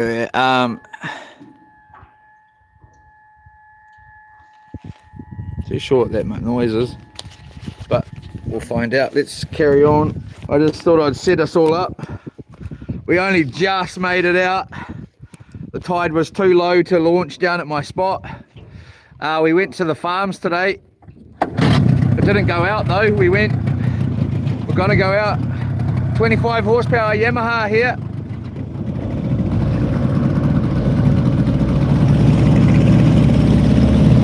Too short that noise is, but we'll find out. Let's carry on. I just thought I'd set us all up. We only just made it out. The tide was too low to launch down at my spot. We went to the farms today. It didn't go out though. We're gonna go out. 25 horsepower Yamaha here.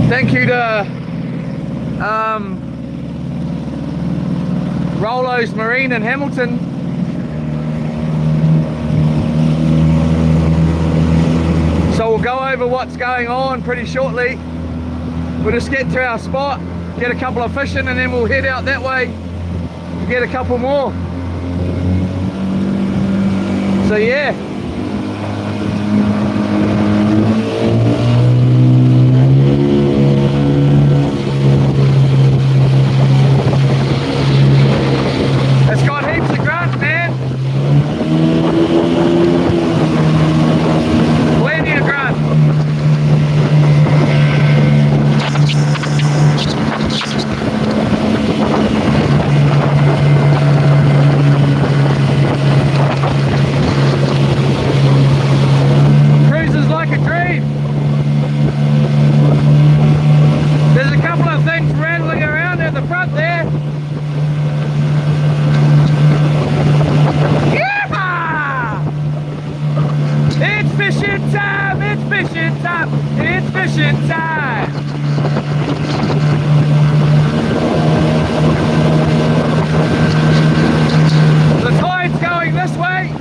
Thank you to Rollos Marine in Hamilton. So we'll go over what's going on pretty shortly. We'll just get to our spot, get a couple of fish in, and then we'll head out that way and get a couple more. So yeah. It's got heaps of grunt, man. Plenty of grunt. Cruises like a dream. There's a couple of things rattling around at the front there. It's fishing time! It's fishing time! It's fishing time! The tide's going this way.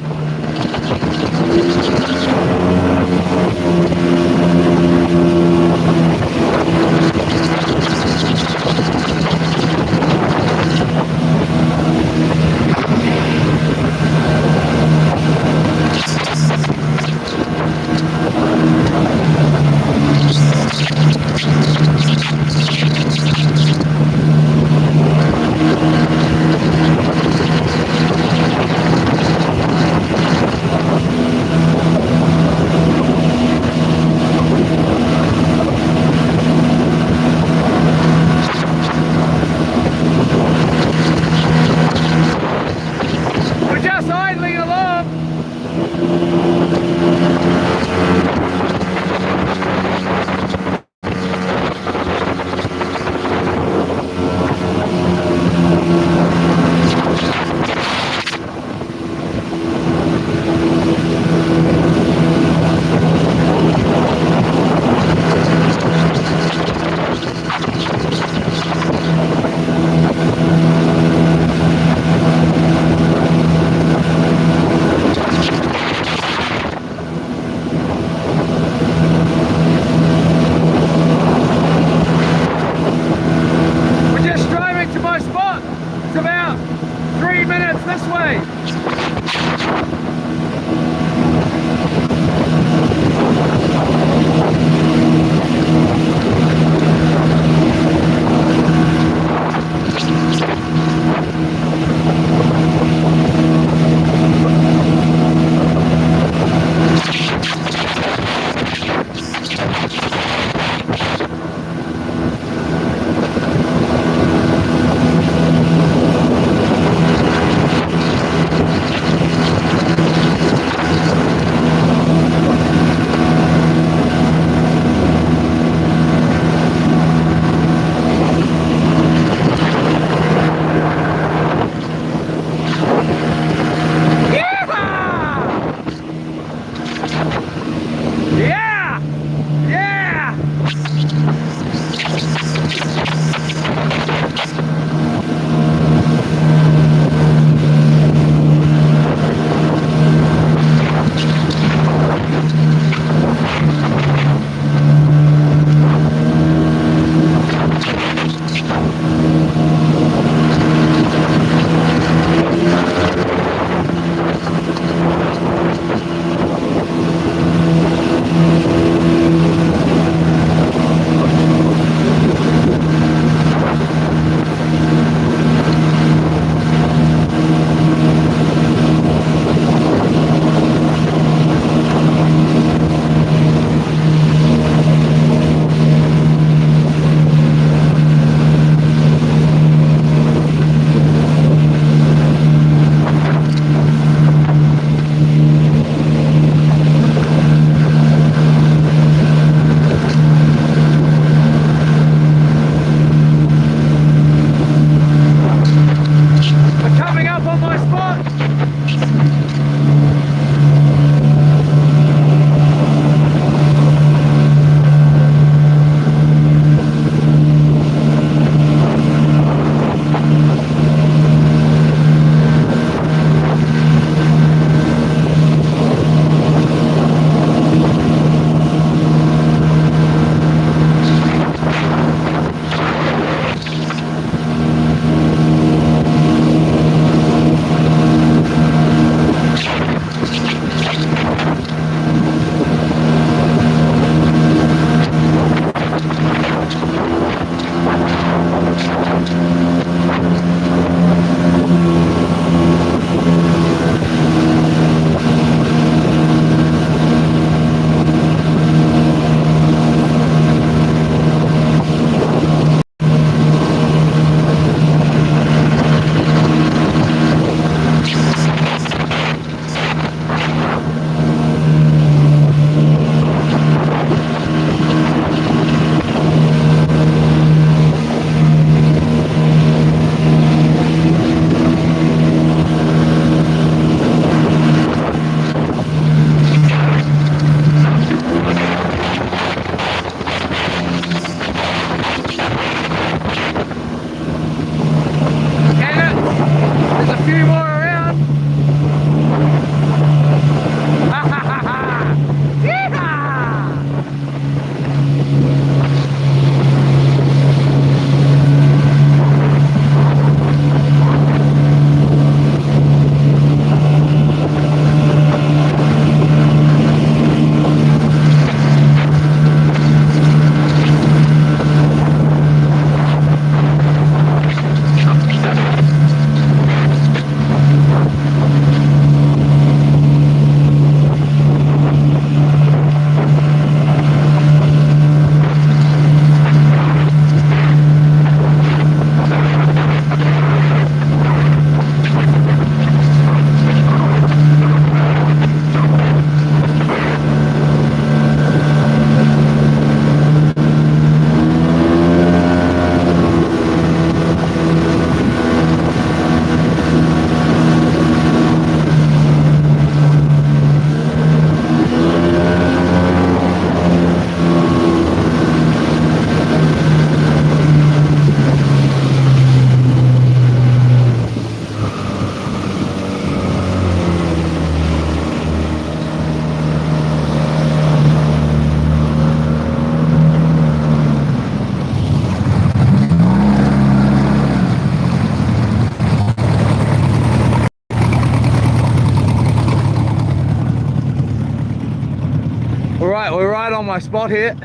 Alright, we're right on my spot here.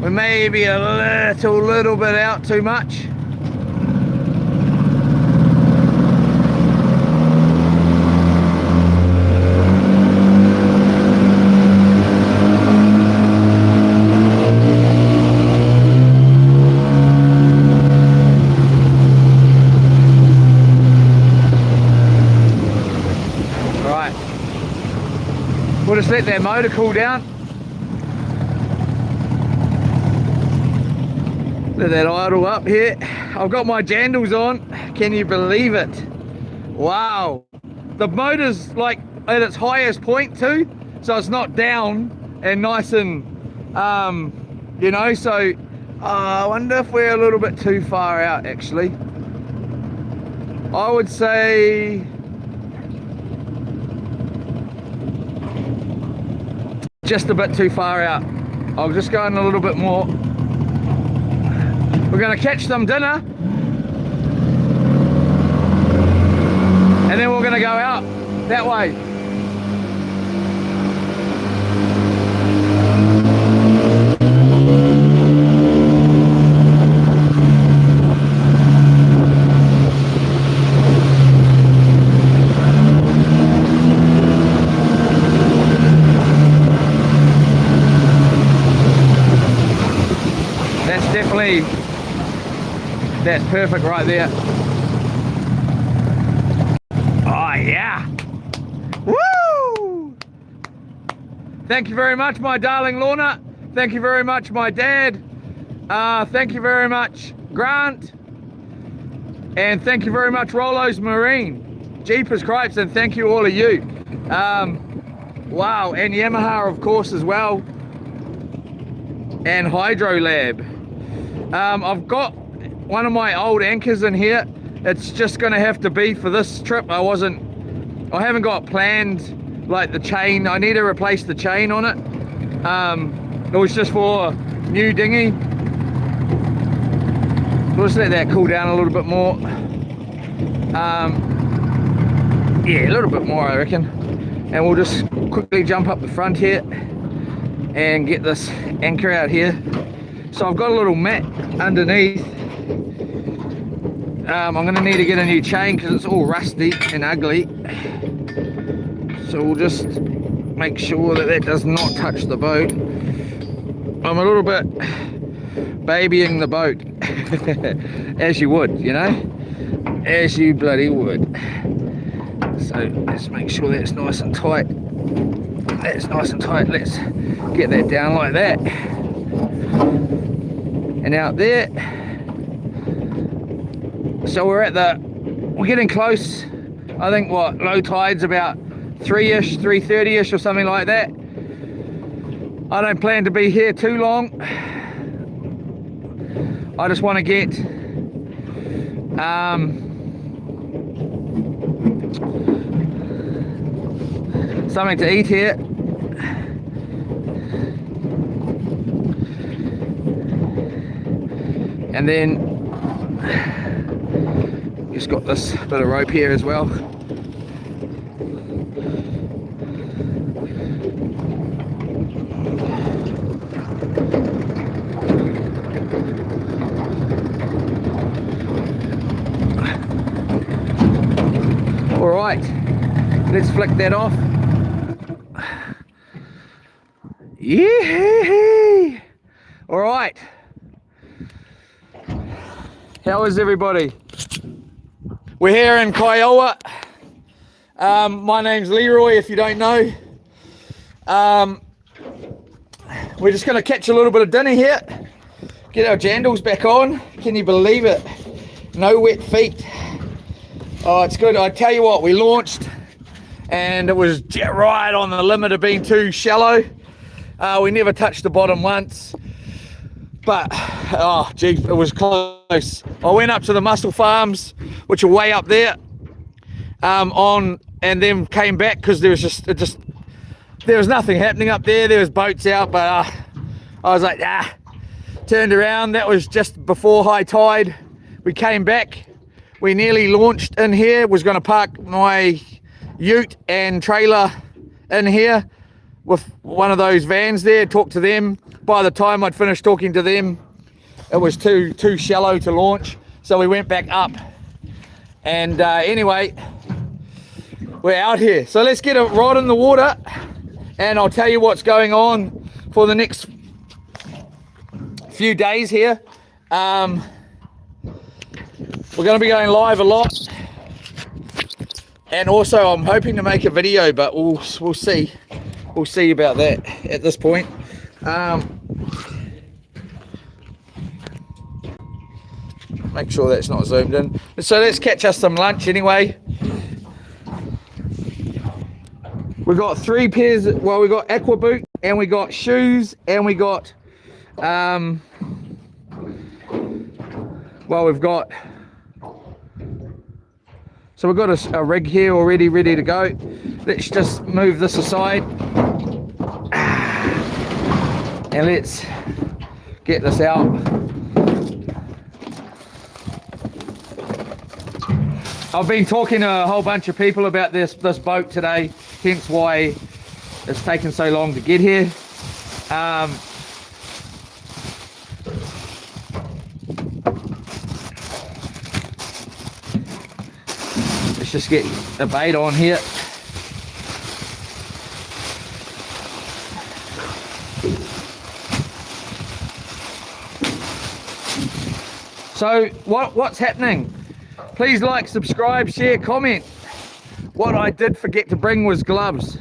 We may be a little bit out too much. We'll just let that motor cool down. Let that idle up here. I've got my jandals on. Can you believe it? Wow. The motor's like at its highest point too, so it's not down and nice and, you know, so I wonder if we're a little bit too far out actually. I would say just a bit too far out. I'll just go in a little bit more. We're going to catch some dinner and then we're going to go out that way. That's perfect right there. Oh yeah. Woo! Thank you very much, my darling Lorna. Thank you very much, my dad. Thank you very much, Grant. And thank you very much, Rollos Marine. Jeepers Cripes, and thank you all of you. Wow, and Yamaha of course as well. And Hydro Lab. I've got one of my old anchors in here. It's just gonna have to be for this trip. I haven't got planned like the chain. I need to replace the chain on it. It was just for new dinghy. We'll just let that cool down a little bit more. Yeah, a little bit more I reckon. And we'll just quickly jump up the front here and get this anchor out here. So I've got a little mat underneath. I'm going to need to get a new chain because it's all rusty and ugly. So we'll just make sure that that does not touch the boat. I'm a little bit babying the boat. As you would, you know? As you bloody would. So let's make sure that's nice and tight. That's nice and tight. Let's get that down like that. And out there. So we're getting close. I think what, low tide's about 3-ish, 3:30ish or something like that. I don't plan to be here too long. I just want to get something to eat here. And then just got this bit of rope here as well. All right, let's flick that off. Yeah. All right. How is everybody? We're here in Kiowa. My name's Leroy, if you don't know. We're just going to catch a little bit of dinner here. Get our jandals back on. Can you believe it? No wet feet. Oh, it's good. I tell you what, we launched and it was right on the limit of being too shallow. We never touched the bottom once. But, oh gee, it was close. I went up to the mussel farms, which are way up there, and then came back because there was there was nothing happening up there. There was boats out, but I was like, turned around. That was just before high tide. We came back. We nearly launched in here. Was going to park my ute and trailer in here. with one of those vans there, talk to them. By the time I'd finished talking to them, it was too shallow to launch, so we went back up. And anyway, we're out here, so let's get a rod in the water and I'll tell you what's going on for the next few days here. We're going to be going live a lot, and also I'm hoping to make a video, but we'll see about that at this point. Make sure that's not zoomed in. So let's catch us some lunch anyway. We got 3 pairs. Well, we got aqua boot, and we got shoes, and we got well, we've got a rig here already ready to go. Let's just move this aside and let's get this out. I've been talking to a whole bunch of people about this boat today, hence why it's taken so long to get here. Let's just get the bait on here. So what's happening? Please like, subscribe, share, comment. What I did forget to bring was gloves.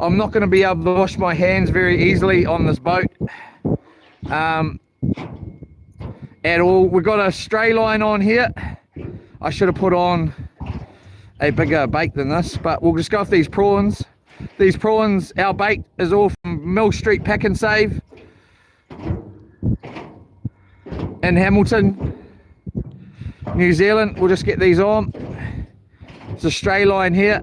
I'm not going to be able to wash my hands very easily on this boat at all. We've got a stray line on here. I should have put on a bigger bait than this, but we'll just go with these prawns. These prawns, our bait is all from Mill Street Pack and Save in Hamilton, New Zealand. We'll just get these on. It's a stray line here.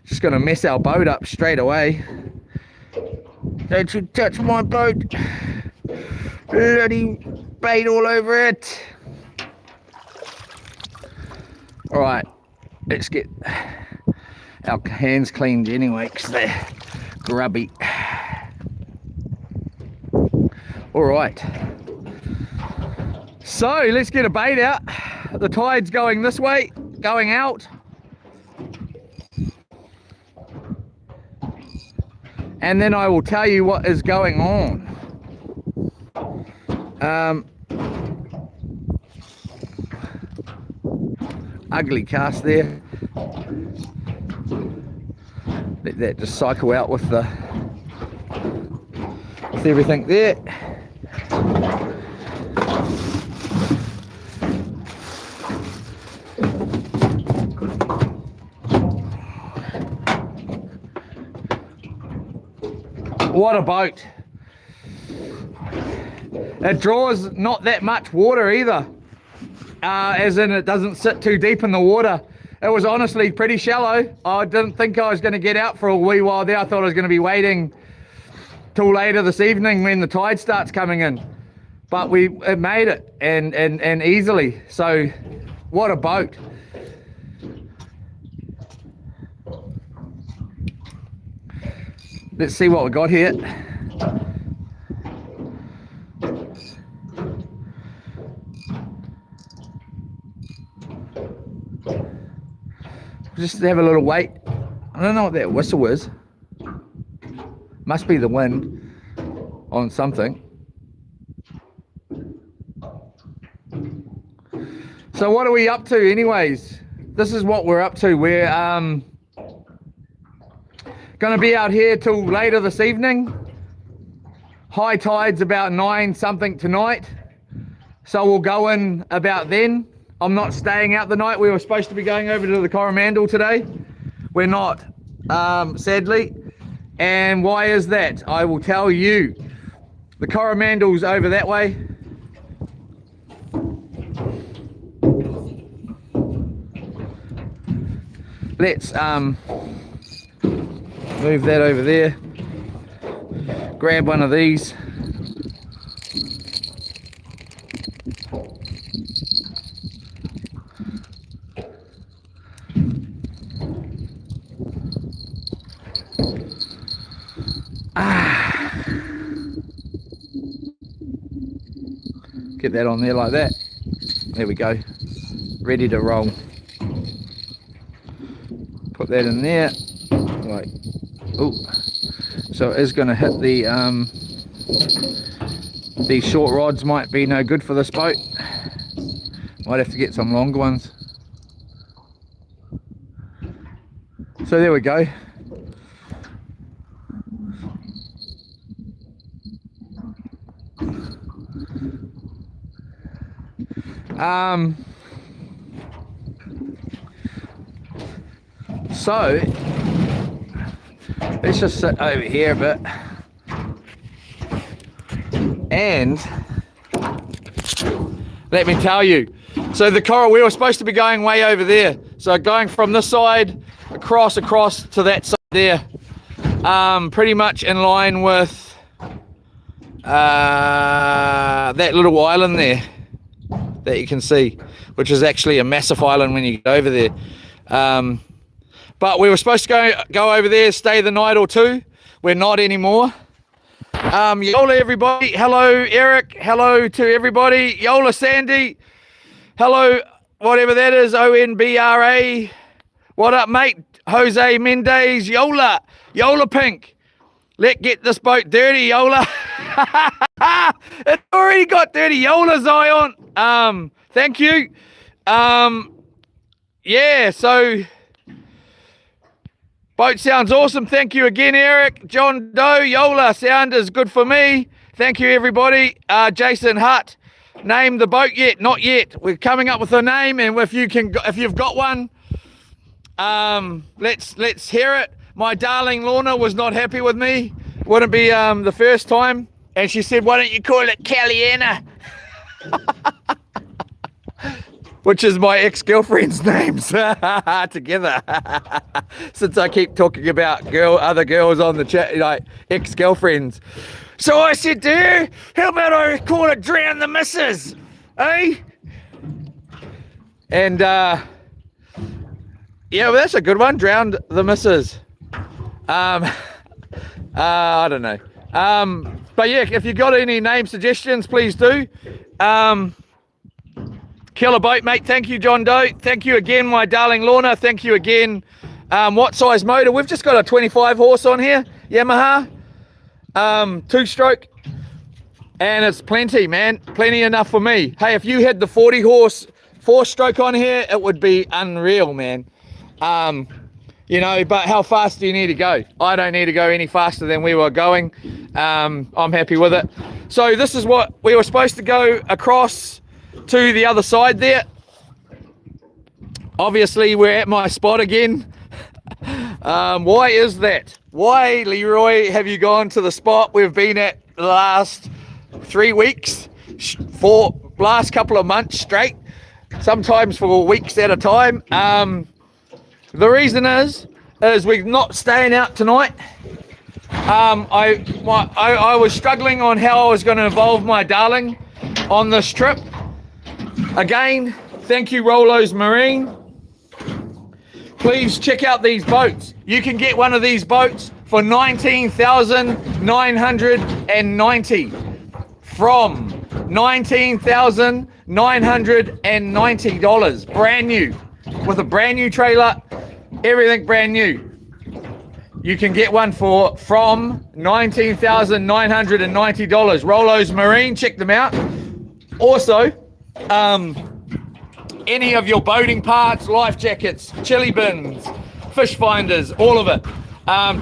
Just gonna mess our boat up straight away. Don't you touch my boat. Bloody bait all over it. Alright, let's get our hands cleaned anyway, because they're grubby. Alright, so let's get a bait out. The tide's going this way, going out. And then I will tell you what is going on. Ugly cast there. Let that just cycle out with everything there. What a boat. It draws not that much water either, as in it doesn't sit too deep in the water. It was honestly pretty shallow. I didn't think I was going to get out for a wee while there. I thought I was going to be waiting till later this evening when the tide starts coming in, but it made it, and easily. So what a boat. Let's see what we got here. Just have a little wait. I don't know what that whistle is. Must be the wind on something. So what are we up to anyways? This is what we're up to. We're gonna be out here till later this evening. High tide's about 9 something tonight, so we'll go in about then. I'm not staying out the night. We were supposed to be going over to the Coromandel today. We're not, sadly. And why is that? I will tell you. The Coromandel's over that way. Let's move that over there. Grab one of these. get that on there like that. There we go, ready to roll. Put that in there, like, oh, so it is going to hit the these short rods might be no good for this boat. Might have to get some longer ones. So there we go. So let's just sit over here a bit, and let me tell you, so the coral, we were supposed to be going way over there, so going from this side across to that side there, pretty much in line with that little island there that you can see, which is actually a massive island when you get over there. But we were supposed to go over there, stay the night or two. We're not anymore. Yola, everybody. Hello, Eric. Hello to everybody. Yola, Sandy. Hello, whatever that is. ONBRA. What up, mate? Jose Mendez. Yola. Yola Pink. Let's get this boat dirty, Yola. It's already got dirty. Yola Zion. Thank you. Yeah, so boat sounds awesome. Thank you again, Eric. John Doe, Yola sound is good for me. Thank you, everybody. Jason Hutt, name the boat yet? Not yet. We're coming up with a name, and if you've got one, let's hear it. My darling Lorna was not happy with me. Wouldn't be the first time, and she said, "Why don't you call it Caliana?" Which is my ex-girlfriend's names together. Since I keep talking about other girls on the chat, like ex-girlfriends. So I said to her, how about I call it Drown the Missus? Eh? And yeah, well, that's a good one, Drown the Missus. I don't know. But yeah, if you got any name suggestions, please do. Killer boat, mate. Thank you, John Doe. Thank you again, my darling Lorna. Thank you again. What size motor? We've just got a 25 horse on here, Yamaha, 2-stroke, and it's plenty, man. Plenty enough for me. Hey, if you had the 40 horse 4-stroke on here, it would be unreal, man. You know, but how fast do you need to go? I don't need to go any faster than we were going. I'm happy with it. So this is what we were supposed to go across to the other side there. Obviously we're at my spot again. Why is that? Why, Leroy, have you gone to the spot we've been at the last 3 weeks, for last couple of months straight, sometimes for weeks at a time? The reason is we're not staying out tonight. I was struggling on how I was going to involve my darling on this trip. Again, thank you, Rollos Marine. Please check out these boats. You can get one of these boats for $19,990. From $19,990, brand new, with a brand new trailer, everything brand new. You can get one from $19,990. Rollos Marine, check them out. Also, any of your boating parts, life jackets, chili bins, fish finders, all of it.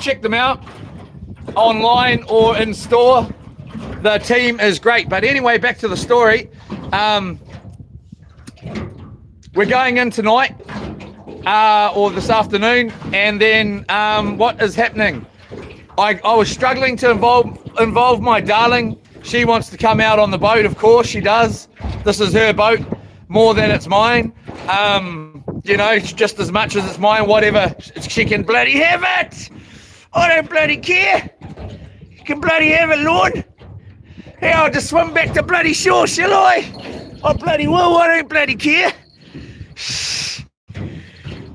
Check them out online or in store. The team is great. But anyway, back to the story. We're going in tonight or this afternoon, and then what is happening? I was struggling to involve my darling. She wants to come out on the boat, of course she does. This is her boat more than it's mine. You know, just as much as it's mine, whatever. She can bloody have it. I don't bloody care. You can bloody have it, Lord. Hey, I'll just swim back to bloody shore, shall I? I bloody will, I don't bloody care.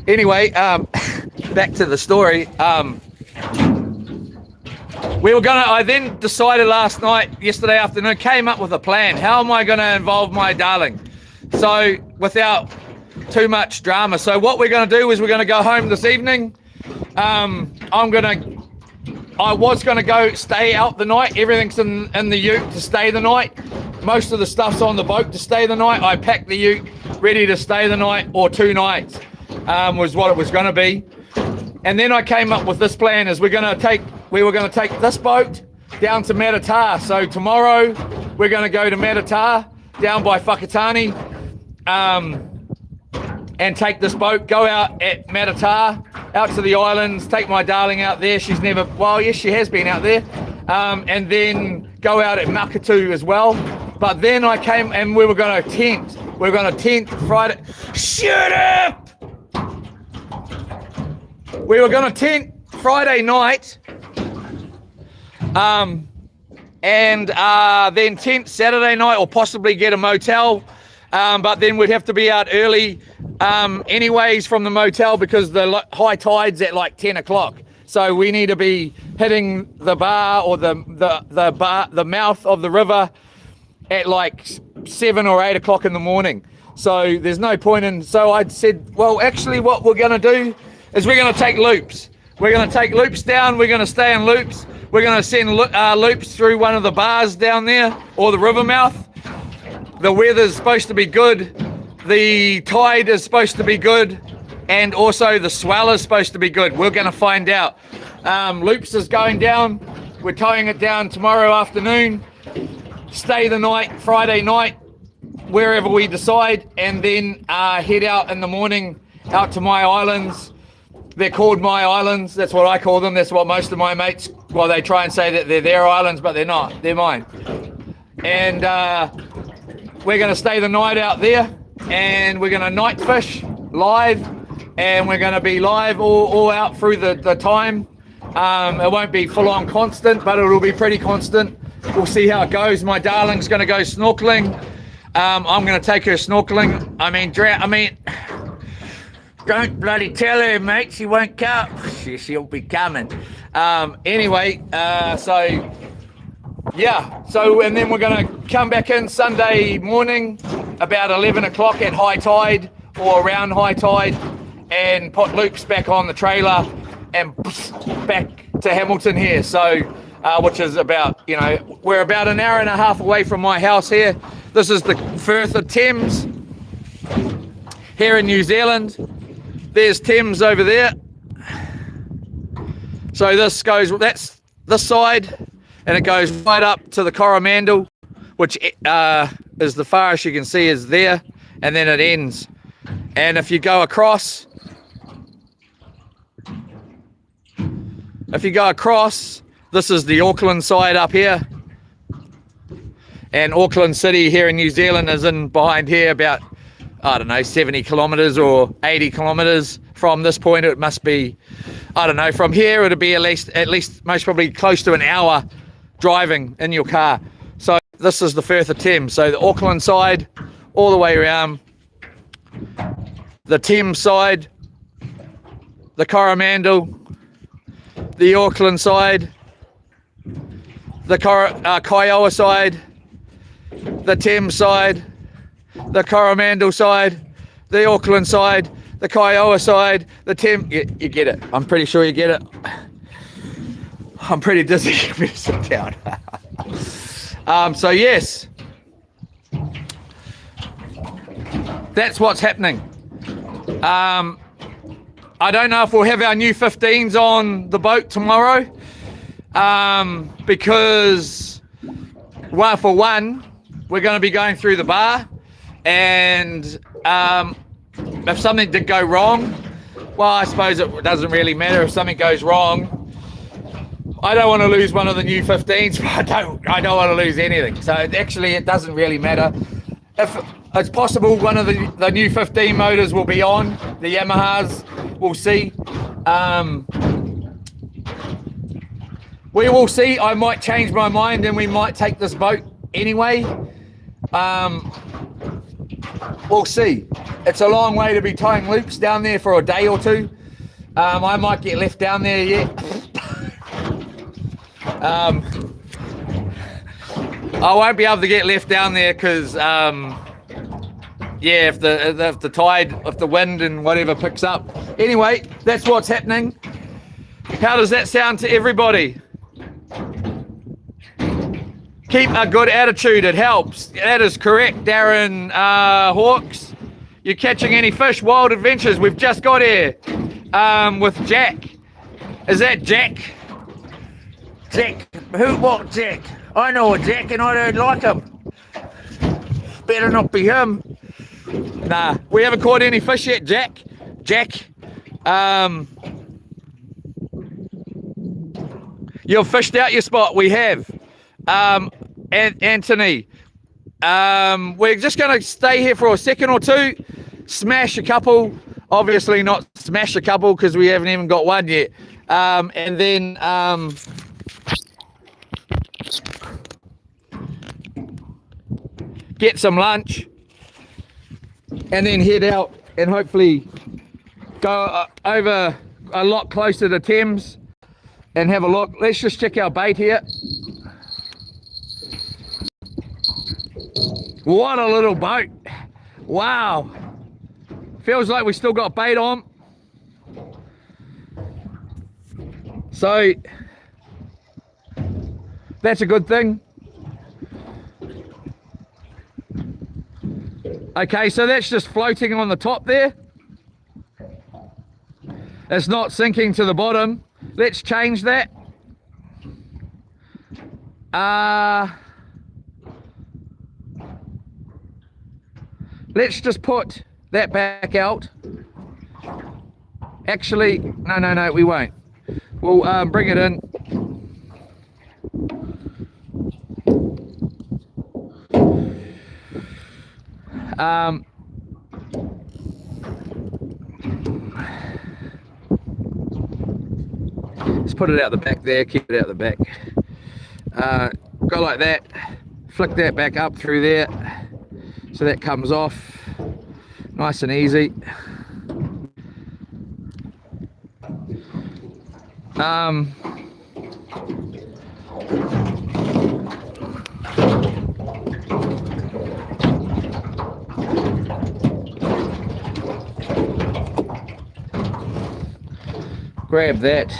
Anyway, back to the story. I then decided yesterday afternoon, came up with a plan. How am I gonna involve my darling? So without too much drama. So what we're gonna do is we're gonna go home this evening. I was gonna go stay out the night. Everything's in the ute to stay the night. Most of the stuff's on the boat to stay the night. I packed the ute ready to stay the night, or 2 nights, was what it was gonna be. And then I came up with this plan: is we were gonna take this boat down to Matatā. So tomorrow we're gonna go to Matatā down by Whakatane, and take this boat, go out at Matatā, out to the islands, take my darling out there. She's never, well, yes, she has been out there. And then go out at Makatu as well. But then I came and we were going to tent. We were going to tent Friday. Shut up! We were going to tent Friday night. And then tent Saturday night, or possibly get a motel. But then we'd have to be out early anyways from the motel, because the high tide's at like 10 o'clock. So we need to be hitting the bar, or the mouth of the river at like 7 or 8 o'clock in the morning. So there's no point in, so I said, well, actually what we're going to do is we're going to take loops. We're going to take loops down. We're going to stay in loops. We're going to send loops through one of the bars down there, or the river mouth. The weather's supposed to be good. The tide is supposed to be good. And also the swell is supposed to be good. We're going to find out. Loops is going down. We're towing it down tomorrow afternoon. Stay the night, Friday night, wherever we decide. And then head out in the morning, out to my islands. They're called my islands. That's what I call them. That's what most of my mates, well, they try and say that they're their islands, but they're not. They're mine. And we're going to stay the night out there, and we're going to night fish live, and we're going to be live all out through the time. It won't be full on constant, but it'll be pretty constant. We'll see how it goes. My darling's going to go snorkeling. I'm going to take her snorkeling. Don't bloody tell her, mate. She won't come. She'll be coming. Anyway, so yeah. So, and then we're going to come back in Sunday morning about 11 o'clock at high tide, or around high tide, and put Luke's back on the trailer and back to Hamilton here. So, which is about, we're about an hour and a half away from my house here. This is the Firth of Thames here in New Zealand. There's Thames over there. So this goes, that's this side, and it goes right up to the Coromandel, which is the farthest you can see is there, and then it ends. And if you go across, this is the Auckland side up here. And Auckland City here in New Zealand is in behind here, about, I don't know, 70 kilometres or 80 kilometres from this point. It must be, I don't know, from here it'll be at least most probably close to an hour driving in your car. So this is the Firth of Thames. So the Auckland side all the way around, the Thames side, the Coromandel, the Auckland side, the Kiowa side, the Thames side, the Coromandel side, the Auckland side, the Kiowa side, the Thames. You get it. I'm pretty sure you get it. I'm pretty dizzy. You better sit down. So yes, that's what's happening. I don't know if we'll have our new 15s on the boat tomorrow, because for one, we're going to be going through the bar, and if something did go wrong, well, I suppose it doesn't really matter if something goes wrong. I don't want to lose one of the new 15s, but I don't want to lose anything. So actually, it doesn't really matter. If it's possible, one of the new 15 motors will be on, the Yamahas, we'll see. We will see. I might change my mind and we might take this boat anyway. We'll see. It's a long way to be towing loops down there for a day or two. I might get left down there yet. I won't be able to get left down there because, yeah, if the tide, if the wind and whatever picks up. Anyway, that's what's happening. How does that sound to everybody? Keep a good attitude, it helps. That is correct, Darren Hawks. You're catching any fish? Wild Adventures, we've just got here with Jack. Is that Jack? Jack? Who? What Jack? I know a Jack and I don't like him. Better not be him. Nah, we haven't caught any fish yet, Jack. Jack, you've fished out your spot. We have. Anthony, we're just going to stay here for a second or two, smash a couple, obviously not smash a couple because we haven't even got one yet, and then get some lunch and then head out and hopefully go over a lot closer to Thames and have a look. Let's just check our bait here. What a little boat. Wow. Feels like we still got bait on. So that's a good thing. Okay, so that's just floating on the top there. It's not sinking to the bottom. Let's change that. Let's just put that back out. Actually, no, we won't. We'll bring it in. Let's put it out the back there, keep it out the back. Go like that, flick that back up through there. So that comes off nice and easy. Grab that.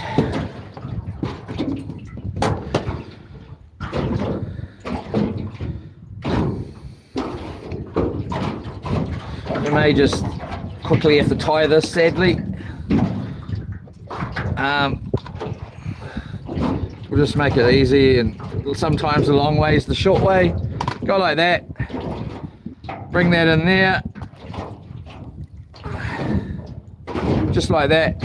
We may just quickly have to tie this, sadly. We'll just make it easy, and sometimes the long way is the short way. Go like that. Bring that in there. Just like that.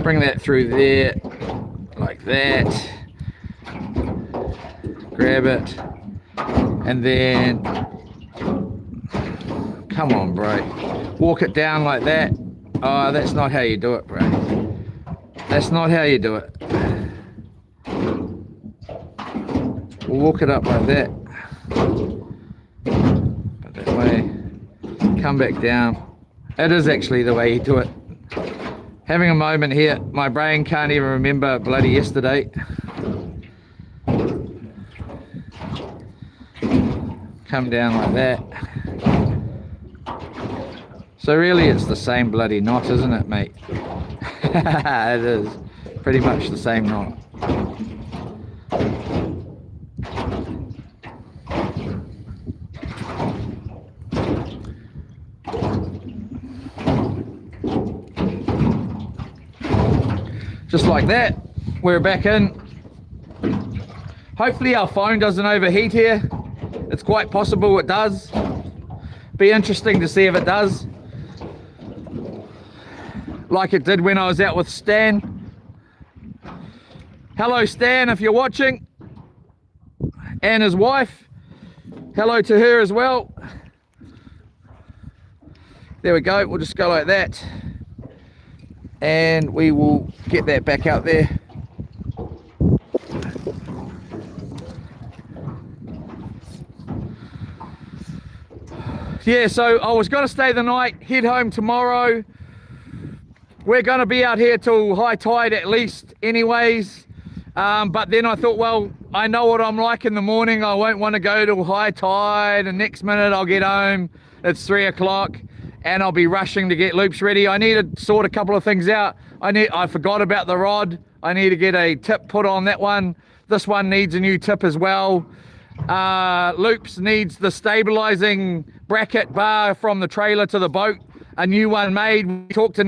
Bring that through there, like that. Grab it. And then, come on, bro. Walk it down like that. Oh, that's not how you do it, bro. That's not how you do it. We'll walk it up like that. But that way, come back down. It is actually the way you do it. Having a moment here, my brain can't even remember bloody yesterday. Come down like that. So really it's the same bloody knot, isn't it, mate? It is pretty much the same knot. Just like that, we're back in. Hopefully our phone doesn't overheat here. It's quite possible it does. Be interesting to see if it does. Like it did when I was out with Stan. Hello Stan, if you're watching. And his wife. Hello to her as well. There we go, we'll just go like that. And we will get that back out there. Yeah, so I was going to stay the night, head home tomorrow. we're going to be out here till high tide at least anyways. But then I thought, well, I know what I'm like in the morning. I won't want to go till high tide, and next minute I'll get home, it's 3 o'clock, and I'll be rushing to get loops ready. I need to sort a couple of things out. I forgot about the rod. I need to get a tip put on that one. This one needs a new tip as well. Loops needs the stabilizing bracket bar from the trailer to the boat, a new one made. We talked to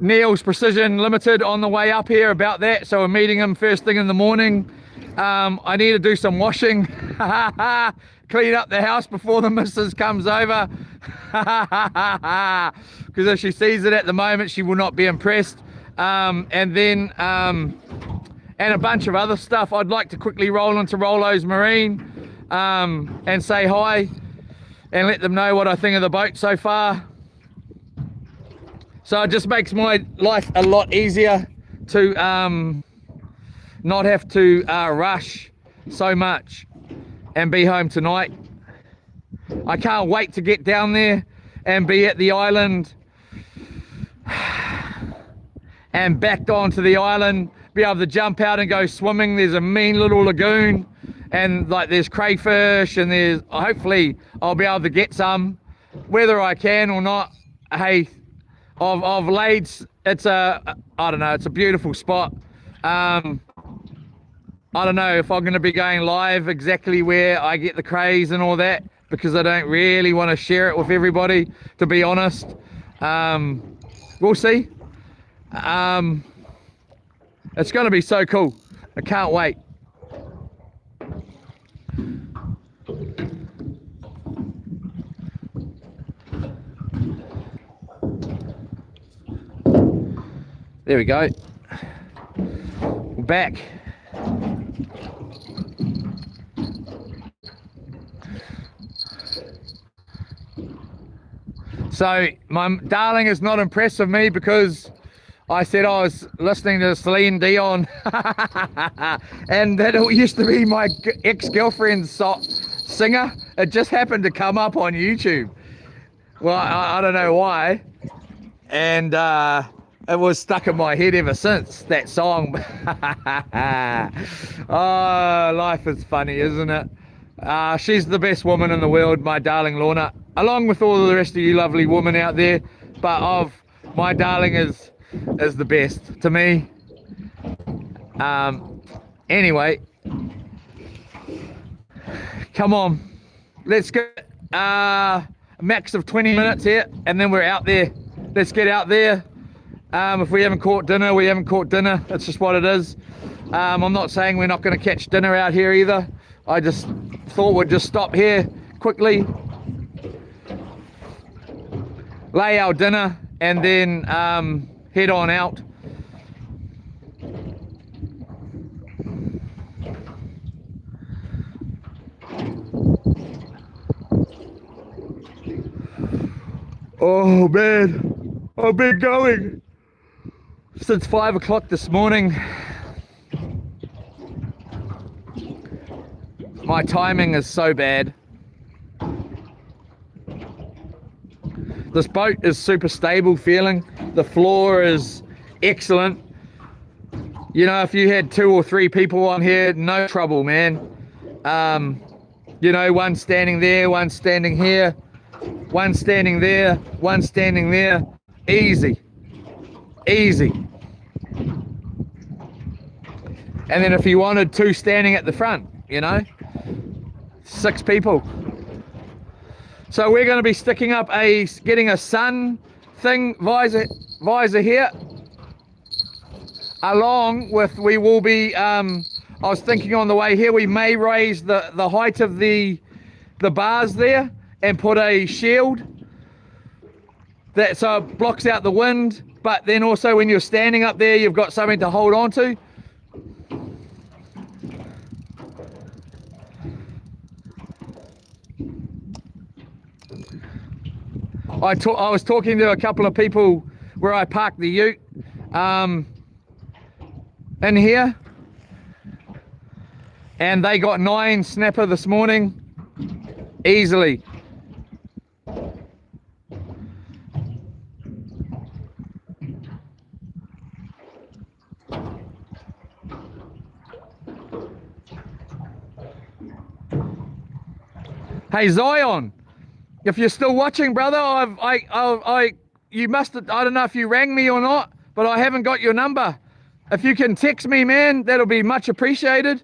Neil's Precision Limited on the way up here about that, so we're meeting him first thing in the morning. I need to do some washing, clean up the house before the missus comes over, because if she sees it at the moment she will not be impressed. And then and a bunch of other stuff. I'd like to quickly roll into Rollos Marine and say hi and let them know what I think of the boat so far. So it just makes my life a lot easier to not have to rush so much and be home tonight. I can't wait to get down there and be at the island and back onto the island, be able to jump out and go swimming. There's a mean little lagoon, and like there's crayfish, and there's, hopefully I'll be able to get some, whether I can or not. Hey, I've laid, it's a, I don't know, it's a beautiful spot. I don't know if I'm going to be going live exactly where I get the crays and all that, because I don't really want to share it with everybody, to be honest. We'll see. It's going to be so cool. I can't wait. There we go. We're back. So my darling is not impressed with me because I said I was listening to Celine Dion and that used to be my ex-girlfriend's singer. It just happened to come up on YouTube. Well, I don't know why. And it was stuck in my head ever since, that song. Oh, life is funny, isn't it? She's the best woman in the world, my darling Lorna, along with all the rest of you lovely women out there. But my darling is the best to me. Anyway, come on, let's get a max of 20 minutes here and then we're out there. Let's get out there. If we haven't caught dinner, we haven't caught dinner. It's just what it is. I'm not saying we're not going to catch dinner out here either. I just thought we'd just stop here quickly, lay our dinner, and then head on out. Oh man, I've been going since 5 o'clock this morning. My timing is so bad. This boat is super stable feeling. The floor is excellent. You know, if you had 2 or 3 people on here, no trouble, man. You know, one standing there, one standing here, one standing there, one standing there. Easy. Easy. And then if you wanted 2 standing at the front, you know, 6 people. So we're going to be sticking up getting a sun thing visor here, along with, we will be, I was thinking on the way here, we may raise the height of the bars there and put a shield that so it blocks out the wind, but then also when you're standing up there, you've got something to hold on to. I was talking to a couple of people where I parked the ute in here, and they got 9 snapper this morning easily. Hey Zion, if you're still watching, brother, you must have, I don't know if you rang me or not, but I haven't got your number. If you can text me, man, that'll be much appreciated.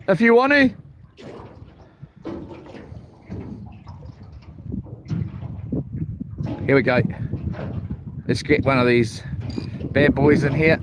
If you want to. Here we go. Let's get one of these bad boys in here.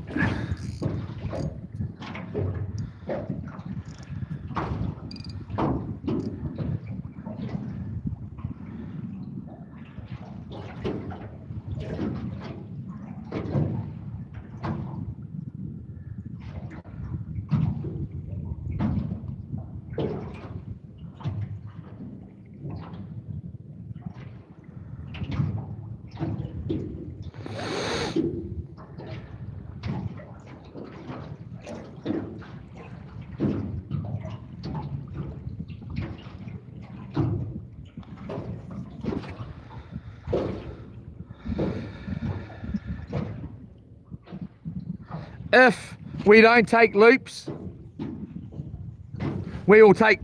If we don't take loops, we will take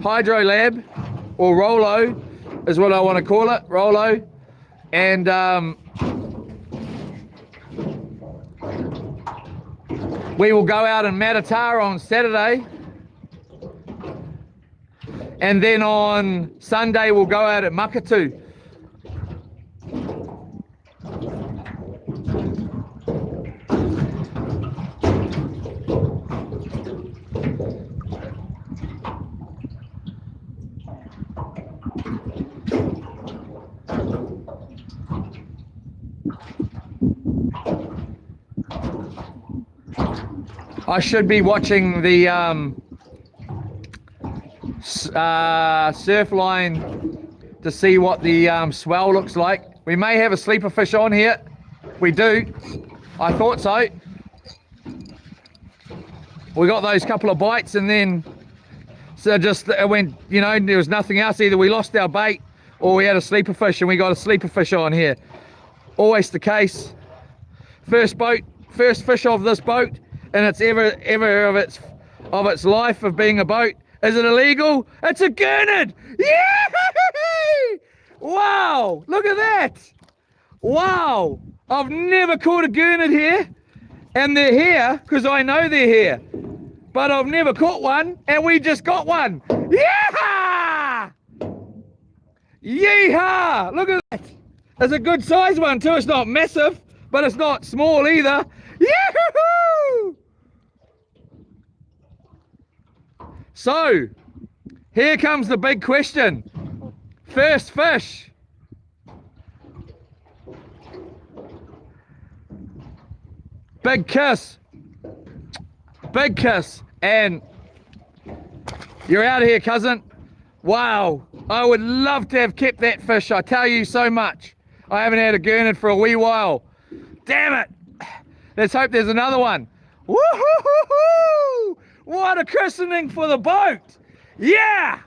Hydro Lab, or Rollo is what I want to call it, Rollo, and we will go out in Matatara on Saturday, and then on Sunday we'll go out at Makatu. I should be watching the surf line to see what the swell looks like. We may have a sleeper fish on here. We do. I thought so. We got those couple of bites, and then so just it went, you know, there was nothing else. Either we lost our bait or we had a sleeper fish, and we got a sleeper fish on here. Always the case. First fish of this boat, and it's ever of its life of being a boat. Is it illegal? It's a gurnard! Yay! Wow! Look at that! Wow! I've never caught a gurnard here, and they're here because I know they're here. But I've never caught one, and we just got one. Yeehaw! Yeehaw! Look at that! It's a good size one too. It's not massive, but it's not small either. Yahoo! So, here comes the big question. First fish. Big kiss. Big kiss. And you're out of here, cousin. Wow. I would love to have kept that fish. I tell you so much. I haven't had a gurnard for a wee while. Damn it. Let's hope there's another one. Woo-hoo-hoo-hoo! What a christening for the boat. Yeah.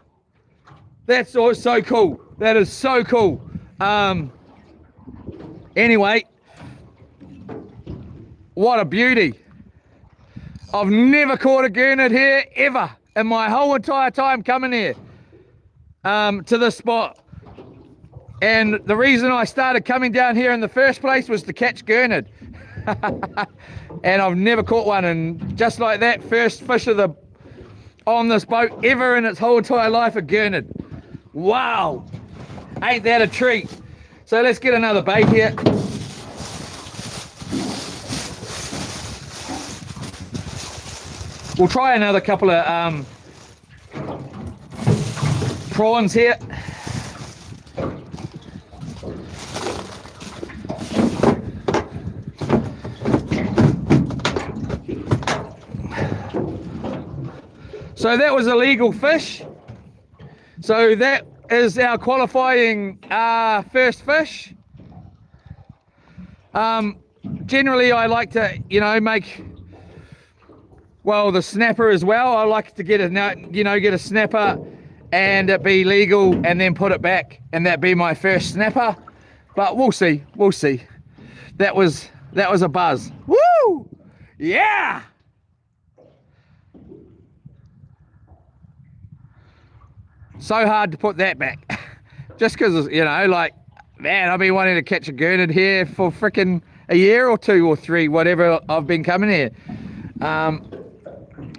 That's all so cool. That is so cool. Anyway, what a beauty. I've never caught a gurnard here ever in my whole entire time coming here to this spot. And the reason I started coming down here in the first place was to catch gurnard. And I've never caught one, and just like that, first fish on this boat ever in its whole entire life, a gurnard. Wow, ain't that a treat? So let's get another bait here. We'll try another couple of prawns here. So that was a legal fish. So that is our qualifying first fish. Generally I like to, you know, make, well, the snapper as well. I like to get a snapper and it be legal, and then put it back, and that be my first snapper. But we'll see, we'll see. That was a buzz. Woo! Yeah! So hard to put that back. Just because, you know, like, man, I've been wanting to catch a gurnard here for freaking a year or 2 or 3, whatever I've been coming here. And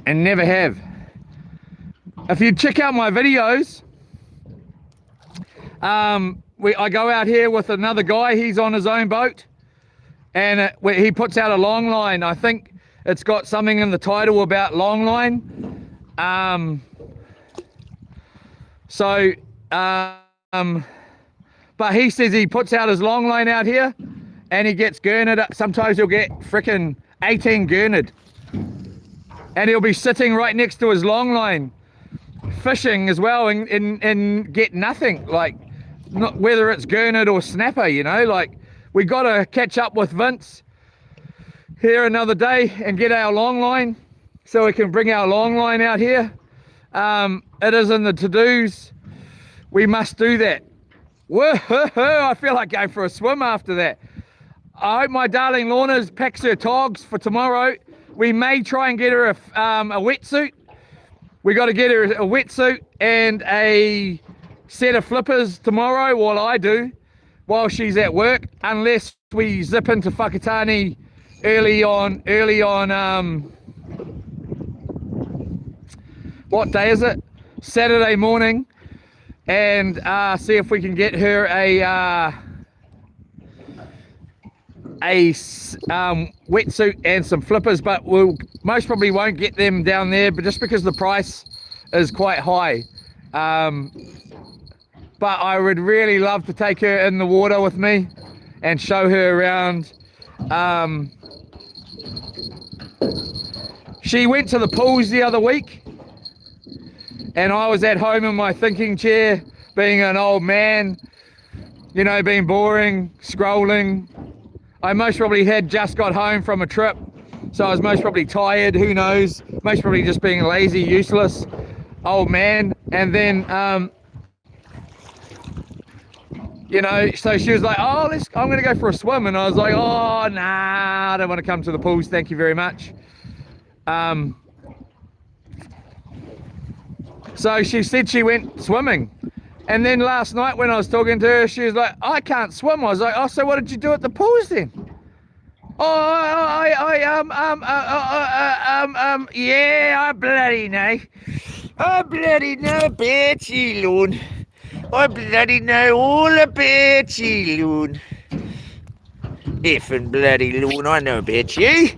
never have. If you check out my videos, I go out here with another guy. He's on his own boat, and he puts out a long line. I think it's got something in the title about long line. But he says he puts out his long line out here, and he gets gurnard. Sometimes he'll get frickin' 18 gurnard, and he'll be sitting right next to his long line, fishing as well, and get nothing. Like, not whether it's gurnard or snapper, you know. Like, we got to catch up with Vince here another day and get our long line, so we can bring our long line out here. It is in the to-dos. We must do that. Whoa, I feel like going for a swim after that. I hope my darling Lorna packs her togs for tomorrow. We may try and get her a wetsuit. We got to get her a wetsuit and a set of flippers tomorrow, while I do, while she's at work, unless we zip into Whakatane early on, what day is it? Saturday morning, and see if we can get her a wetsuit and some flippers. But we'll most probably won't get them down there, but just because the price is quite high. But I would really love to take her in the water with me and show her around. She went to the pools the other week, and I was at home in my thinking chair, being an old man, you know, being boring, scrolling. I most probably had just got home from a trip, so I was most probably tired, who knows, most probably just being lazy, useless old man. And then, you know, so she was like, oh, I'm going to go for a swim. And I was like, oh, nah, I don't want to come to the pools, thank you very much. So she said she went swimming. And then last night when I was talking to her, she was like, I can't swim. I was like, oh, so what did you do at the pools then? Oh, yeah, I bloody know. I bloody know about you, Lord. I bloody know all about you, Lord. Effing bloody Lord, I know about you.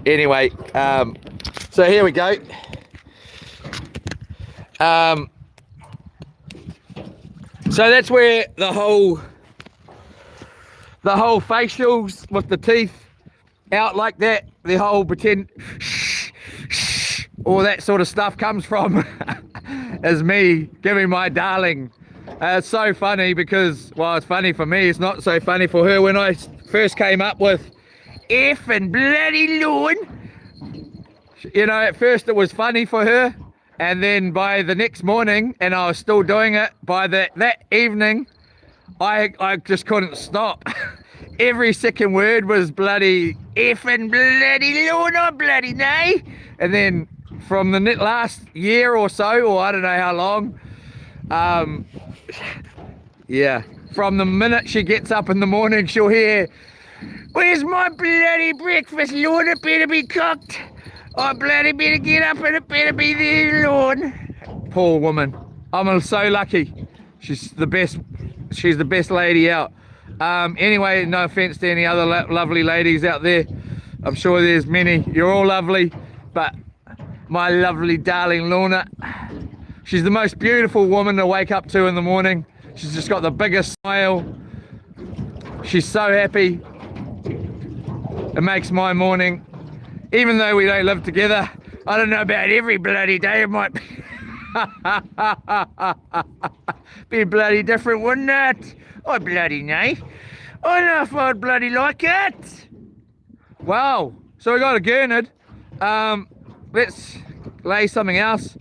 Anyway, so here we go. So that's where the whole facials with the teeth out like that, the whole pretend all that sort of stuff comes from, is me giving my darling. It's so funny because, well, it's funny for me, it's not so funny for her. When I first came up with F and bloody Lord, you know, at first it was funny for her, and then by the next morning, and I was still doing it, by that evening, I just couldn't stop. Every second word was bloody F and bloody Lord, not bloody nay. And then from the last year or so, or I don't know how long, yeah, from the minute she gets up in the morning, she'll hear, where's my bloody breakfast, Lord? It better be cooked. I bloody better get up and it better be there, Lord. Poor woman. I'm so lucky. She's the best lady out. Anyway, no offense to any other lovely ladies out there. I'm sure there's many. You're all lovely. But my lovely darling Lorna, she's the most beautiful woman to wake up to in the morning. She's just got the biggest smile. She's so happy. It makes my morning. Even though we don't live together, I don't know about every bloody day. It might be bloody different, wouldn't it? I bloody know. I don't know if I'd bloody like it. Wow. So we got a gurnard. Let's lay something else.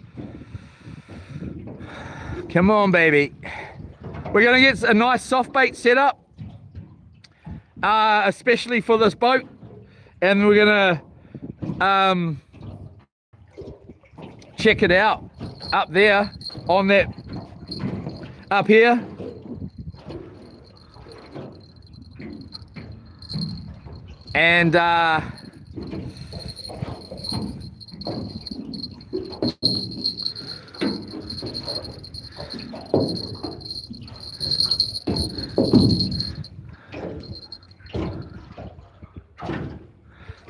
Come on, baby. We're going to get a nice soft bait set up, especially for this boat. And we're going to check it out up there. on that up here. And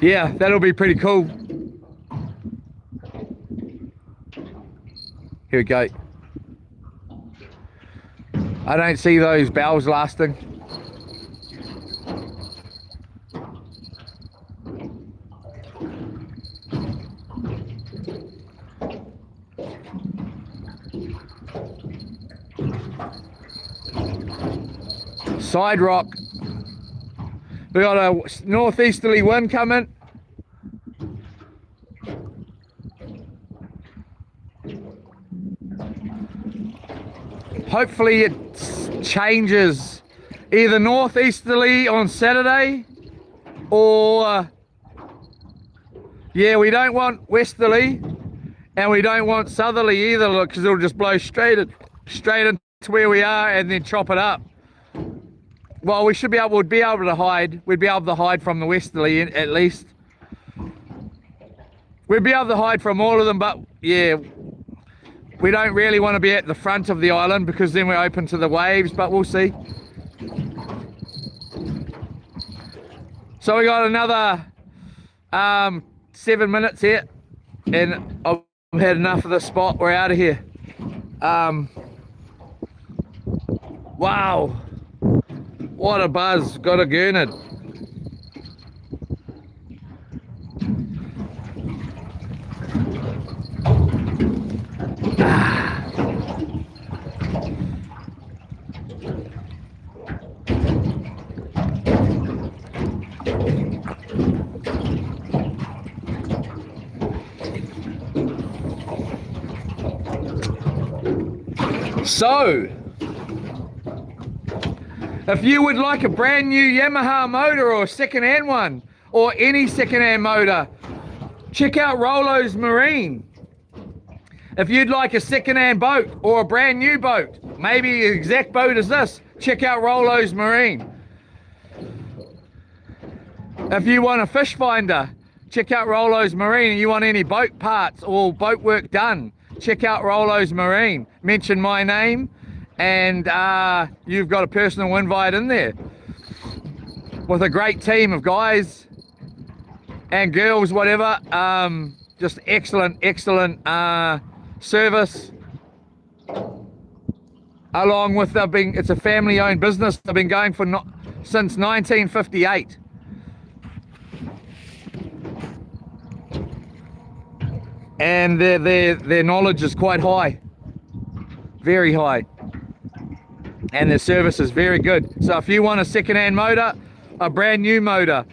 yeah, that'll be pretty cool. Here we go. I don't see those bells lasting. Side rock. We got a northeasterly wind coming. Hopefully it changes either northeasterly on Saturday or yeah, we don't want westerly and we don't want southerly either, because it'll just blow straight into where we are and then chop it up. Well, we'd be able to hide. We'd be able to hide from the westerly at least. We'd be able to hide from all of them, but yeah, we don't really want to be at the front of the island because then we're open to the waves, but we'll see. So we got another 7 minutes here, and I've had enough of this spot. We're out of here. Wow. What a buzz, got a gurnard. So, if you would like a brand new Yamaha motor or a second-hand one, or any second-hand motor, check out Rollos Marine. If you'd like a second-hand boat or a brand new boat, maybe the exact boat as this, check out Rollos Marine. If you want a fish finder, check out Rollos Marine. And you want any boat parts or boat work done, check out Rollos Marine. Mention my name and you've got a personal invite in there with a great team of guys and girls, whatever. Just excellent service, along with it's a family owned business. They've been going since 1958. And their knowledge is quite high, very high, and their service is very good. So if you want a second-hand motor, a brand new motor,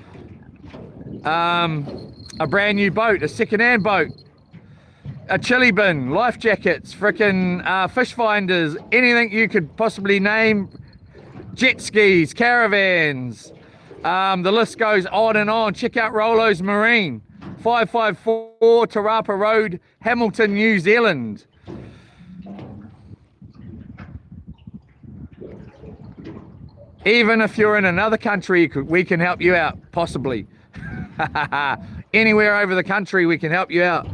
a brand new boat, a second-hand boat, a chili bin, life jackets, frickin' fish finders, anything you could possibly name, jet skis, caravans, the list goes on and on. Check out Rollos Marine, 554 Tarapa Road, Hamilton, New Zealand. Even if you're in another country, we can help you out, possibly. Anywhere over the country, we can help you out.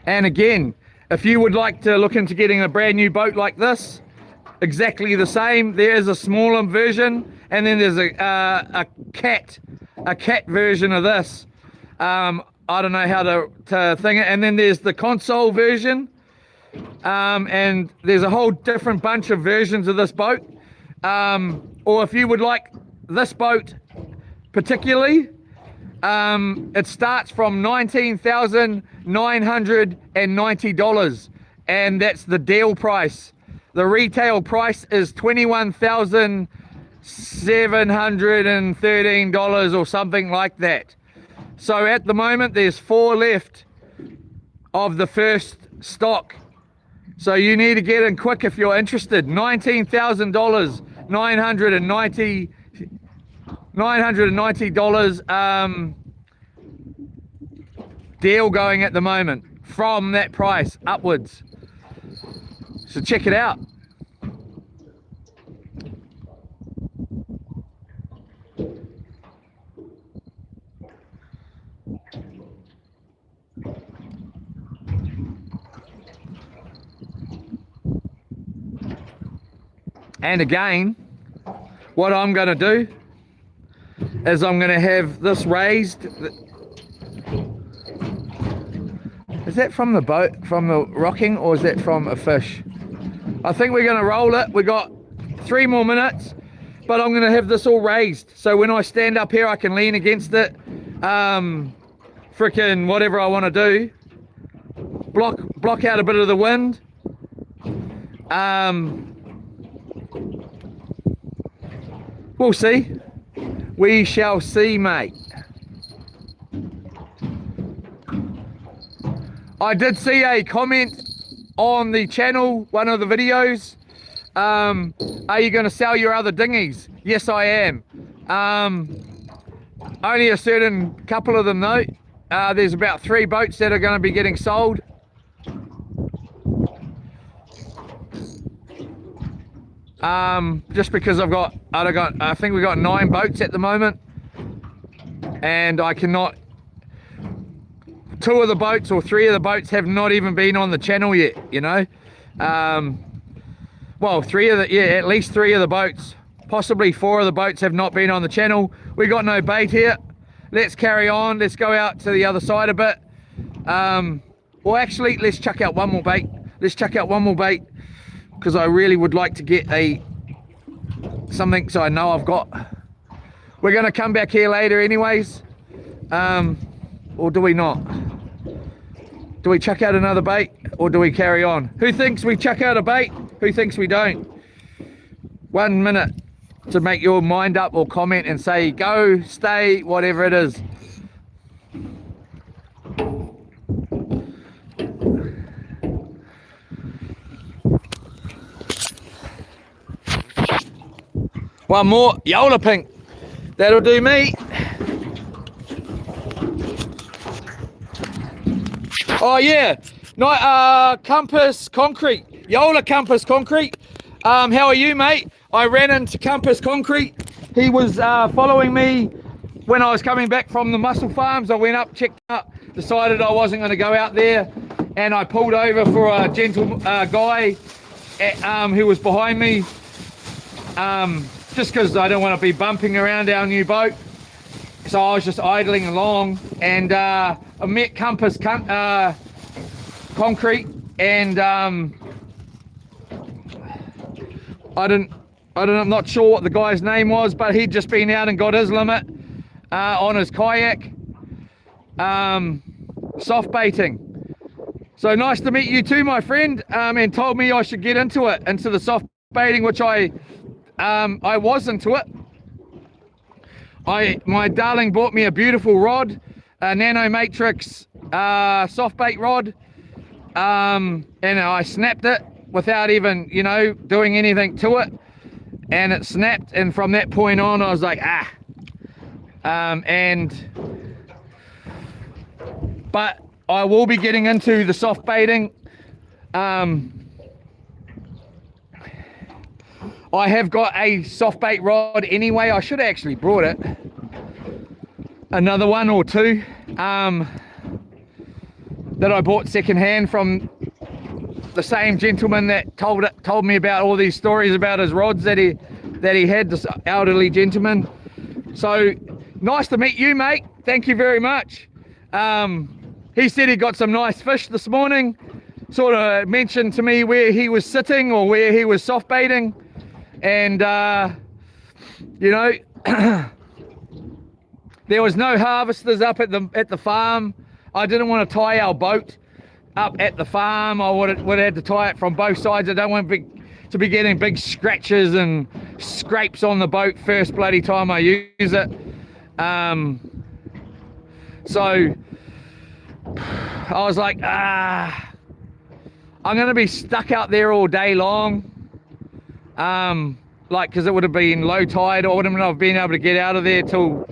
And again, if you would like to look into getting a brand new boat like this, exactly the same, there is a smaller version, and then there's a cat version of this. I don't know how to thing it. And then there's the console version, and there's a whole different bunch of versions of this boat. Or if you would like this boat particularly, it starts from $19,990, and that's the deal price. The retail price is $21,713 or something like that. So at the moment there's 4 left of the first stock, so you need to get in quick if you're interested. $19,000, $990. deal going at the moment from that price upwards. So check it out. And again, what I'm going to do is I'm going to have this raised. Is that from the boat, from the rocking, or is that from a fish? I think we're going to roll it. We got 3 more minutes, but I'm going to have this all raised. So when I stand up here, I can lean against it. Frickin' whatever I want to do. Block out a bit of the wind. We'll see. We shall see, mate. I did see a comment on the channel, one of the videos. Are you going to sell your other dinghies? Yes, I am. Only a certain couple of them though. There's about 3 boats that are going to be getting sold. Just because I think we've got 9 boats at the moment, and I cannot. 2 of the boats or 3 of the boats have not even been on the channel yet, you know. Well, at least 3 of the boats, possibly 4 of the boats have not been on the channel. We got no bait here. Let's carry on. Let's go out to the other side a bit. Well, actually, let's chuck out one more bait. Because I really would like to get something so I know I've got. We're going to come back here later anyways. Or do we not? Do we chuck out another bait, or do we carry on? Who thinks we chuck out a bait? Who thinks we don't? 1 minute to make your mind up, or comment and say go, stay, whatever it is. One more Yola pink. That'll do me. Oh yeah, Compass Concrete, Yola Compass Concrete. How are you, mate? I ran into Compass Concrete. He was following me when I was coming back from the mussel farms. I went up, checked up, decided I wasn't going to go out there, and I pulled over for a gentle guy who was behind me, just because I don't want to be bumping around our new boat. So I was just idling along, and I met Compass Concrete, and I'm not sure what the guy's name was, but he'd just been out and got his limit on his kayak, soft baiting. So nice to meet you too, my friend, and told me I should get into the soft baiting, which I was into it. My darling bought me a beautiful rod, a Nano Matrix soft bait rod, and I snapped it without even, you know, doing anything to it, and it snapped. And from that point on, I was like, but I will be getting into the soft baiting. I have got a soft bait rod anyway. I should have actually brought it. Another 1 or 2 that I bought secondhand from the same gentleman that told me about all these stories about his rods that he had, this elderly gentleman. So nice to meet you, mate. Thank you very much. He said he got some nice fish this morning. Sort of mentioned to me where he was sitting or where he was soft baiting. And you know, there was no harvesters up at the farm. I didn't want to tie our boat up at the farm. I would have had to tie it from both sides. I don't want to be getting big scratches and scrapes on the boat first bloody time I use it. So I was like, I'm gonna be stuck out there all day long. Like, because it would have been low tide. I wouldn't have been able to get out of there till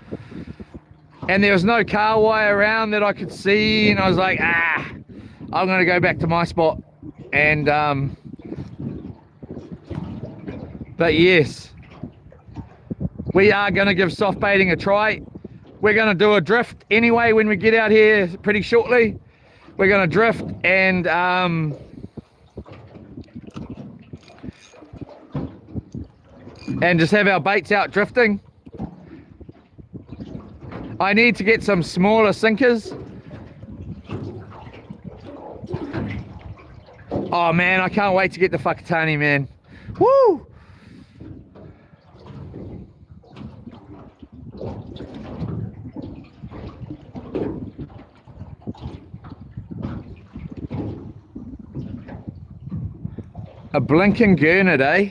and there was no car wire around that I could see, and I was like, I'm gonna go back to my spot. And but yes, we are gonna give soft baiting a try. We're gonna do a drift anyway when we get out here pretty shortly. We're gonna drift and just have our baits out drifting. I need to get some smaller sinkers. Oh man, I can't wait to get the Whakatane, man. Woo! A blinking gurnard, eh?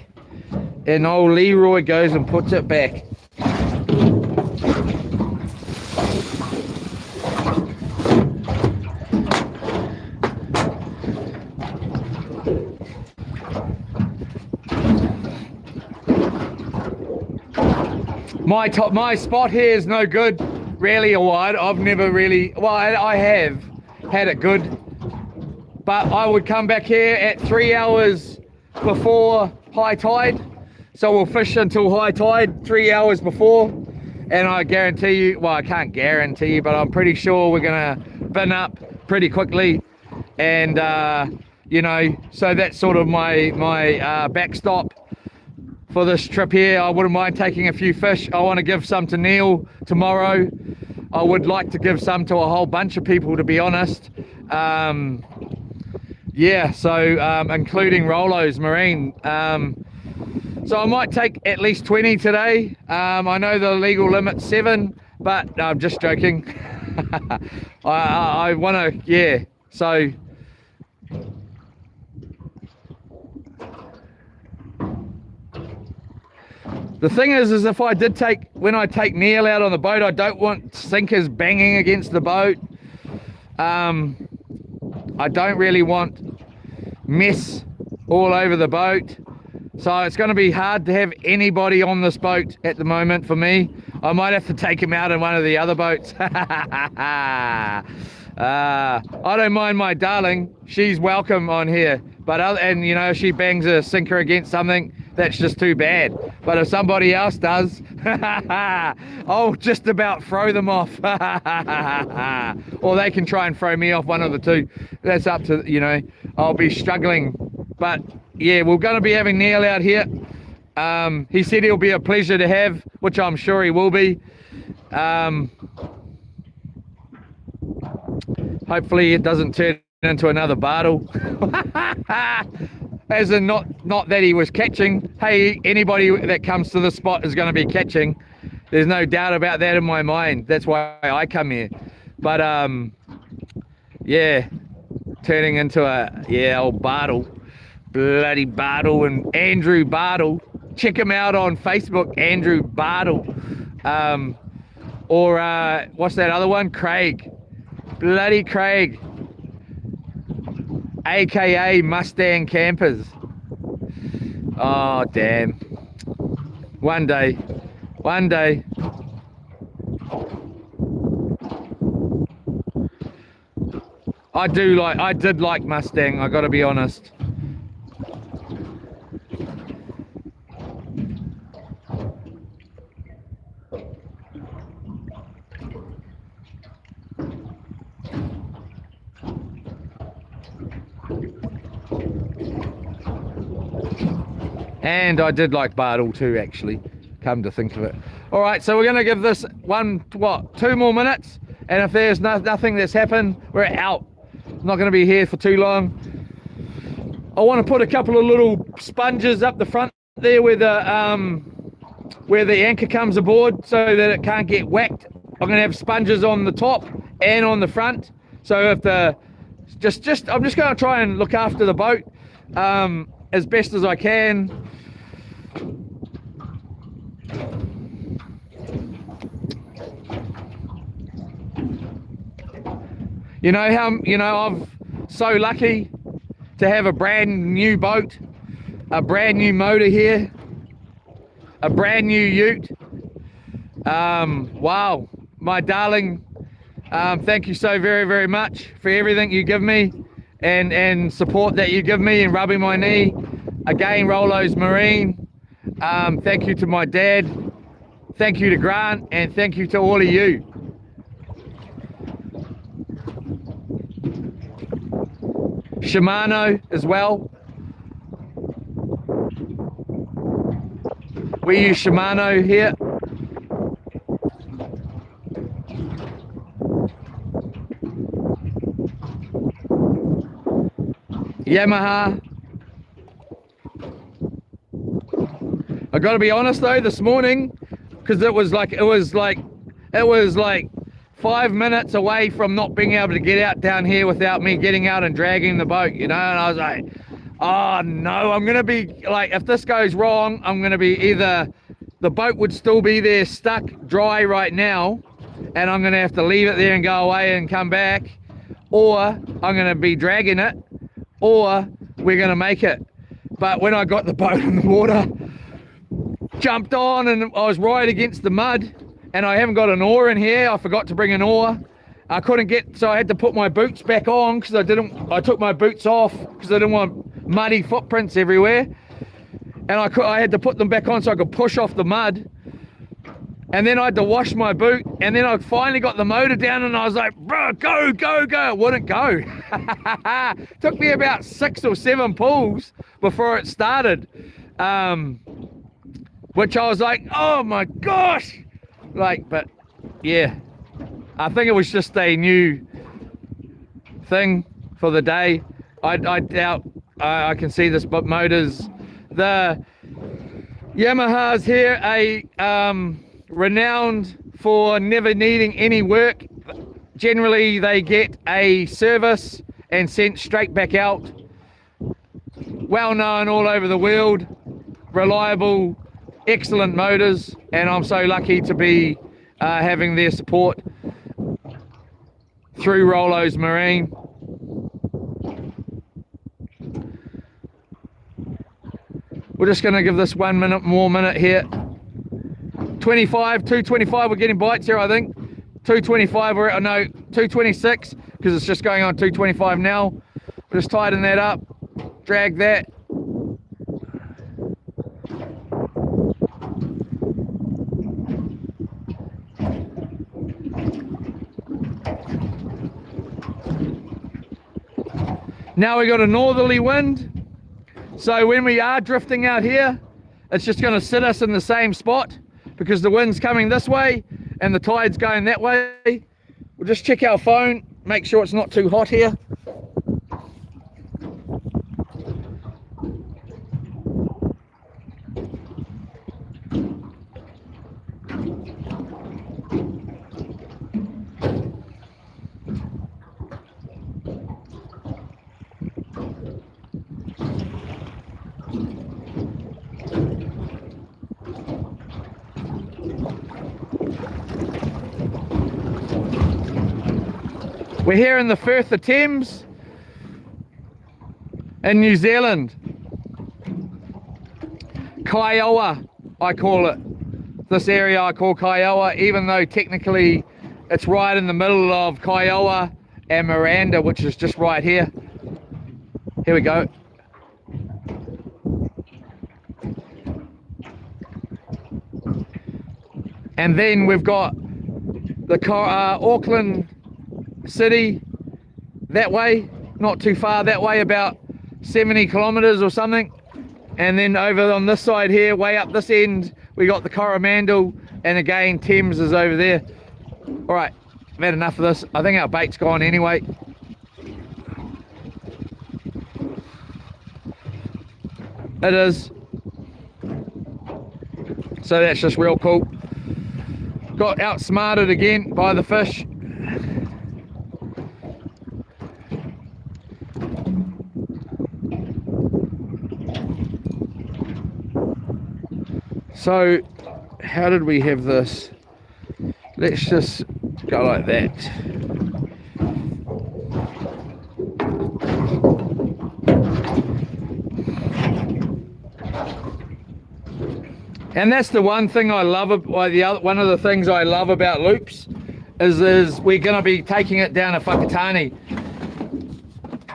And old Leroy goes and puts it back. My spot here is no good, really, or wide. I've never really, well, I have had it good, but I would come back here at 3 hours before high tide. So we'll fish until high tide 3 hours before, and I guarantee you, well, I can't guarantee you, but I'm pretty sure we're gonna bin up pretty quickly. And you know, so that's sort of my backstop for this trip here. I wouldn't mind taking a few fish. I want to give some to Neil tomorrow. I would like to give some to a whole bunch of people, to be honest. Yeah, so including Rollos Marine. So I might take at least 20 today. I know the legal limit's 7, but no, I'm just joking. I want to, yeah, so the thing is if I did when I take Neil out on the boat, I don't want sinkers banging against the boat. I don't really want mess all over the boat. So it's going to be hard to have anybody on this boat at the moment for me. I might have to take him out in one of the other boats. I don't mind my darling. She's welcome on here. But and you know, if she bangs a sinker against something, that's just too bad. But if somebody else does, I'll just about throw them off. Or they can try and throw me off, one of the two. That's up to, you know, I'll be struggling. But yeah, we're going to be having Neil out here. He said he'll be a pleasure to have, which I'm sure he will be. Hopefully it doesn't turn into another bartle. As in not that he was catching. Hey, anybody that comes to the spot is going to be catching. There's no doubt about that in my mind. That's why I come here. But yeah, turning into a old bartle. Bloody Bartle and Andrew Bartle. Check him out on Facebook, Andrew Bartle. Or what's that other one? Craig. Bloody Craig. AKA Mustang Campers. Oh, damn. One day. One day. I did like Mustang, I gotta be honest. And I did like Bartle too, actually, come to think of it. All right, so we're going to give this 2 more minutes. And if there's nothing that's happened, we're out. Not going to be here for too long. I want to put a couple of little sponges up the front there where the anchor comes aboard so that it can't get whacked. I'm going to have sponges on the top and on the front. So if I'm just going to try and look after the boat as best as I can. You know how, I'm so lucky to have a brand new boat, a brand new motor here, a brand new ute. Wow, my darling, thank you so very, very much for everything you give me and support that you give me and rubbing my knee. Again, Rollos Marine, thank you to my dad, thank you to Grant, and thank you to all of you. Shimano as well. We use Shimano here. Yamaha. I got to be honest though, this morning, because it was like 5 minutes away from not being able to get out down here without me getting out and dragging the boat, you know, and I was like, oh no, I'm gonna be like, if this goes wrong, I'm gonna be either the boat would still be there stuck dry right now and I'm gonna have to leave it there and go away and come back, or I'm gonna be dragging it, or we're gonna make it. But when I got the boat in the water, jumped on, and I was right against the mud, and I haven't got an oar in here. I forgot to bring an oar. I couldn't get, so I had to put my boots back on because I took my boots off because I didn't want muddy footprints everywhere. And I had to put them back on so I could push off the mud. And then I had to wash my boot, and then I finally got the motor down, and I was like, bro, go, go, go. It wouldn't go. Took me about 6 or 7 pulls before it started. Which I was like, oh my gosh. Like, but yeah, I think it was just a new thing for the day. I doubt I can see this, but motors, the Yamaha's here, renowned for never needing any work. Generally they get a service and sent straight back out. Well known all over the world, reliable, excellent motors, and I'm so lucky to be having their support through Rollos Marine. We're just going to give this 1 minute here. 225, we're getting bites here, I think. 225, no, 226, because it's just going on 225 now. We'll just tighten that up, drag that. Now we got a northerly wind, so when we are drifting out here, it's just going to sit us in the same spot because the wind's coming this way and the tide's going that way. We'll just check our phone, make sure it's not too hot here. We're here in the Firth of Thames in New Zealand. Kiowa, I call it. This area I call Kiowa, even though technically it's right in the middle of Kiowa and Miranda, which is just right here. Here we go. And then we've got the Auckland City that way, not too far that way, about 70 kilometers or something. And then over on this side here, way up this end, we got the Coromandel, and again Thames is over there. All right, I've had enough of this. I think our bait's gone anyway. It is. So that's just real cool. Got outsmarted again by the fish. So how did we have this? Let's just go like that. And that's the one thing I love, one of the things I love about loops, is we're gonna be taking it down to Whakatane,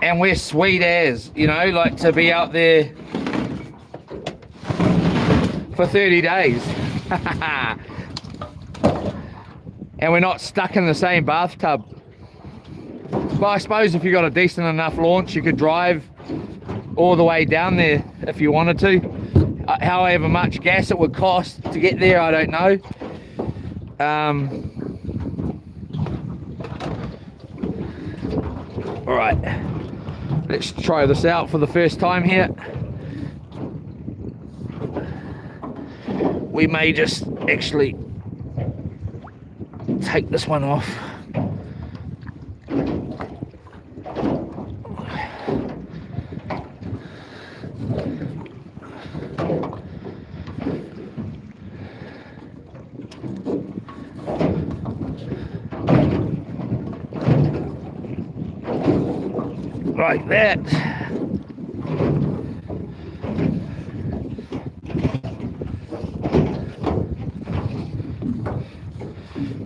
and we're sweet as, you know, like to be out there for 30 days. And we're not stuck in the same bathtub. But I suppose if you got a decent enough launch, you could drive all the way down there if you wanted to. However much gas it would cost to get there, I don't know. All right, let's try this out for the first time here. We may just actually take this one off. Like that.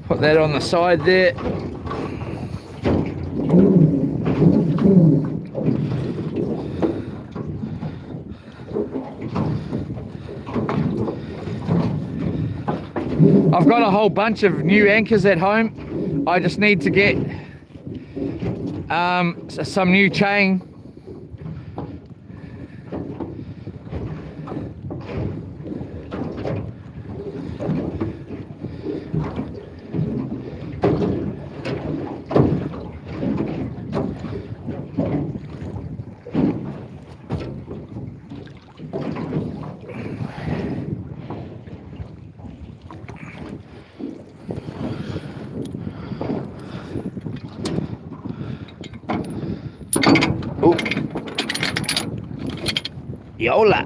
Put that on the side there. I've got a whole bunch of new anchors at home. I just need to get some new chain. Oh, Yola.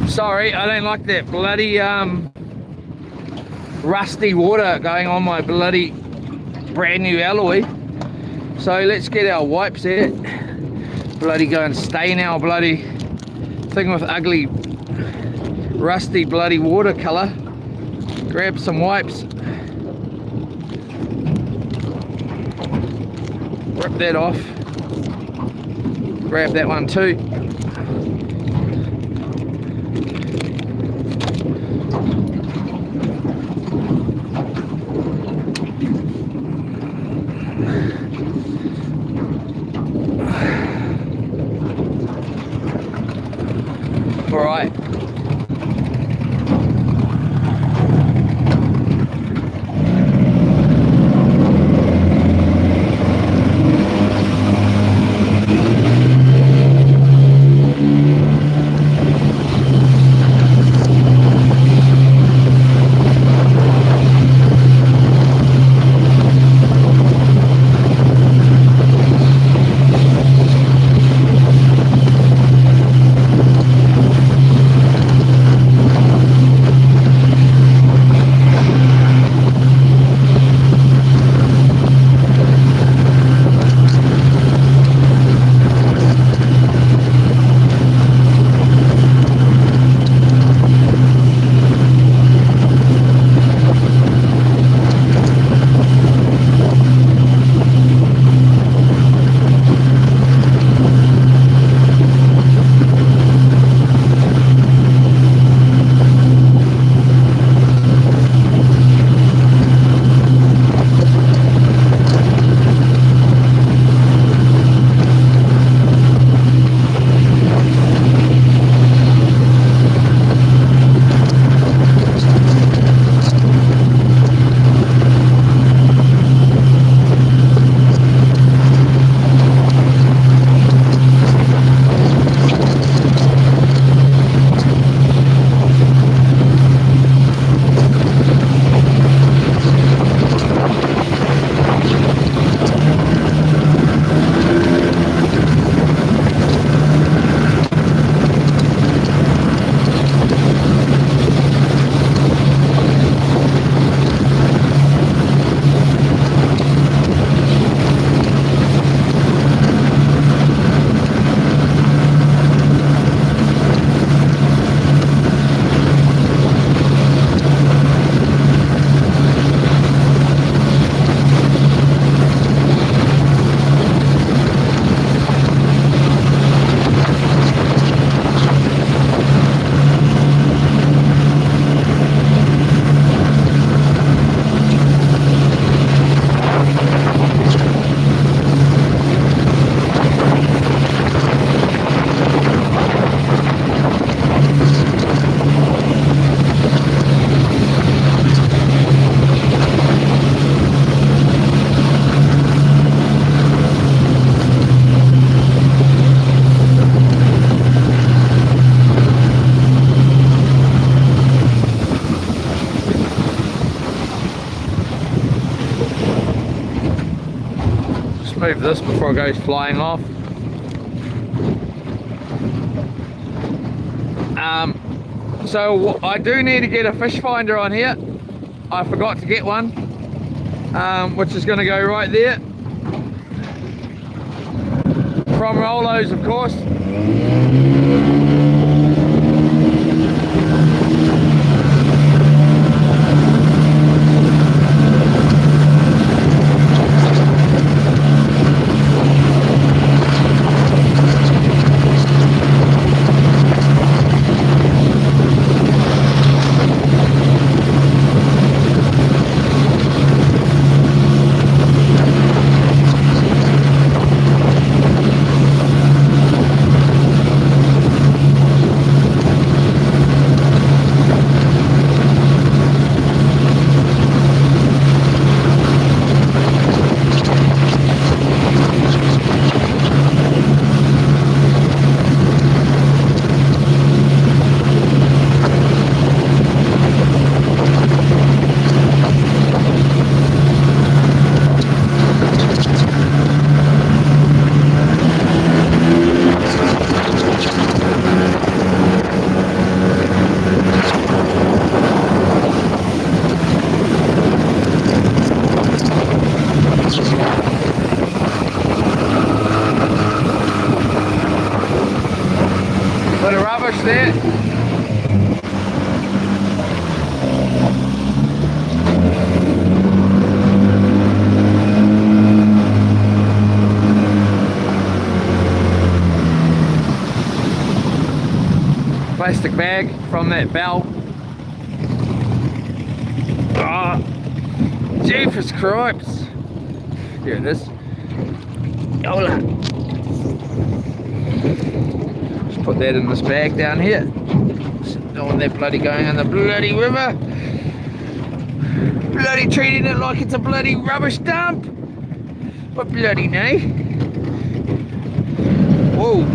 Sorry, I don't like that bloody rusty water going on my bloody brand new alloy. So let's get our wipes out. Bloody go and stain our bloody thing with ugly rusty bloody watercolor. Grab some wipes. Rip that off. Grab that one too. All right. move this before it goes flying off. So I do need to get a fish finder on here. I forgot to get one, which is going to go right there. From Rollos, of course. Bit of rubbish there. Plastic bag from that bell. Ah, Jeepers cripes. Here it is. Yola. Just put that in this bag down here. Don't want that bloody going in the bloody river. Bloody treating it like it's a bloody rubbish dump. What bloody nay? Whoa.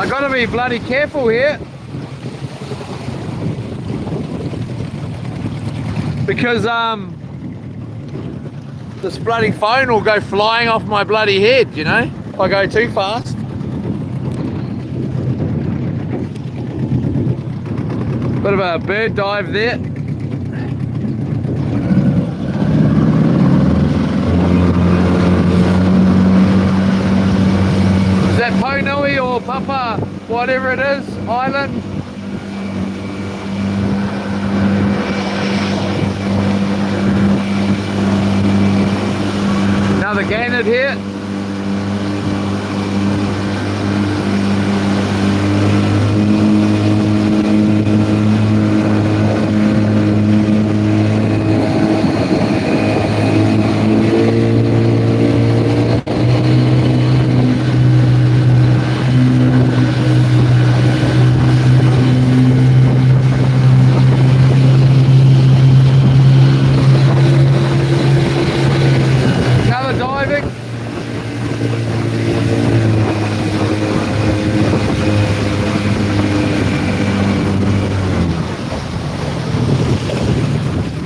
I gotta be bloody careful here, because this bloody phone will go flying off my bloody head, you know, if I go too fast. Bit of a bird dive there. Is that Ponui or Papa, whatever it is, Island? Another gannet here.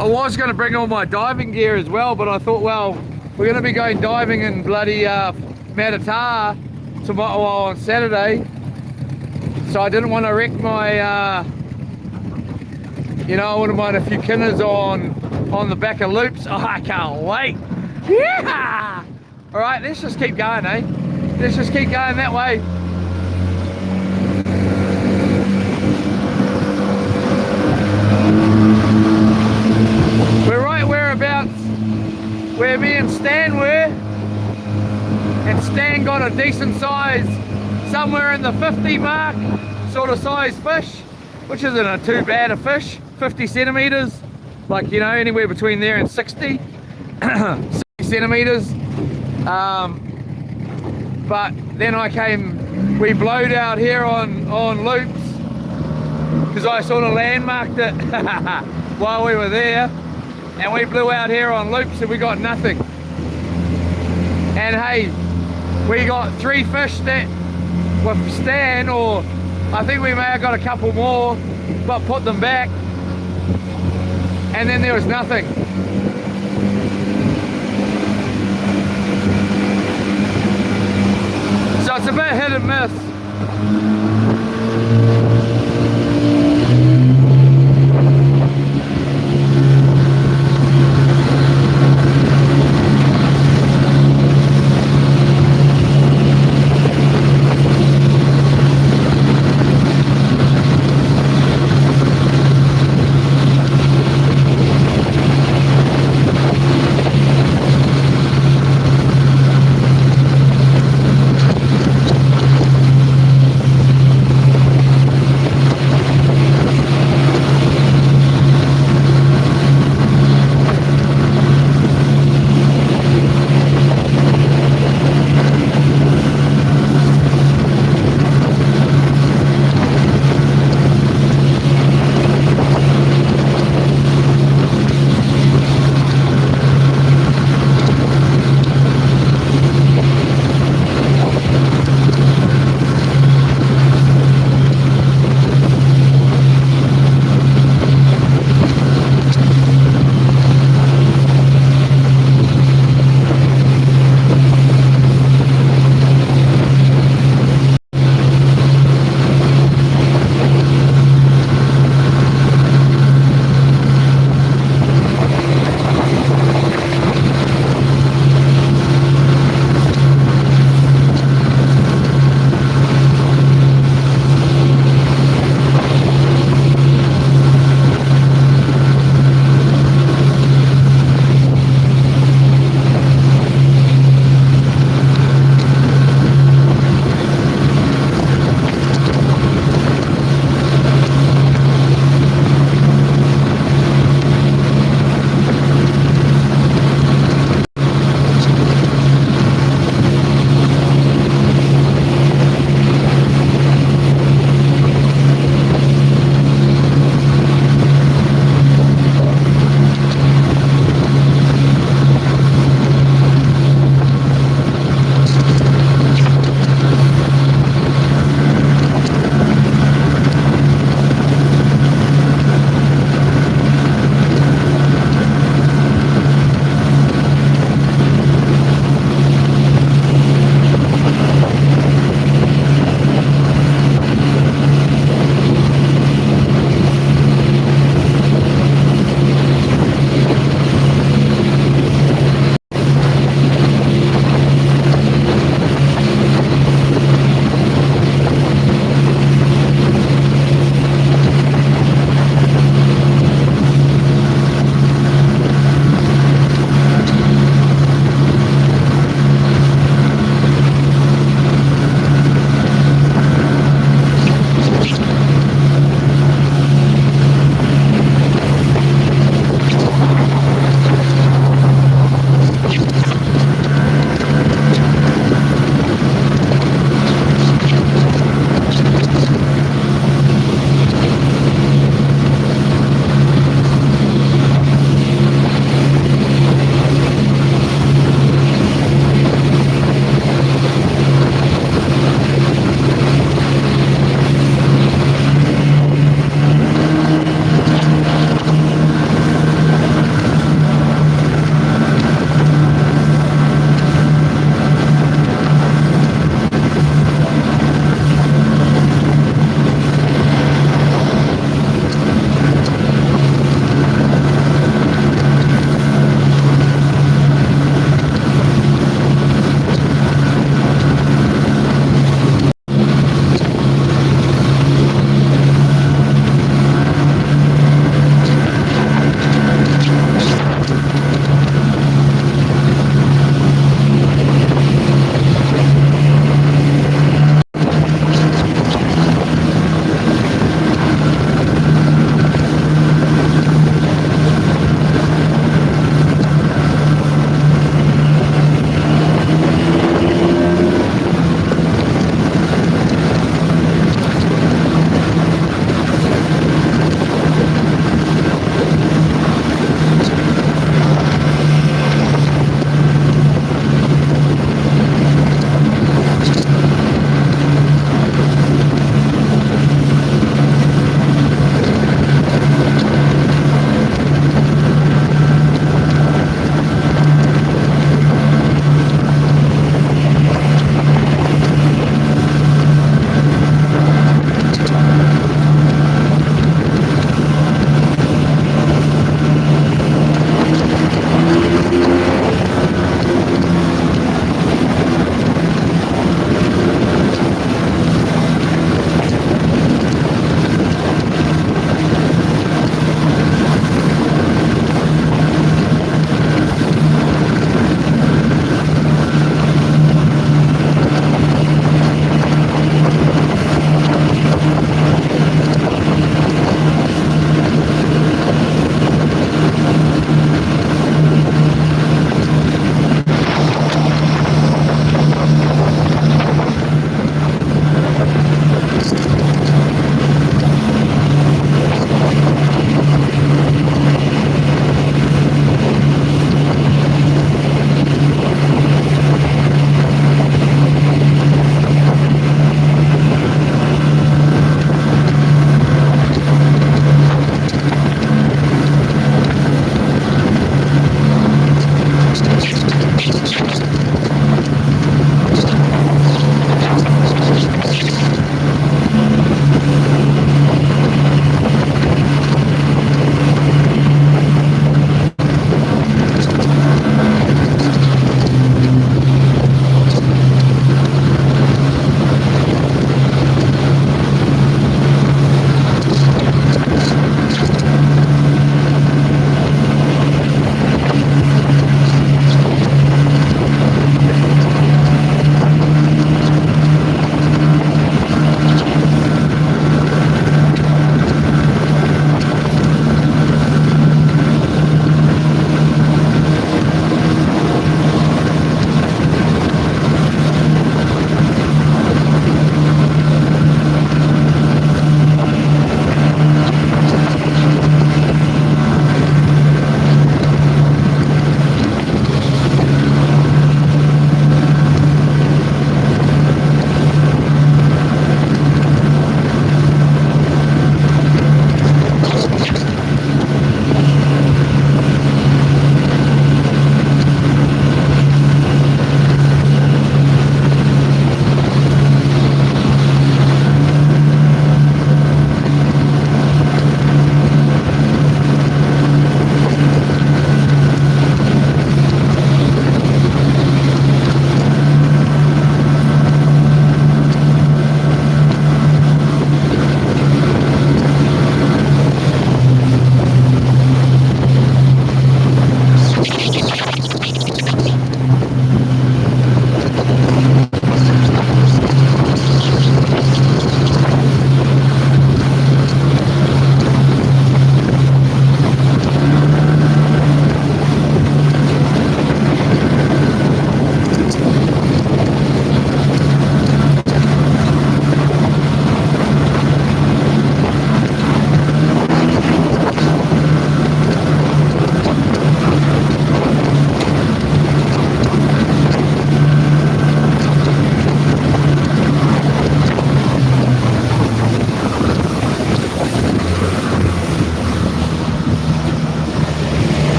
I was going to bring all my diving gear as well, but I thought, well, we're going to be going diving in bloody Matata tomorrow on Saturday, so I didn't want to wreck my, you know, I wouldn't mind a few kinners on the back of loops. Oh, I can't wait. Yeah! All right, let's just keep going, eh? Let's just keep going that way. We're right whereabouts where me and Stan were, and Stan got a decent size, somewhere in the 50 mark sort of size fish, which isn't a too bad a fish, 50 centimeters, like, you know, anywhere between there and 60 centimeters. But then we blowed out here on loops, because I sort of landmarked it while we were there, and we blew out here on loops and we got nothing. And hey, we got 3 fish that with Stan, or I think we may have got a couple more, but put them back, and then there was nothing. So it's a bit hit and miss.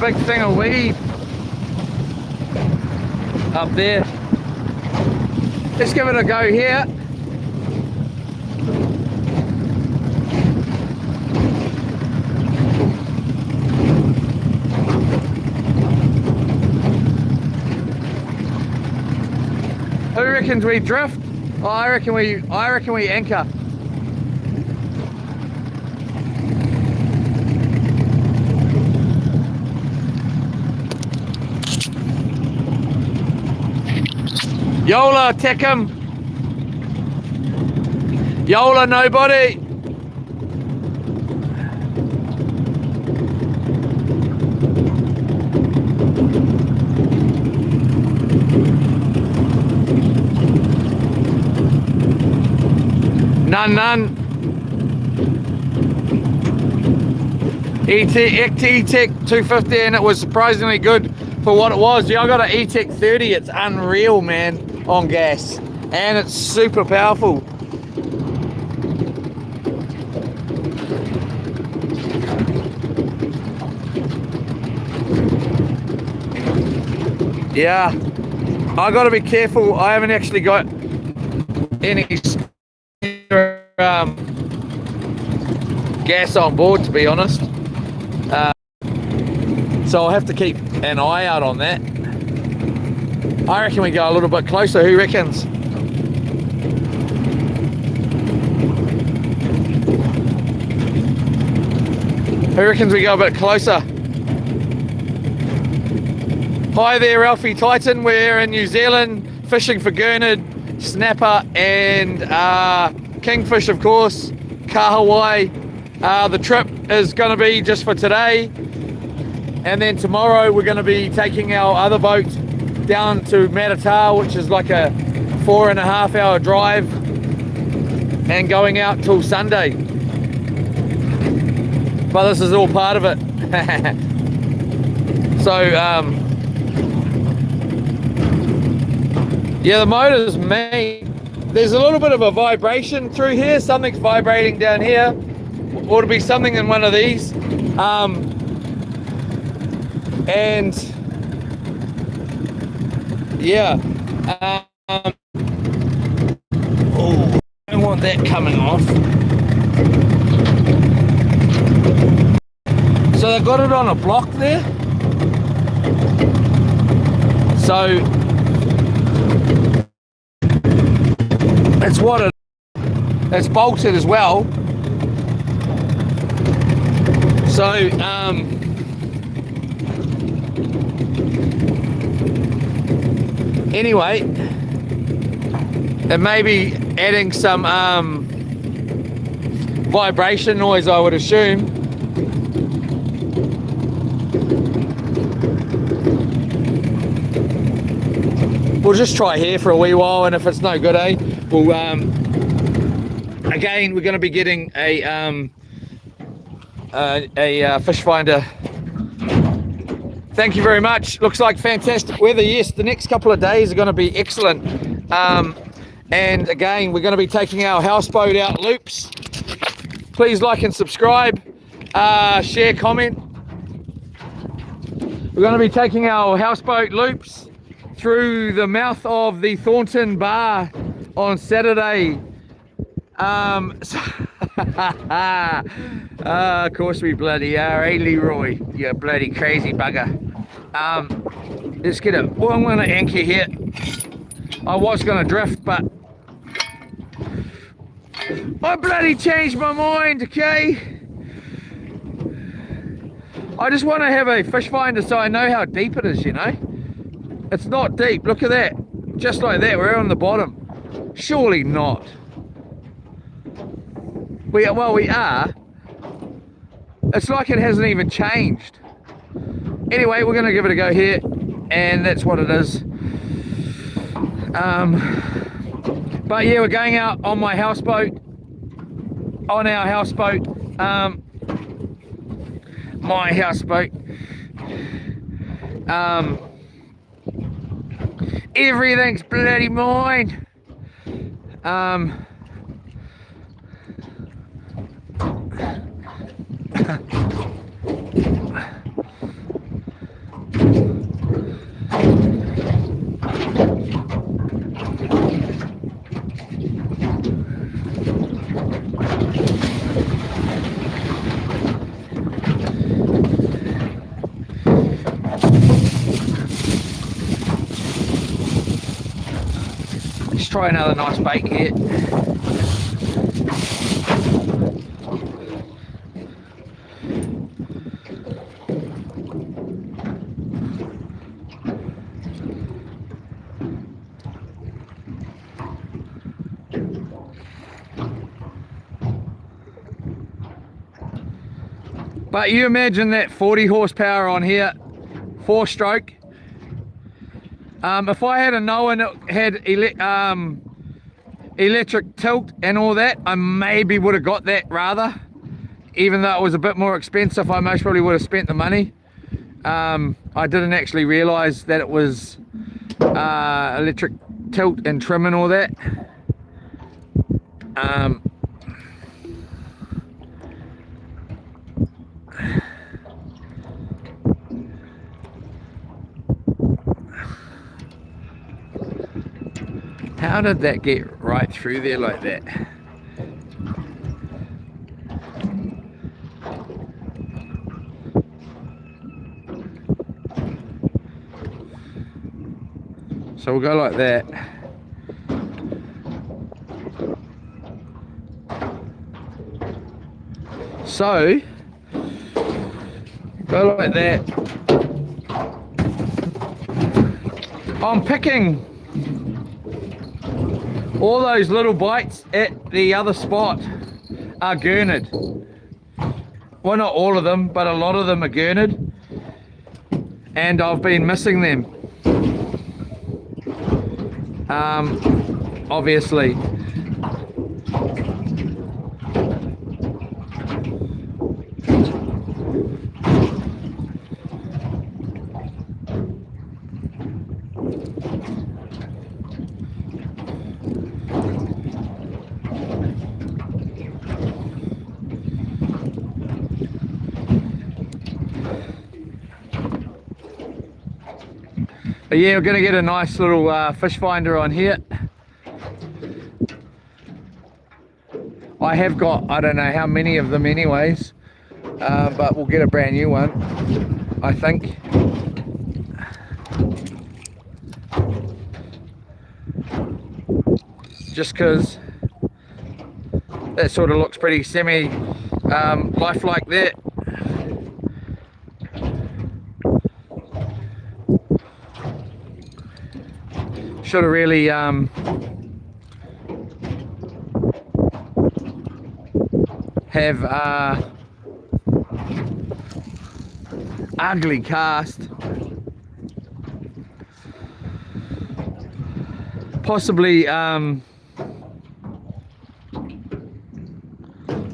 big thing of weed up there. Let's give it a go here. Who reckons we drift? Oh, I reckon we anchor. Yola, take him. Yola, nobody. None. E-Tech 250, and it was surprisingly good for what it was. Yeah, I got an E-Tech 30. It's unreal, man, on gas, and it's super powerful. Yeah, I got to be careful. I haven't actually got any gas on board, to be honest, so I'll have to keep an eye out on that. I reckon we go a little bit closer. Who reckons? Who reckons we go a bit closer? Hi there, Alfie Titan. We're in New Zealand fishing for gurnard, snapper, and kingfish, of course, kahawai. The trip is going to be just for today, and then tomorrow we're going to be taking our other boat down to Matata, which is like a 4.5 hour drive, and going out till Sunday. But this is all part of it. So yeah, the motor's mean. There's a little bit of a vibration through here. Something's vibrating down here. Ought to be something in one of these. And yeah. Oh, I don't want that coming off. So they got it on a block there. So it's what it's bolted as well. So anyway, it may be adding some vibration noise, I would assume. We'll just try here for a wee while, and if it's no good, we'll again, we're going to be getting a fish finder. Thank you very much. Looks like fantastic weather. Yes, the next couple of days are going to be excellent. And again, we're going to be taking our houseboat out loops. Please like and subscribe, share, comment. We're going to be taking our houseboat loops through the mouth of the Thornton Bar on Saturday. Of course we bloody are, eh, Leroy? You bloody crazy bugger. Let's get it. Well, I'm going to anchor here. I was going to drift, but I bloody changed my mind, okay? I just want to have a fish finder so I know how deep it is, you know? It's not deep. Look at that. Just like that, we're on the bottom. Surely not. Well, we are. It's like it hasn't even changed. Anyway, we're going to give it a go here, and that's what it is. But yeah, we're going out on my houseboat, on our houseboat, my houseboat. Everything's bloody mine. try another nice bait here. But you imagine that 40 horsepower on here, 4-stroke. If I had known it had electric tilt and all that, I maybe would have got that rather. Even though it was a bit more expensive, I most probably would have spent the money. I didn't actually realise that it was electric tilt and trim and all that. How did that get right through there like that? So we'll go like that. So, go like that. I'm picking all those little bites at the other spot are gurnard. Well, not all of them, but a lot of them are gurnard. And I've been missing them. Obviously. But yeah, we're going to get a nice little fish finder on here. I have got, I don't know how many of them anyways, but we'll get a brand new one, I think. Just because that sort of looks pretty semi-lifelike there. Should have really have ugly cast. Possibly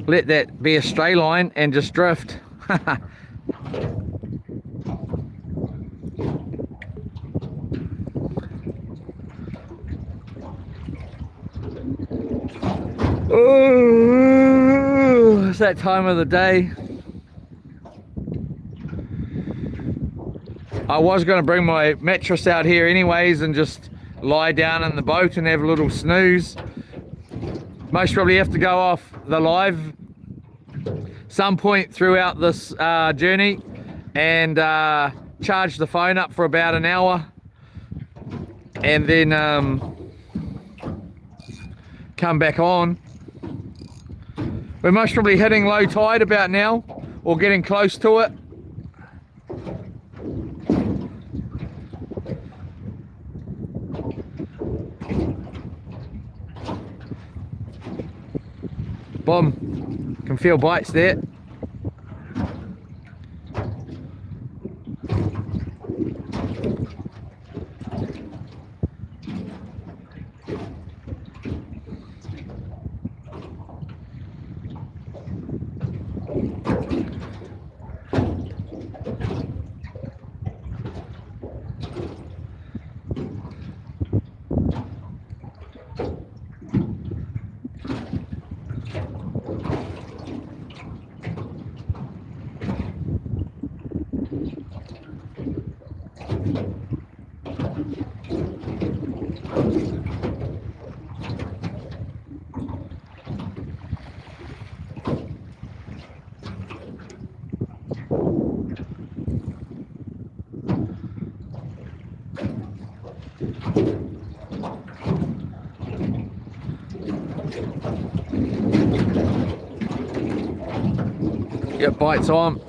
let that be a stray line and just drift. Oh, it's that time of the day. I was going to bring my mattress out here anyways and just lie down in the boat and have a little snooze. Most probably have to go off the live some point throughout this journey and charge the phone up for about an hour and then come back on. We're most probably hitting low tide about now, or getting close to it. Boom, can feel bites there. Yep, bite time.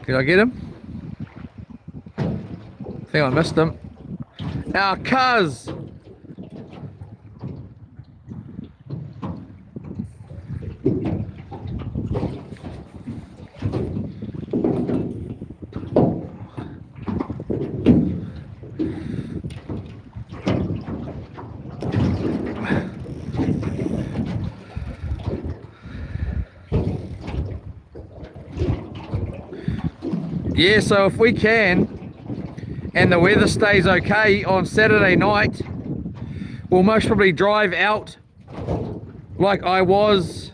Did I get him? I think I missed him. Our cuz! Yeah, so if we can, and the weather stays okay on Saturday night, we'll most probably drive out like I was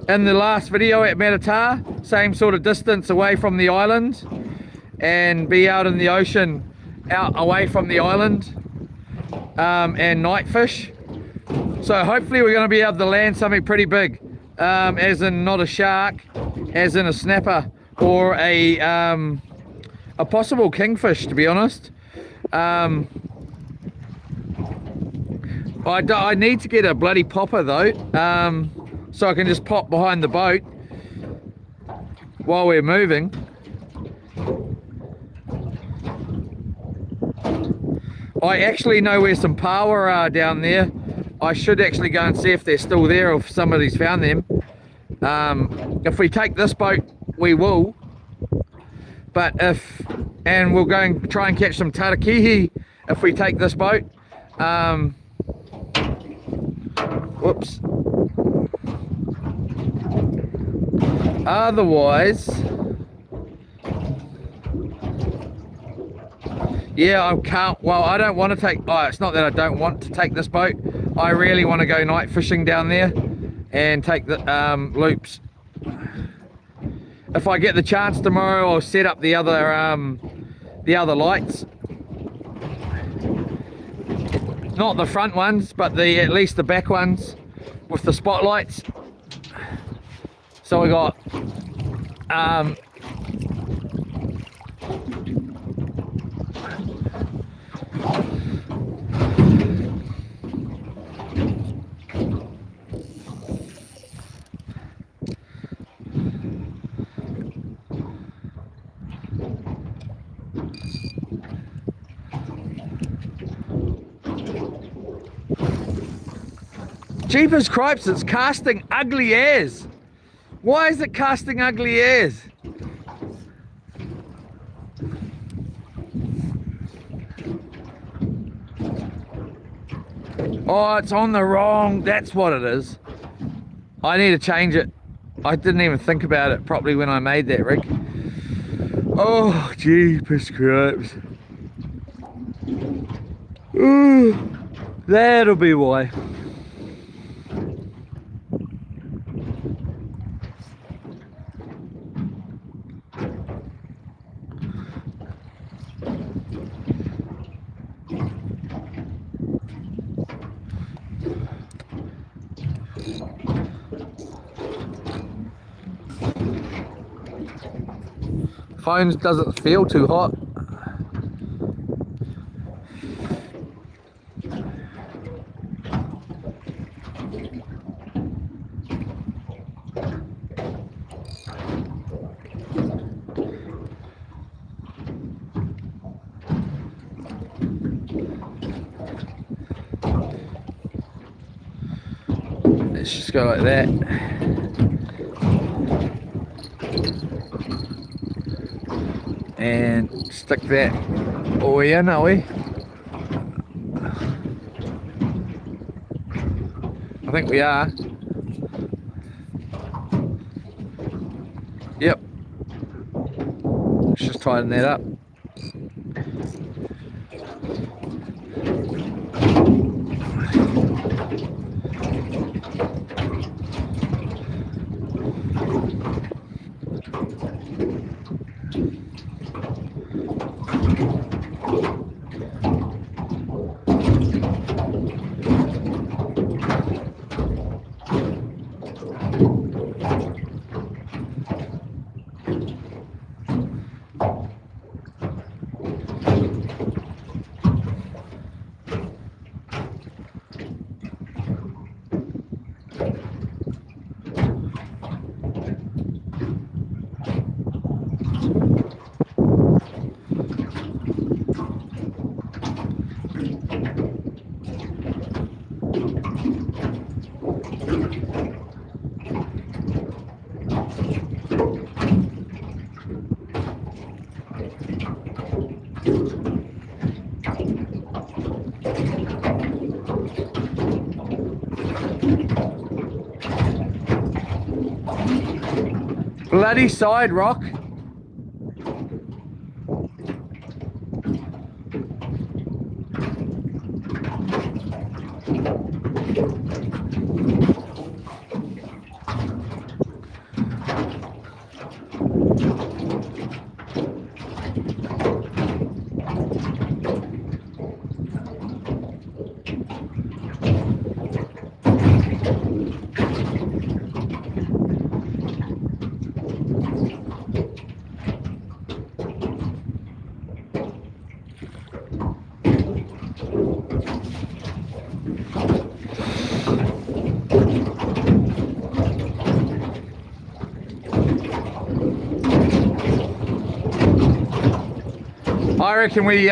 in the last video at Matatar, same sort of distance away from the island, and be out in the ocean, out away from the island, and night fish. So hopefully we're going to be able to land something pretty big, as in not a shark, as in a snapper, or a possible kingfish, to be honest. I need to get a bloody popper though, so I can just pop behind the boat while we're moving. I actually know where some power are down there. I should actually go and see if they're still there or if somebody's found them. If we take this boat, we will. But and we'll go and try and catch some tarakihi if we take this boat. Whoops. Otherwise, yeah, I can't. Well, I don't want to take. Oh, it's not that I don't want to take this boat. I really want to go night fishing down there and take the loops. If I get the chance tomorrow, I'll set up the other lights. Not the front ones, but at least the back ones with the spotlights. So we got Jeepers cripes, it's casting ugly as. Why is it casting ugly as? Oh, it's on the wrong, that's what it is. I need to change it. I didn't even think about it properly when I made that rig. Oh, jeepers cripes. Ooh, that'll be why. Phone doesn't feel too hot. Let's just go like that. And stick that all in, are we? I think we are. Yep. Let's just tighten that up. bloody side rock. I reckon we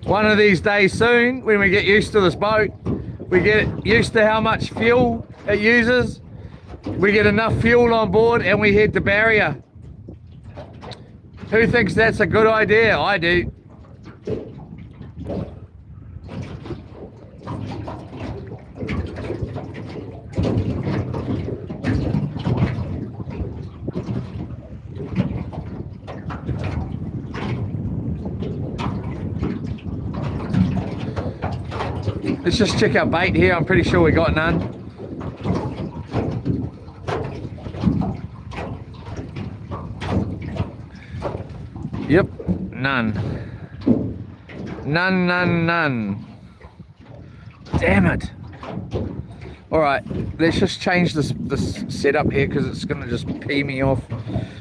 one of these days soon, when we get used to this boat, we get used to how much fuel it uses, we get enough fuel on board and we head to Barrier. Who thinks that's a good idea? I do. Let's just check our bait here. I'm pretty sure we got none. Yep, none. None. Damn it. Alright, let's just change this setup here because it's going to just pee me off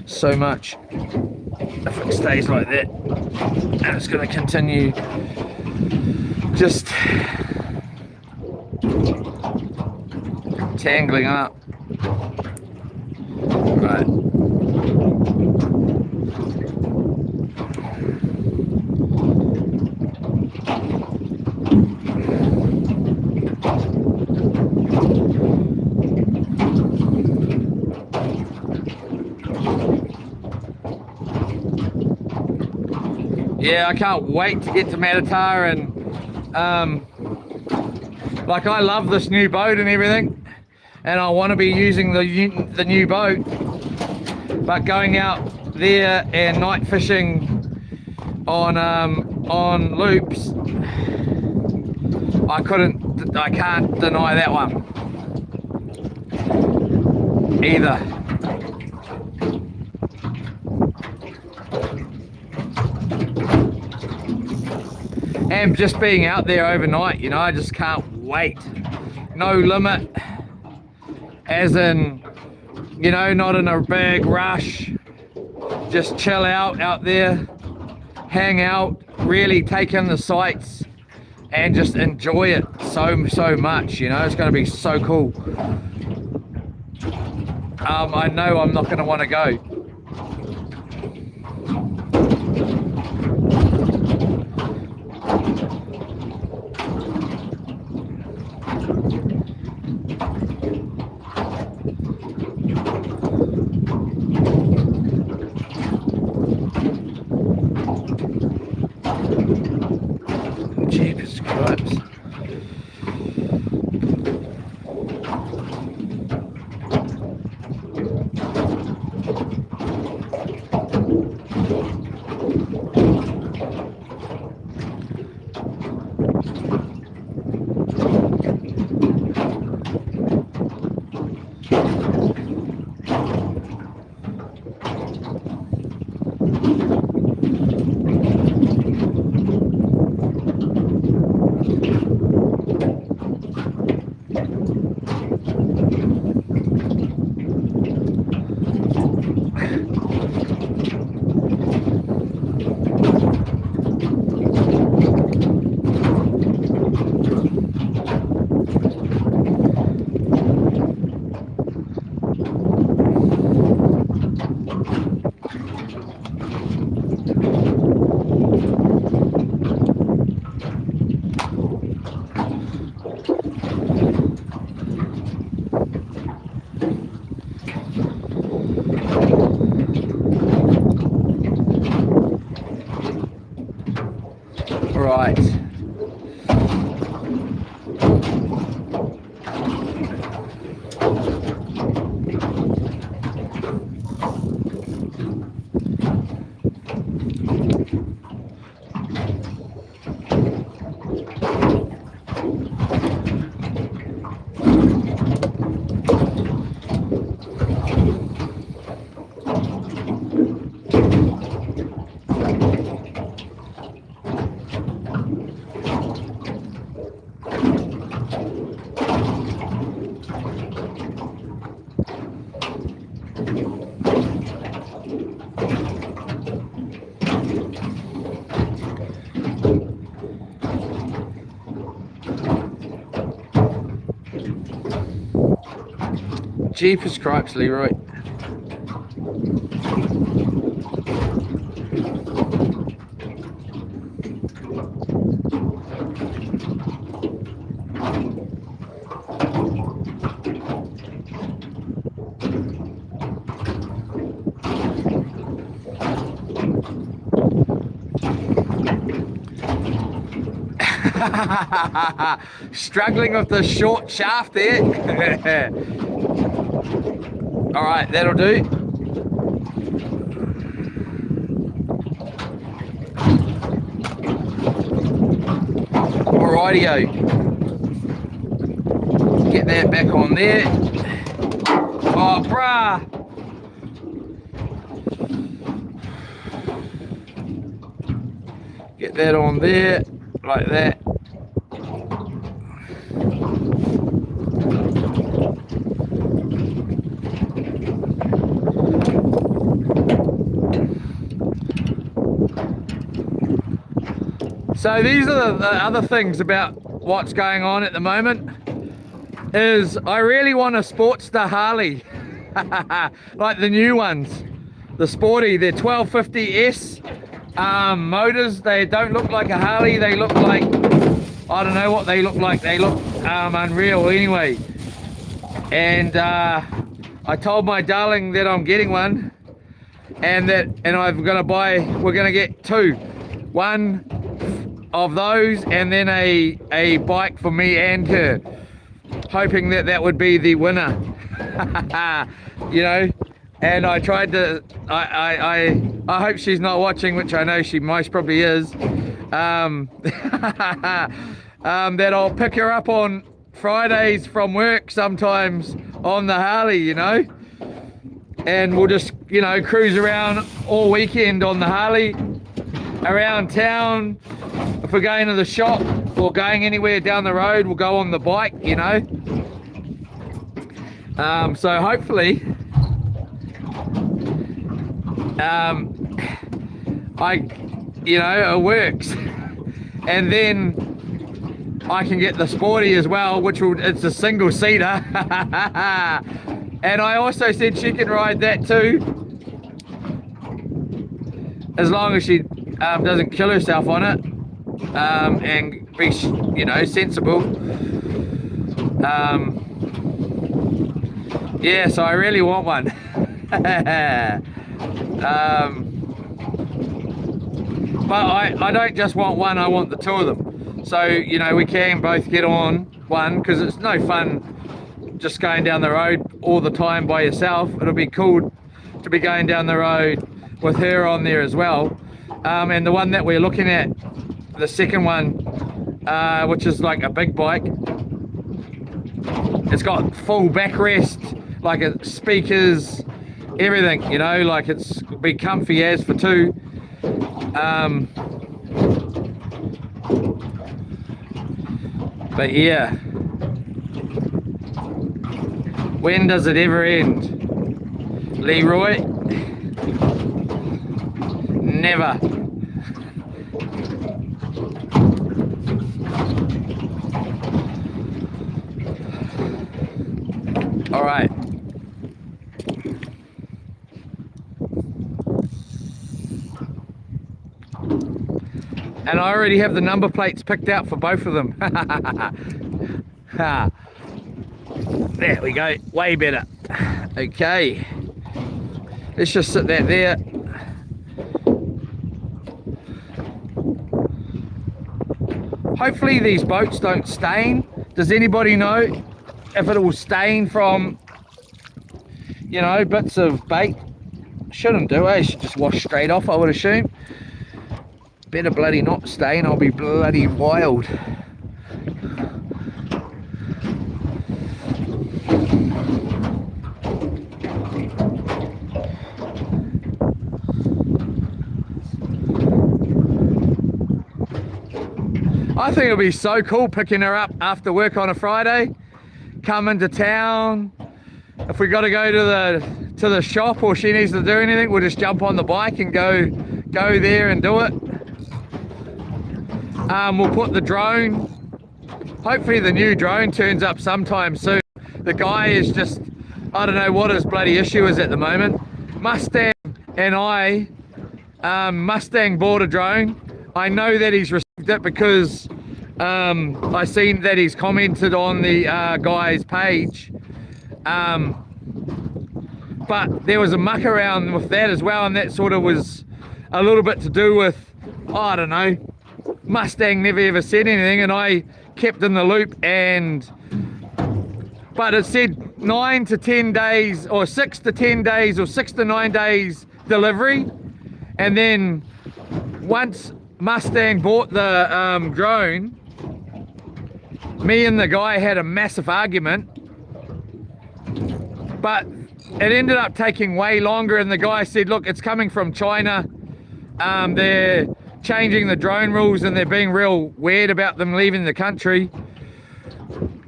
so much if it stays like that. And it's going to continue just tangling up. Right. Yeah, I can't wait to get to Matata, and like, I love this new boat and everything, and I want to be using the new boat, but going out there and night fishing on loops, I can't deny that one either. And just being out there overnight, you know, I just can't wait. No limit, as in, you know, not in a big rush. Just chill out there, hang out, really take in the sights, and just enjoy it so much. You know, it's going to be so cool. I know I'm not going to want to go. Jeepers Christ. Right. Jeepers cripes, Leroy. Struggling with the short shaft there. All right, that'll do. Alrighty-o. Get that back on there. Oh, brah. Get that on there, like that. So these are the other things about what's going on at the moment, is I really want a Sportster Harley, like the new ones, the sporty, they're 1250S motors. They don't look like a Harley, they look like, I don't know what they look like, they look unreal anyway. And I told my darling that I'm getting one, and I'm gonna buy, we're gonna get two, one of those and then a bike for me and her, hoping that that would be the winner. You know, and I tried to, I hope she's not watching, which I know she most probably is, that I'll pick her up on Fridays from work sometimes on the Harley, you know, and we'll just, you know, cruise around all weekend on the Harley around town. If we're going to the shop or going anywhere down the road, we'll go on the bike, you know. So hopefully you know, it works. And then I can get the sporty as well, which will, it's a single seater. And I also said she can ride that too, as long as she doesn't kill herself on it, and be, you know, sensible. Yeah, so I really want one. But I don't just want one, I want the two of them. So, you know, we can both get on one, because it's no fun just going down the road all the time by yourself. It'll be cool to be going down the road with her on there as well. And the one that we're looking at, the second one, which is like a big bike, it's got full backrest, like speakers, everything, you know, like it's be comfy as for two. But yeah, when does it ever end, Leroy? Never. All right. And I already have the number plates picked out for both of them. There we go, way better. Okay, let's just sit that there. Hopefully these boats don't stain. Does anybody know if it will stain from, you know, bits of bait? Shouldn't do, eh? It should just wash straight off, I would assume. Better bloody not stain, I'll be bloody wild. I think it'll be so cool picking her up after work on a Friday, come into town. If we got to go to the shop or she needs to do anything, we'll just jump on the bike and go there and do it. We'll put the drone, hopefully the new drone turns up sometime soon. The guy is just, I don't know what his bloody issue is at the moment. Mustang and Mustang bought a drone. I know that he's received it because I seen that he's commented on the guy's page. But there was a muck around with that as well, and that sort of was a little bit to do with, I don't know, Mustang never ever said anything, and I kept in the loop, but it said 9 to 10 days, or 6 to 10 days, or 6 to 9 days delivery. And then once Mustang bought the drone, me and the guy had a massive argument, but it ended up taking way longer, and the guy said, look, it's coming from China. They're changing the drone rules and they're being real weird about them leaving the country.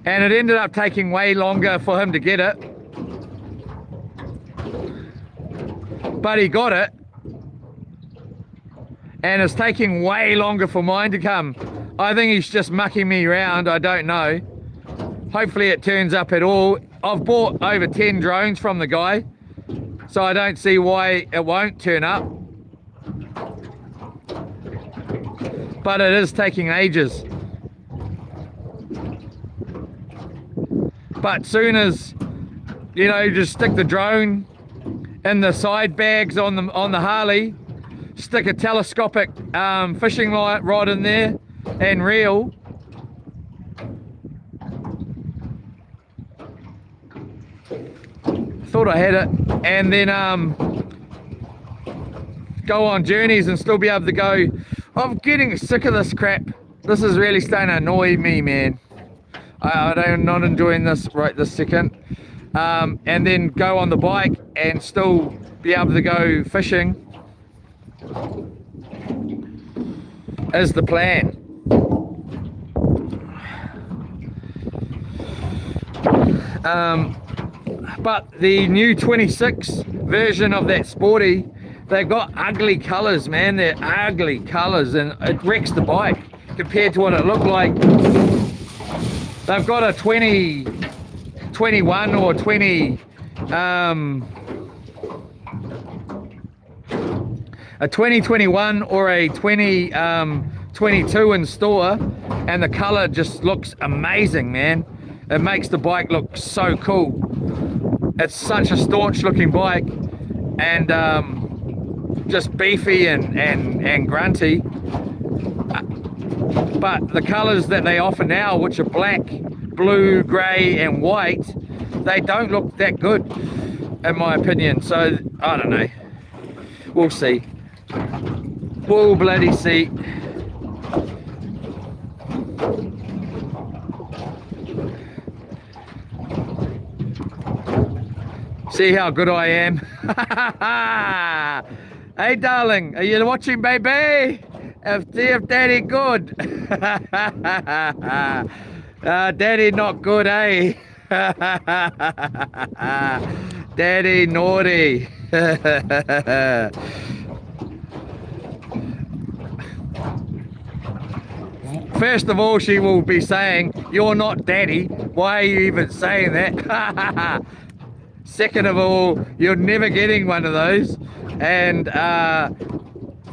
And it ended up taking way longer for him to get it. But he got it. And it's taking way longer for mine to come. I think he's just mucking me around, I don't know. Hopefully it turns up at all. I've bought over 10 drones from the guy, so I don't see why it won't turn up. But it is taking ages. But soon as, you know, just stick the drone in the side bags on the Harley, stick a telescopic fishing rod in there and reel. Thought I had it, and then go on journeys and still be able to go. I'm getting sick of this crap. This is really starting to annoy me, man. I'm not enjoying this right this second. And then go on the bike and still be able to go fishing is the plan. But the new 26 version of that Sporty, they've got ugly colours, man. They're ugly colours, and it wrecks the bike compared to what it looked like. They've got a 2021 or 20 a 2021 or a 2022 in store, and the colour just looks amazing, man. It makes the bike look so cool. It's such a staunch looking bike, and just beefy and grunty. But the colours that they offer now, which are black, blue, grey and white, they don't look that good in my opinion. So I don't know, we'll see. We'll bloody see. See how good I am. Hey darling, are you watching, baby? See if daddy good. Daddy not good, eh? Daddy naughty. First of all, she will be saying, you're not daddy. Why are you even saying that? Second of all, you're never getting one of those. And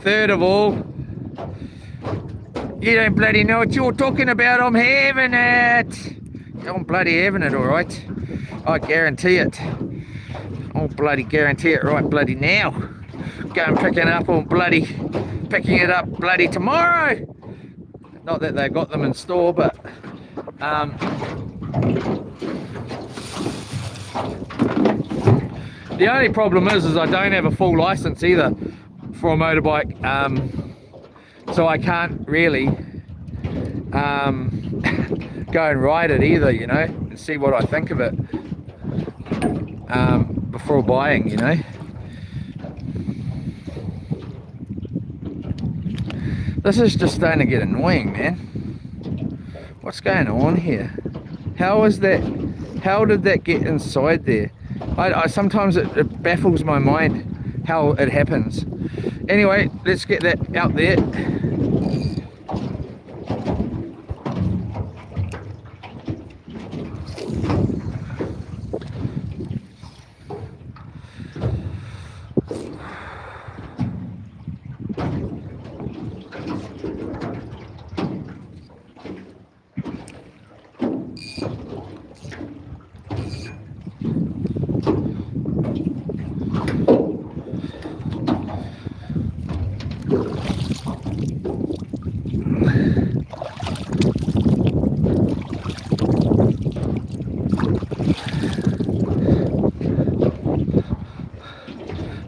third of all, you don't bloody know what you're talking about. I'm having it. I'm bloody having it, all right. I guarantee it. I'll bloody guarantee it right bloody now. Go and pick it up, or bloody picking it up bloody tomorrow. Not that they've got them in store, but the only problem is I don't have a full license either for a motorbike. so I can't really go and ride it either, you know, and see what I think of it before buying, you know. This is just starting to get annoying, man. What's going on here? How is that? How did that get inside there? I sometimes it baffles my mind how it happens. Anyway, let's get that out there.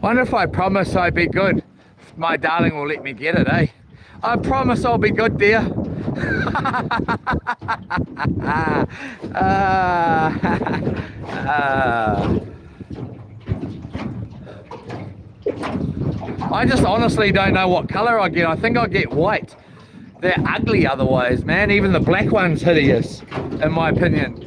Wonder if I promise I'd be good, my darling will let me get it, eh? I promise I'll be good, dear. I just honestly don't know what colour I get. I think I'll get white. They're ugly otherwise, man. Even the black one's hideous, in my opinion.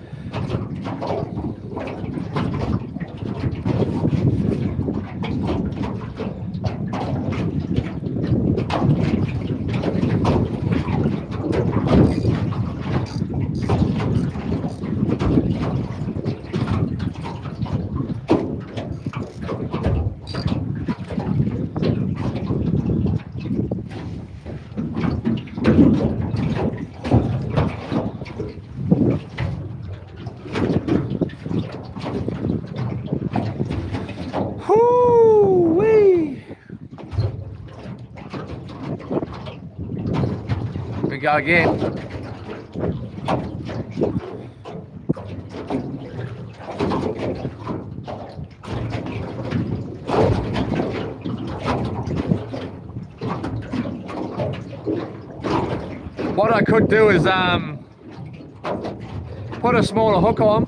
We go again. What I could do is put a smaller hook on.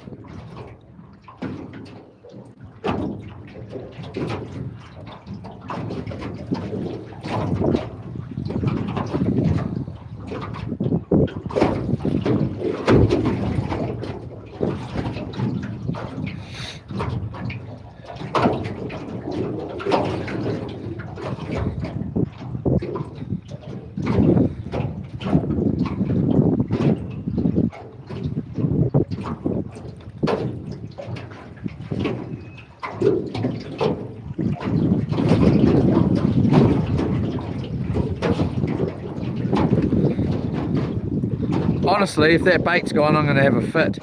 Honestly, if that bait's gone, I'm going to have a fit.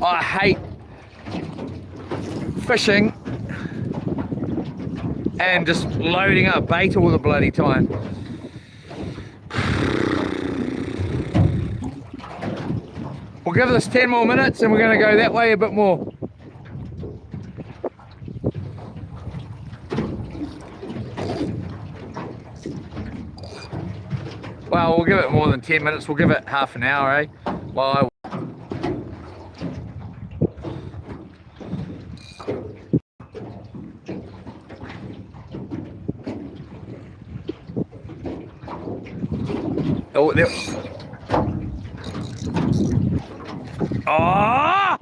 I hate fishing and just loading up bait all the bloody time. We'll give this 10 more minutes and we're going to go that way a bit more. Well, we'll give it more than 10 minutes. We'll give it half an hour, eh? Well, oh, there. Oh!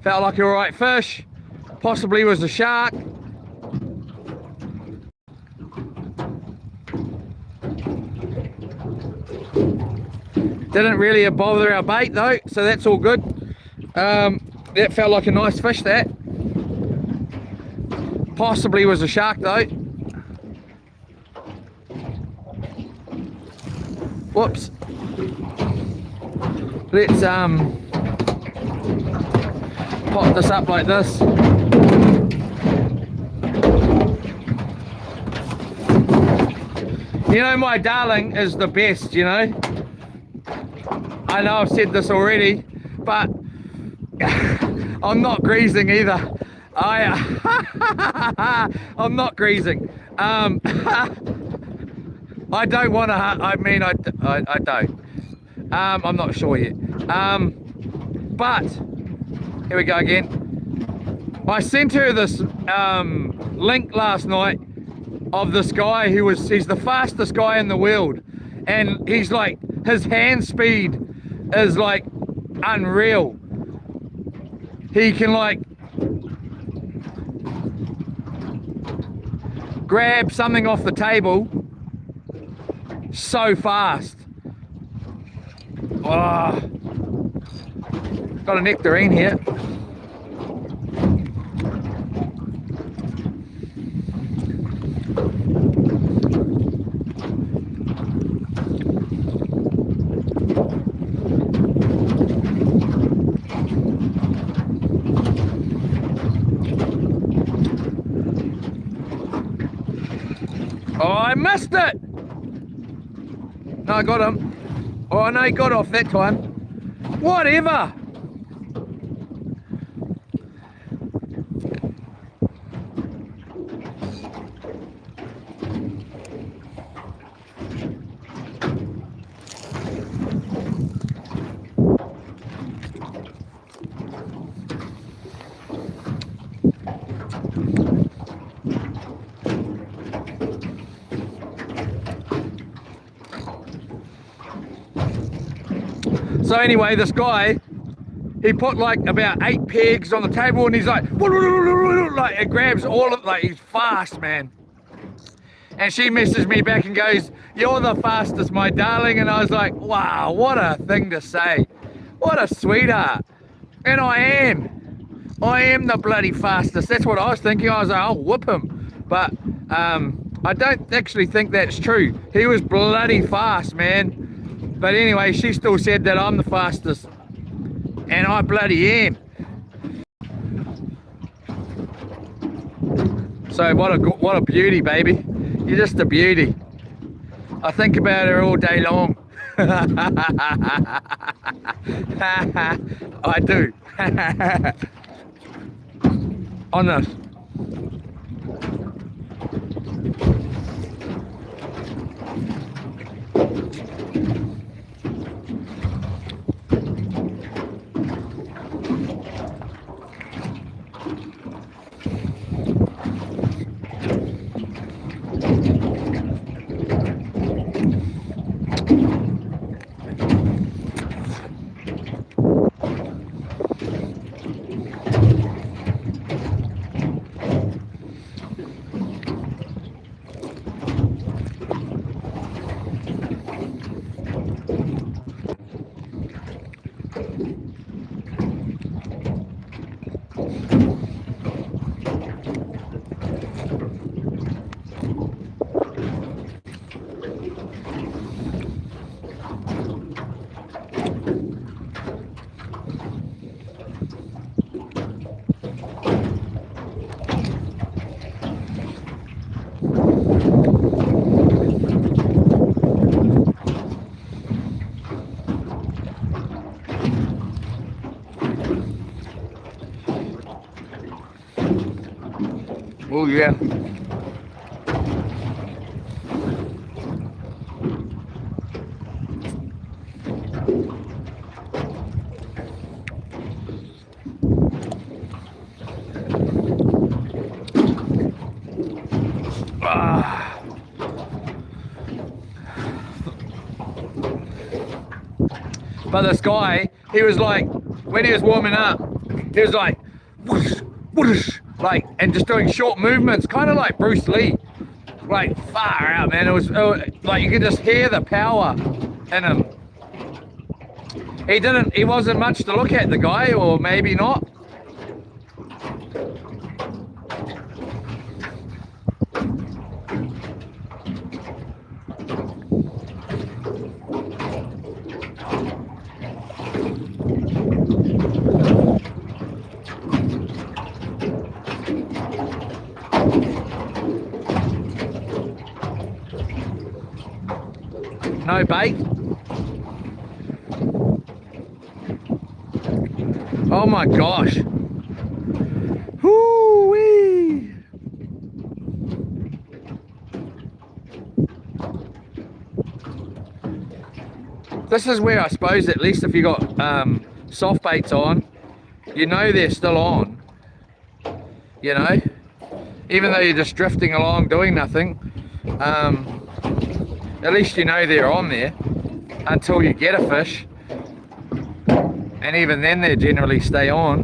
Felt like a right fish. Possibly was a shark. Didn't really bother our bait though, so that's all good. That felt like a nice fish, that. Possibly was a shark though. Whoops. Let's pop this up like this. You know, my darling is the best, you know. I know I've said this already, but I'm not greasing either. I'm not greasing. I don't want to. I mean, I don't. I'm not sure yet. But here we go again. I sent her this link last night of this guy he's the fastest guy in the world, and he's like, his hand speed is like unreal. He can like grab something off the table so fast. Oh, got a nectarine here. Oh, I missed it! No, I got him. Oh, no, he got off that time. Whatever! So anyway, this guy, he put like about 8 pegs on the table, and he's like it grabs all of, like, he's fast, man. And she messaged me back and goes, "You're the fastest, my darling." And I was like, wow, what a thing to say. What a sweetheart. And I am the bloody fastest. That's what I was thinking. I was like, I'll whoop him. But I don't actually think that's true. He was bloody fast, man. But anyway, she still said that I'm the fastest, and I bloody am. So what a beauty, baby. You're just a beauty. I think about her all day long. I do. On this. Oh yeah. But this guy, he was like, when he was warming up, he was like, whoosh, whoosh, like, and just doing short movements, kind of like Bruce Lee, like far out, man. It was like, you could just hear the power in him. He wasn't much to look at, the guy, or maybe not. No bait. Oh my gosh. Whoo. This is where I suppose, at least if you got soft baits on, you know they're still on. You know, even though you're just drifting along doing nothing, at least you know they're on there until you get a fish, and even then they generally stay on.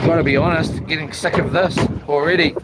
Gotta be honest, getting sick of this already.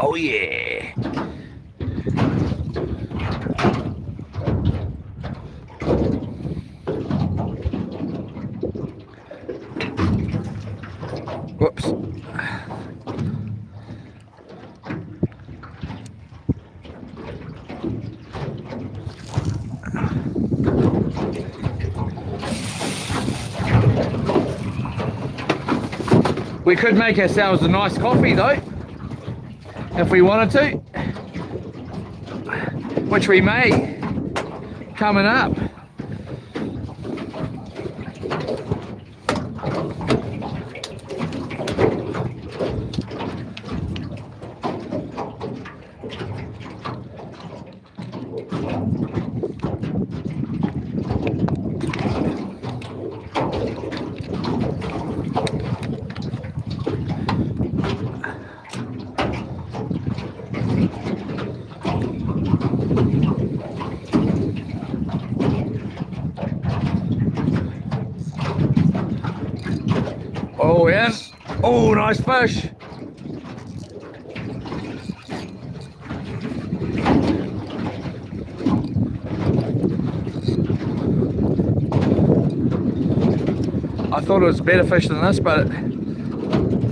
Oh yeah. Whoops. We could make ourselves a nice coffee though, if we wanted to, which we may coming up. Oh yeah, oh nice fish. I thought it was better fish than this, but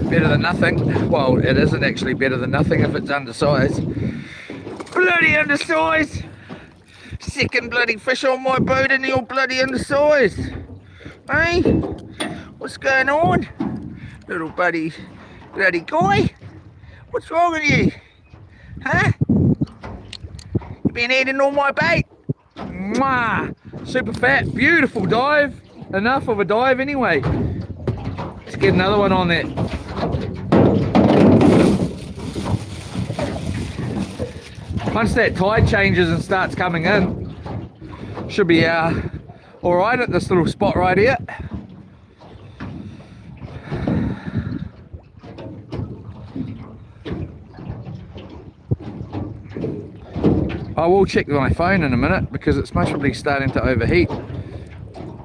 better than nothing. Well, it isn't actually better than nothing if it's undersized. Bloody undersized! Second bloody fish on my boat and you're bloody undersized. Hey? What's going on? Little bloody guy? What's wrong with you? Huh? You've been eating all my bait? Mwah! Super fat, beautiful dive. Enough of a dive anyway. Let's get another one on there. Once that tide changes and starts coming in, should be alright at this little spot right here. I will check my phone in a minute because it's most probably starting to overheat.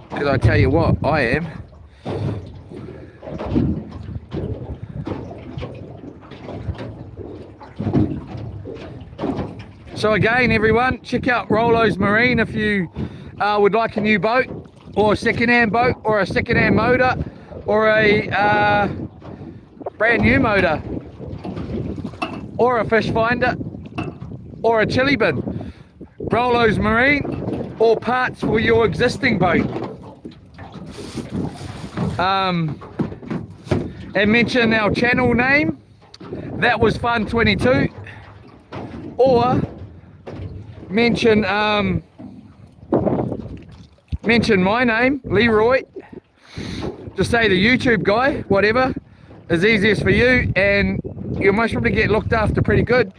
Because I tell you what, I am. So again, everyone, check out Rollos Marine if you would like a new boat, or a second-hand boat, or a second-hand motor, or a brand new motor, or a fish finder, or a chili bin. Rollos Marine, or parts for your existing boat. And mention our channel name, That Was Fun 22, or mention mention my name, Leroy. Just say the YouTube guy, whatever is easiest for you, and you'll most probably get looked after pretty good.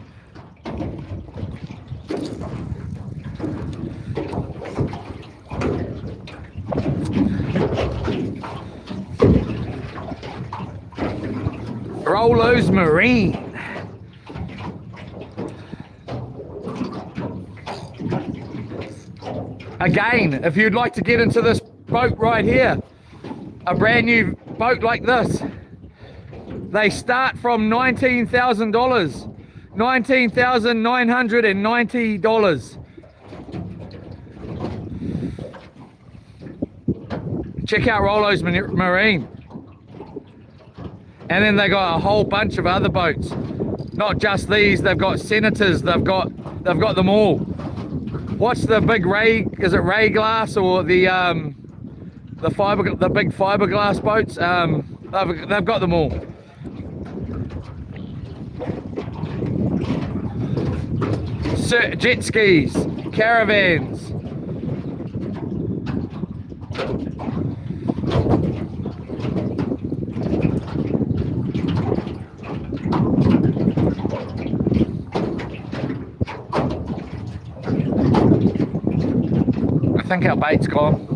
Rollos Marine. again, if you'd like to get into this boat right here, a brand new boat like this, they start from $19,000, $19,990. Check out Rollos Marine. And then they got a whole bunch of other boats, not just these. They've got Senators, they've got them all. What's the big ray, is it ray glass, or the big fiberglass boats? They've got them all. Jet skis, caravans. I think our bait's gone.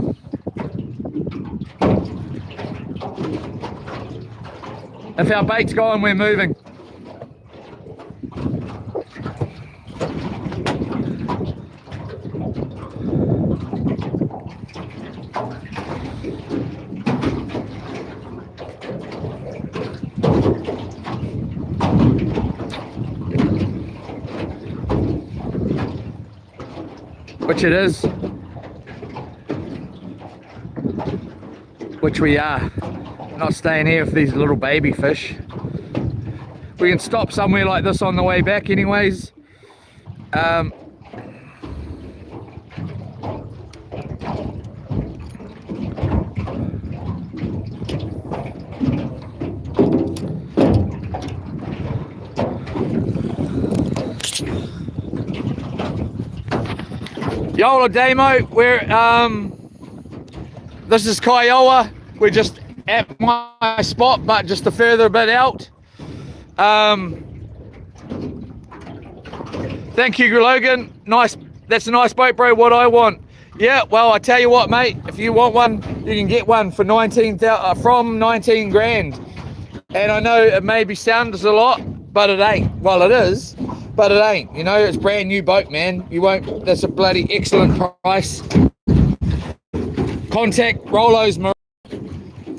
If our bait's gone, we're moving. Which it is. Which we are. Not staying here for these little baby fish. We can stop somewhere like this on the way back anyways. Yola Demo, this is Yola. We're just at my spot, but just a further bit out. Thank you, Logan. Nice, that's a nice boat, bro. What I want. Yeah, well, I tell you what, mate. If you want one, you can get one for from 19 grand. And I know it maybe sounds a lot, but it ain't. Well, it is, but it ain't. You know, it's a brand new boat, man. You won't. That's a bloody excellent price. Contact Rollos Marine.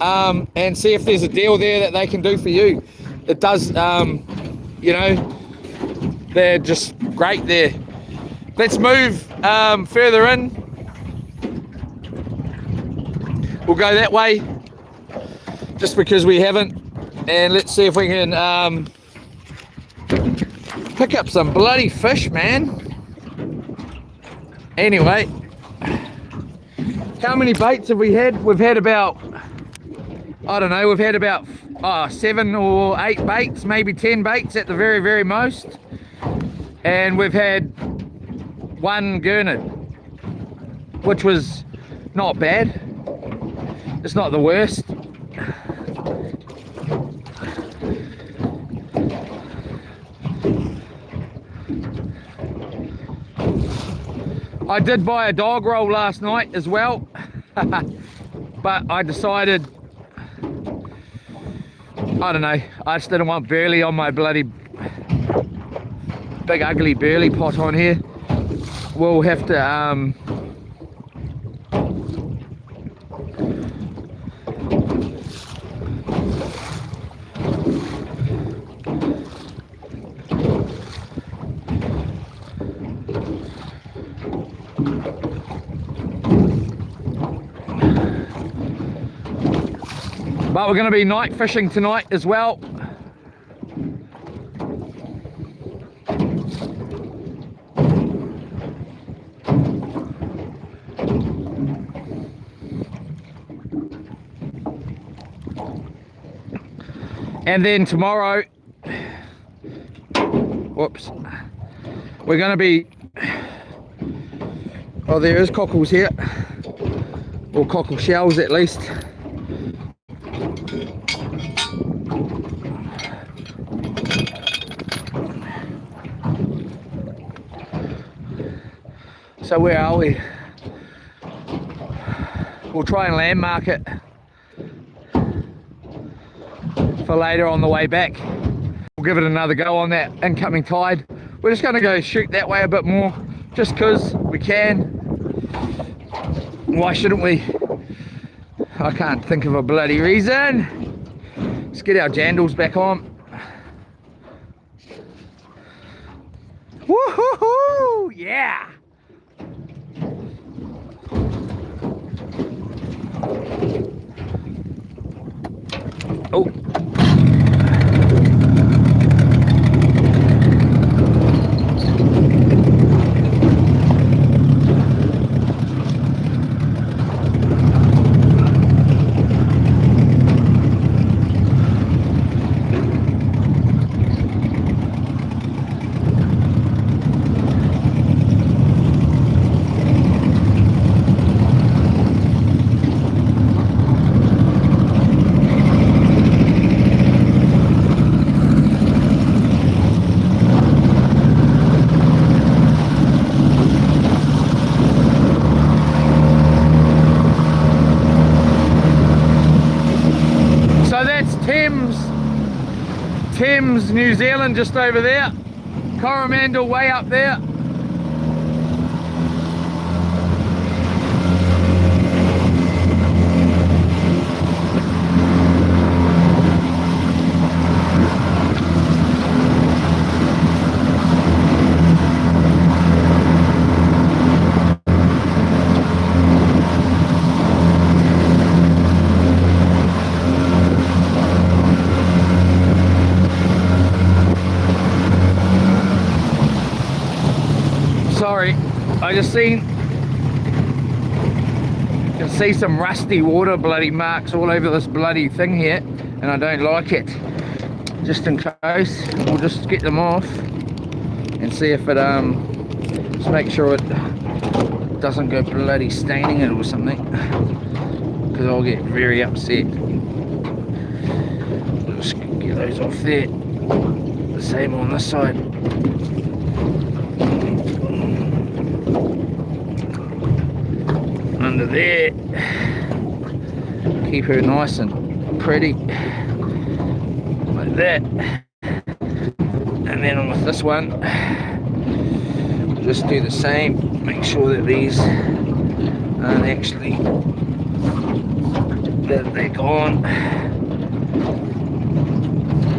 And see if there's a deal there that they can do for you. It does, you know, they're just great there. Let's move further in. We'll go that way, just because we haven't. And let's see if we can pick up some bloody fish, man. Anyway, how many baits have we had? We've had about, I don't know, we've had about 7 or 8 baits, maybe 10 baits at the very, very most. And we've had 1 gurnard, which was not bad. It's not the worst. I did buy a dog roll last night as well, but I decided, I don't know, I just didn't want burley on my bloody big ugly burley pot on here. We'll have to but we're going to be night fishing tonight as well. And then tomorrow, whoops, we're going to be, oh, there is cockles here, or cockle shells at least. So where are we? We'll try and landmark it for later on the way back. We'll give it another go on that incoming tide. We're just going to go shoot that way a bit more, just because we can. Why shouldn't we? I can't think of a bloody reason. Let's get our jandals back on. Woohoo! Yeah! Oh. Thames, New Zealand, just over there. Coromandel way up there. Sorry, I just can see some rusty water bloody marks all over this bloody thing here, and I don't like it. Just in case, we'll just get them off and see if it just make sure it doesn't go bloody staining it or something, because I'll get very upset. Just get those off there. The same on this side. Under there, keep her nice and pretty like that. And then with this one, just do the same. Make sure that these aren't actually, that they're gone.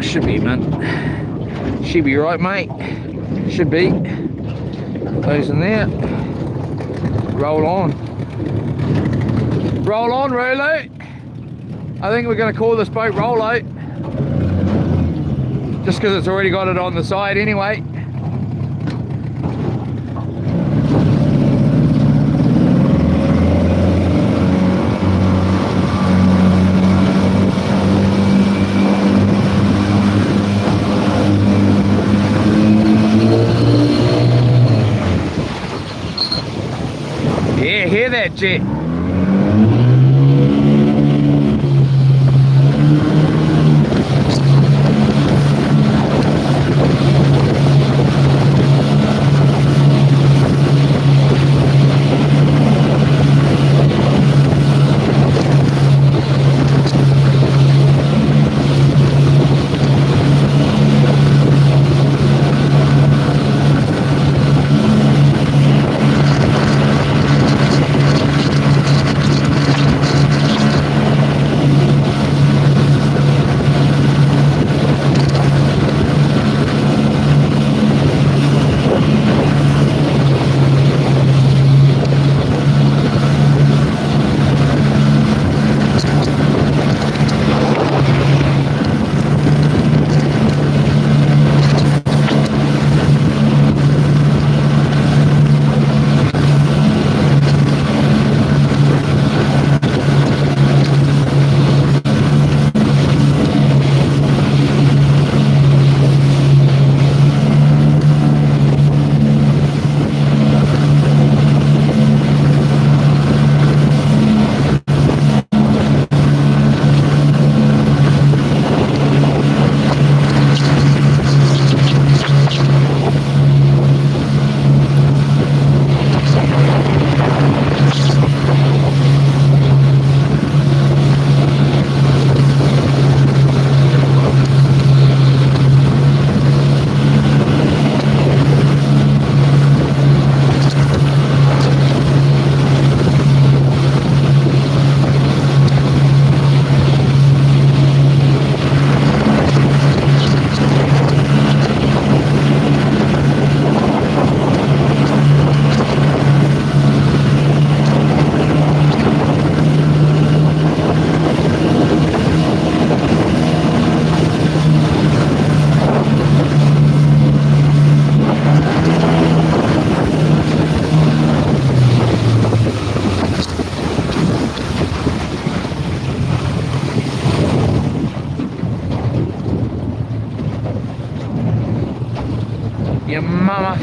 Should be, man. Should be right, mate. Should be. Those in there. Roll on. Roll on, Rollo. I think we're going to call this boat Rollo, just because it's already got it on the side anyway. Yeah, hear that jet. your mama.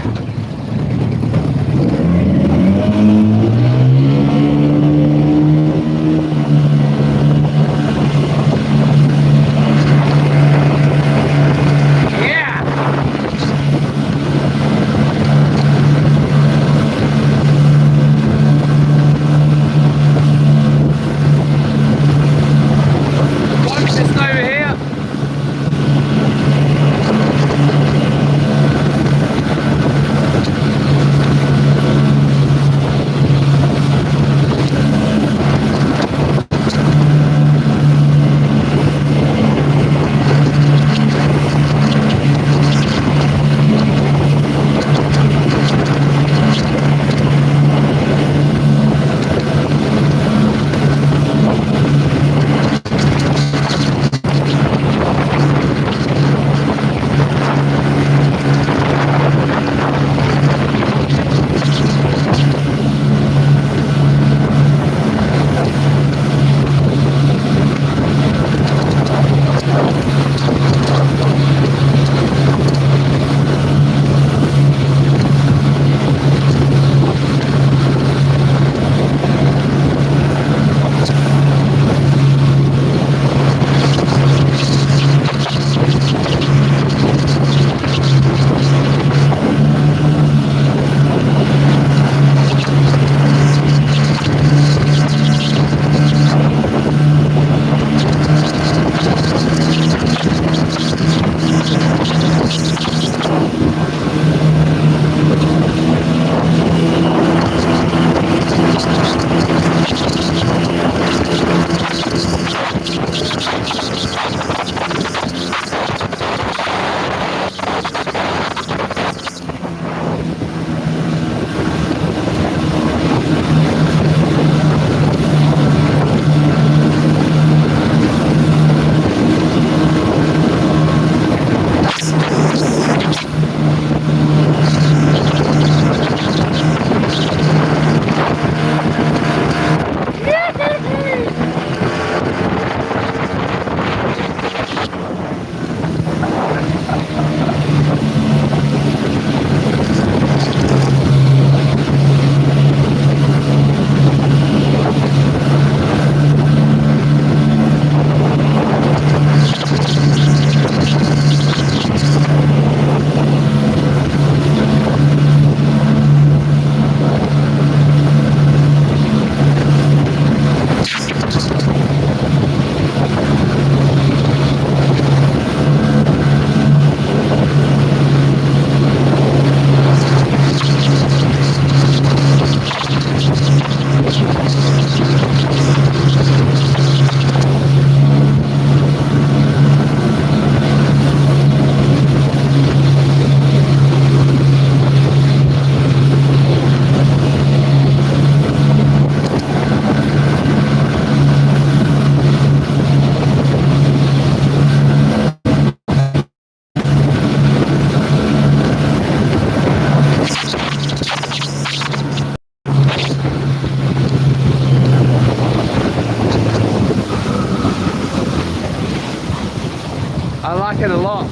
I like it a lot.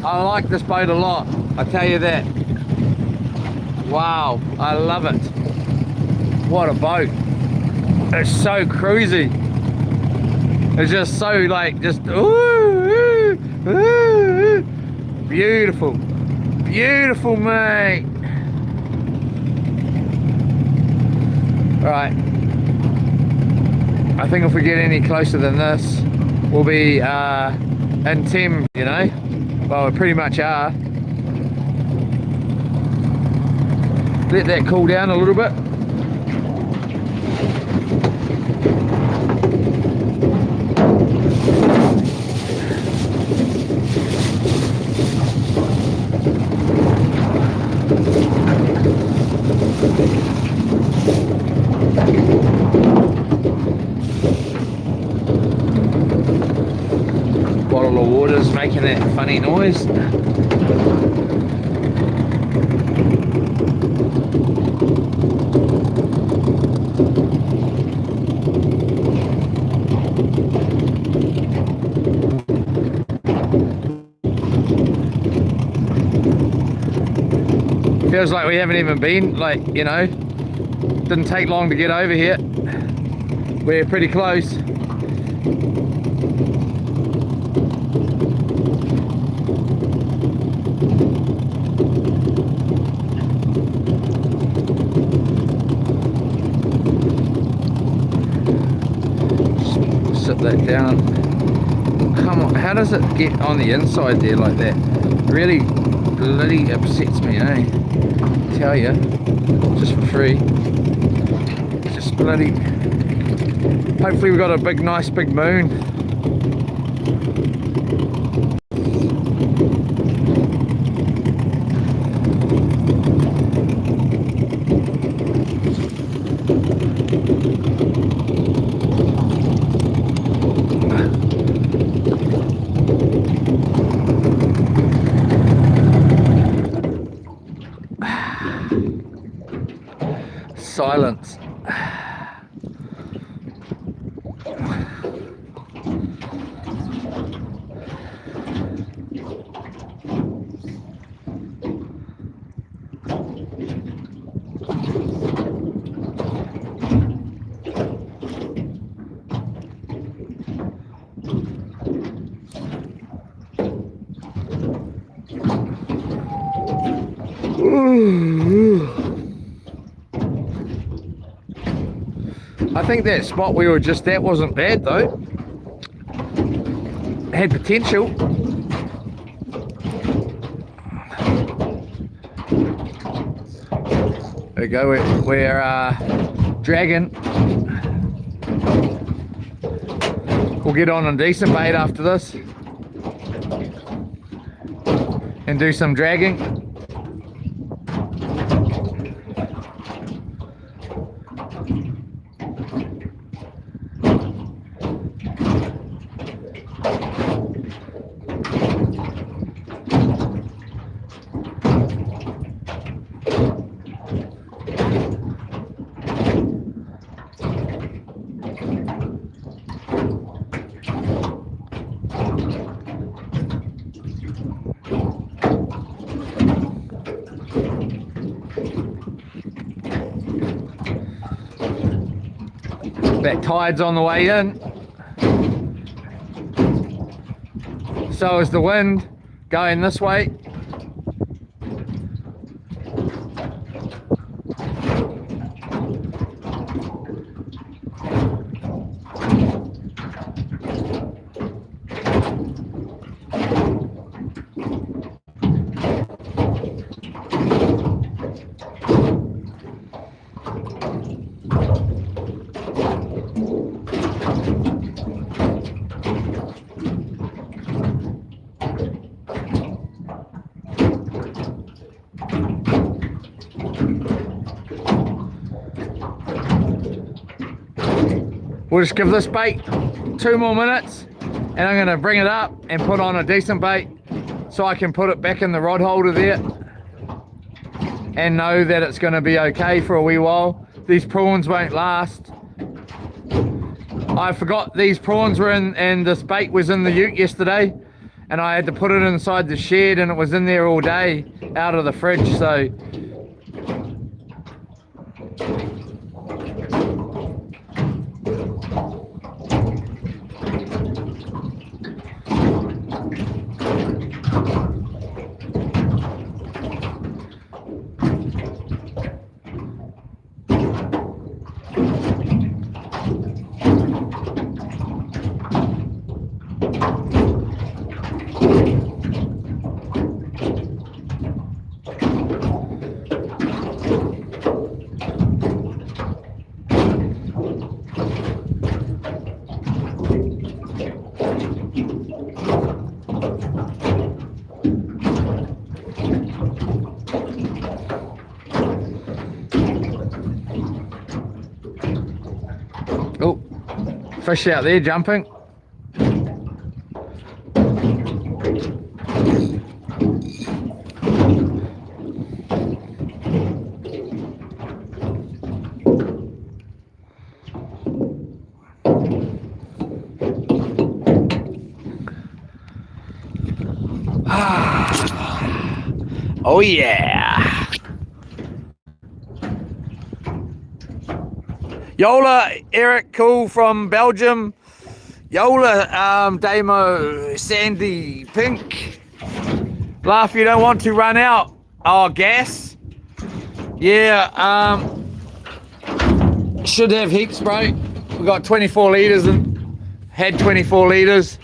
I like this boat a lot, I tell you that. Wow, I love it. What a boat. It's so cruisy. It's just so like, just ooh, ooh, ooh. Beautiful. Beautiful, mate. Right. I think if we get any closer than this, we'll be in Tim, you know. Well, we pretty much are. Let that cool down a little bit. Bottle of water's making that funny noise. Feels like we haven't even been, like, you know, didn't take long to get over here. We're pretty close. Sit that down. Come on, how does it get on the inside there like that? Really bloody upsets me, eh? Tell you, just for free. Just bloody. Hopefully we've got a big, nice big moon. Silence. I think that spot we were just at wasn't bad though. It had potential. There we go, we're dragging. We'll get on a decent bait after this and do some dragging. That tide's on the way in. So is the wind going this way. We'll just give this bait 2 more minutes and I'm going to bring it up and put on a decent bait so I can put it back in the rod holder there and know that it's going to be okay for a wee while. These prawns won't last. I forgot these prawns were in and this bait was in the ute yesterday and I had to put it inside the shed and it was in there all day out of the fridge, so oh, fish out there jumping. Oh yeah. Yola, Eric, cool from Belgium. Yola, Damo, Sandy, Pink. Laugh, you don't want to run out. Oh, gas. Yeah, should have heaps, bro. We got 24 litres and had 24 litres.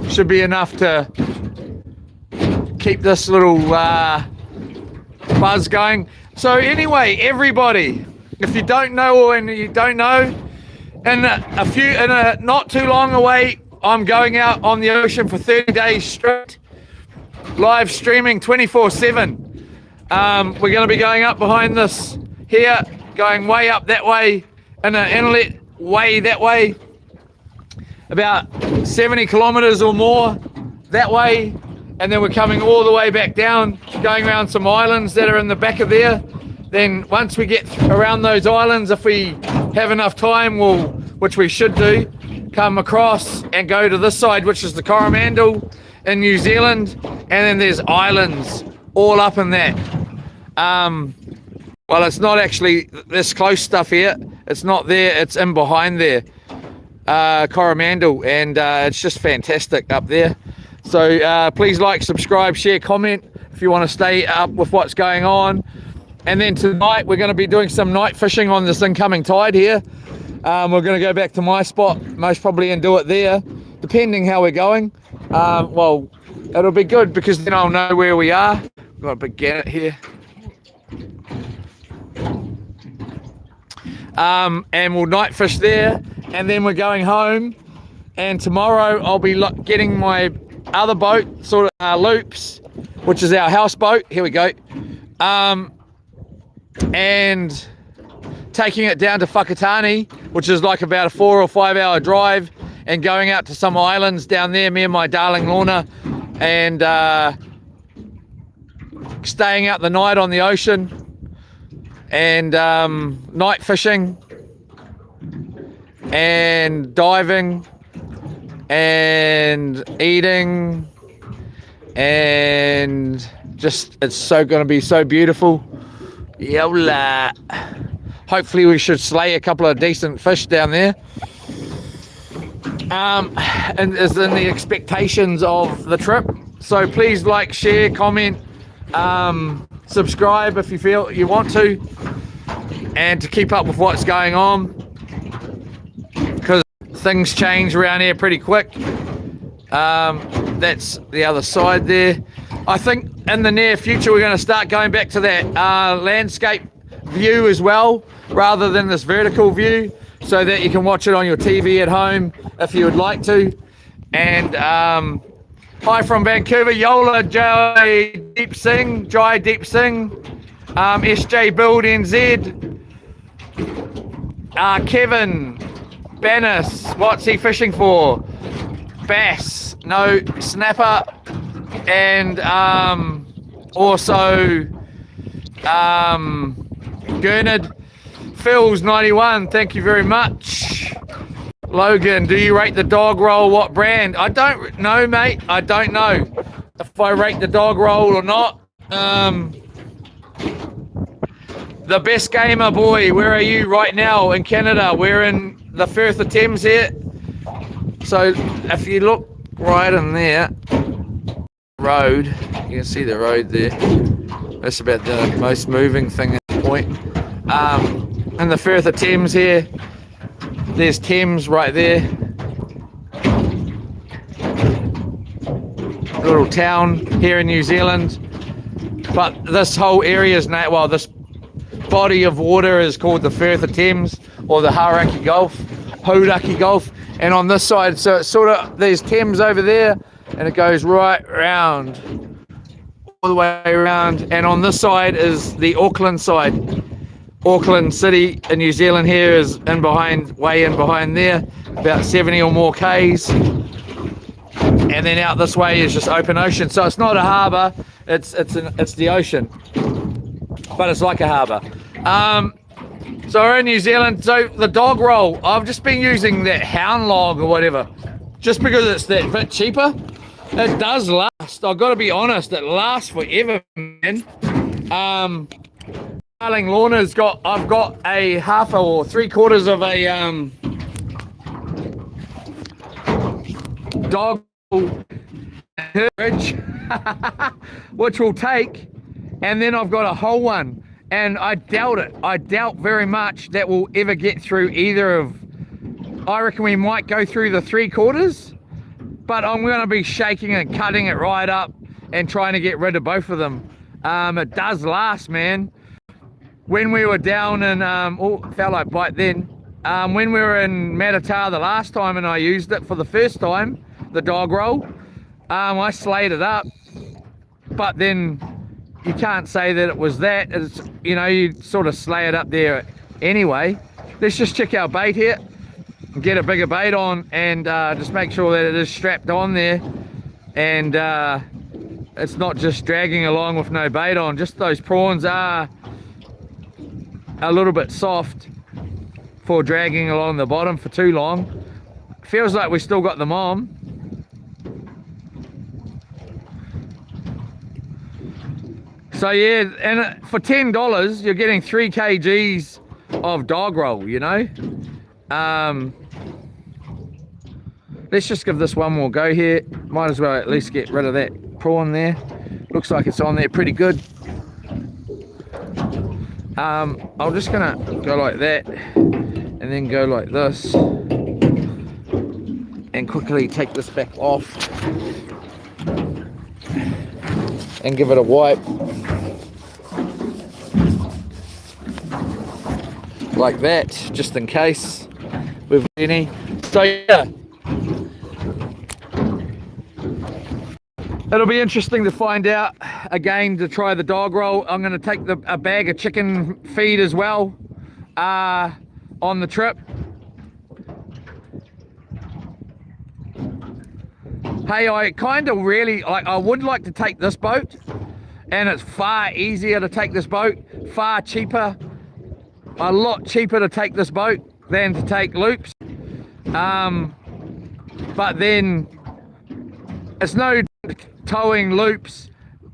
Should be enough to keep this little buzz going. So anyway, everybody, if you don't know and you don't know, not too long away, I'm going out on the ocean for 30 days straight, live streaming 24/7. We're going to be going up behind this here, going way up that way, in an inlet way that way, about 70 kilometers or more that way, and then we're coming all the way back down, going around some islands that are in the back of there. Then once we get around those islands, if we have enough time, which we should do, come across and go to this side, which is the Coromandel in New Zealand, and then there's islands all up in that. Well, it's not actually this close stuff here. It's not there. It's in behind there, Coromandel, and it's just fantastic up there. So please like, subscribe, share, comment if you want to stay up with what's going on. And then tonight we're going to be doing some night fishing on this incoming tide here. We're going to go back to my spot most probably and do it there, depending how we're going. Well, it'll be good because then I'll know where we are. We've got a big gannet here. And we'll night fish there, and then we're going home, and tomorrow I'll be getting my other boat, sort of Loops, which is our houseboat. Here we go. And taking it down to Whakatane, which is like about a 4 or 5 hour drive, and going out to some islands down there, me and my darling Lorna, and staying out the night on the ocean, and night fishing and diving and eating, and just it's going to be so beautiful. Yola. Hopefully we should slay a couple of decent fish down there, and is in the expectations of the trip. So please like, share, comment, subscribe if you feel you want to, and to keep up with what's going on, because things change around here pretty quick. That's the other side there. I think in the near future we're going to start going back to that landscape view as well, rather than this vertical view, so that you can watch it on your TV at home if you would like to. And hi from Vancouver, Yola, Jai Deep Singh, SJ Build NZ, Kevin Bannis, what's he fishing for? Bass, no, snapper, and also Gurnard. Phil's 91, thank you very much. Logan, do you rate the dog roll? What brand? I don't know, mate. I don't know if I rate the dog roll or not. The best gamer boy, where are you right now? In Canada. We're in the Firth of Thames here. So if you look right in there, road, you can see the road there. That's about the most moving thing at the point. In the Firth of Thames here, there's Thames right there. Little town here in New Zealand. But this whole area is now, well, this body of water is called the Firth of Thames, or the Hauraki Gulf. And on this side, so it's sort of, there's Thames over there, and it goes right round, all the way around. And on this side is the Auckland side. Auckland City in New Zealand here is way in behind there, about 70 or more Ks. And then out this way is just open ocean. So it's not a harbour, it's the ocean, but it's like a harbour. So we're in New Zealand. So the dog roll, I've just been using that hound log or whatever, just because it's that bit cheaper. It does last, I've got to be honest, it lasts forever, man. Darling Lorna's got, I've got a half or 3/4 of a dog fridge, which will take, and then I've got a whole one, and I doubt very much that we'll ever get through either of. I reckon we might go through the 3/4, but I'm going to be shaking and cutting it right up and trying to get rid of both of them. It does last, man. When we were down in, oh, felt like bite then. When we were in Matata the last time and I used it for the first time, the dog roll, I slayed it up, but then you can't say that it was that. It's, you know, you sort of slay it up there anyway. Let's just check our bait here, get a bigger bait on, and just make sure that it is strapped on there, and it's not just dragging along with no bait on. Just those prawns are a little bit soft for dragging along the bottom for too long. Feels like we still got them on. So yeah, and for $10 you're getting 3 kgs of dog roll, you know. Let's just give this one more go here. Might as well at least get rid of that prawn there. Looks like it's on there pretty good. I'm just gonna go like that and then go like this and quickly take this back off and give it a wipe like that, just in case we've any. So yeah, it'll be interesting to find out again, to try the dog roll. I'm going to take a bag of chicken feed as well on the trip. Hey, I kind of really like, I would like to take this boat, and it's far easier to take this boat, far cheaper, a lot cheaper to take this boat than to take loops. But then it's no towing loops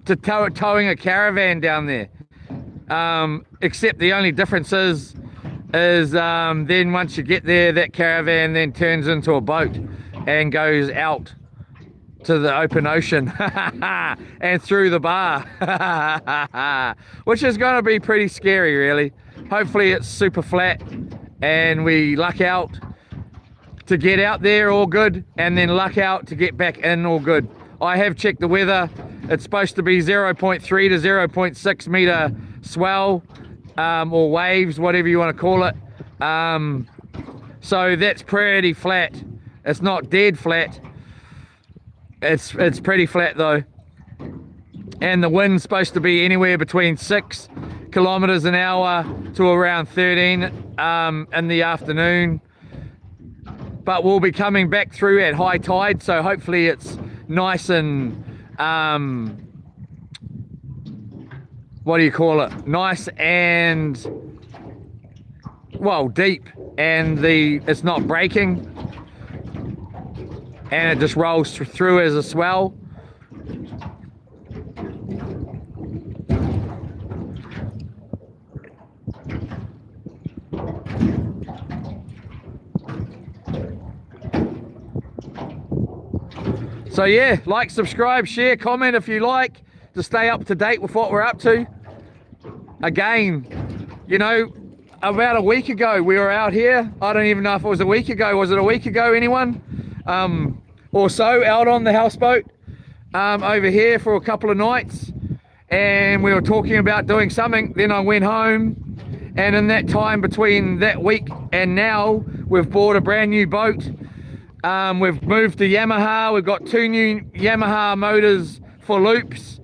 to towing a caravan down there, except the only difference is then once you get there, that caravan then turns into a boat and goes out to the open ocean and through the bar, which is going to be pretty scary, really. Hopefully it's super flat and we luck out to get out there all good, and then luck out to get back in all good. I have checked the weather. It's supposed to be 0.3 to 0.6 meter swell, or waves, whatever you want to call it. So that's pretty flat. It's not dead flat. It's pretty flat though. And the wind's supposed to be anywhere between 6 kilometers an hour to around 13 in the afternoon. But we'll be coming back through at high tide, so hopefully it's nice and what do you call it, nice and, well, deep, and it's not breaking, and it just rolls through as a swell. So yeah, like, subscribe, share, comment if you like, to stay up to date with what we're up to. Again, you know, about a week ago we were out here. I don't even know if it was a week ago. Was it a week ago, anyone? Or so, out on the houseboat over here for a couple of nights, and we were talking about doing something. Then I went home, and in that time between that week and now, we've bought a brand new boat. We've moved to Yamaha. We've got 2 new Yamaha motors for loops,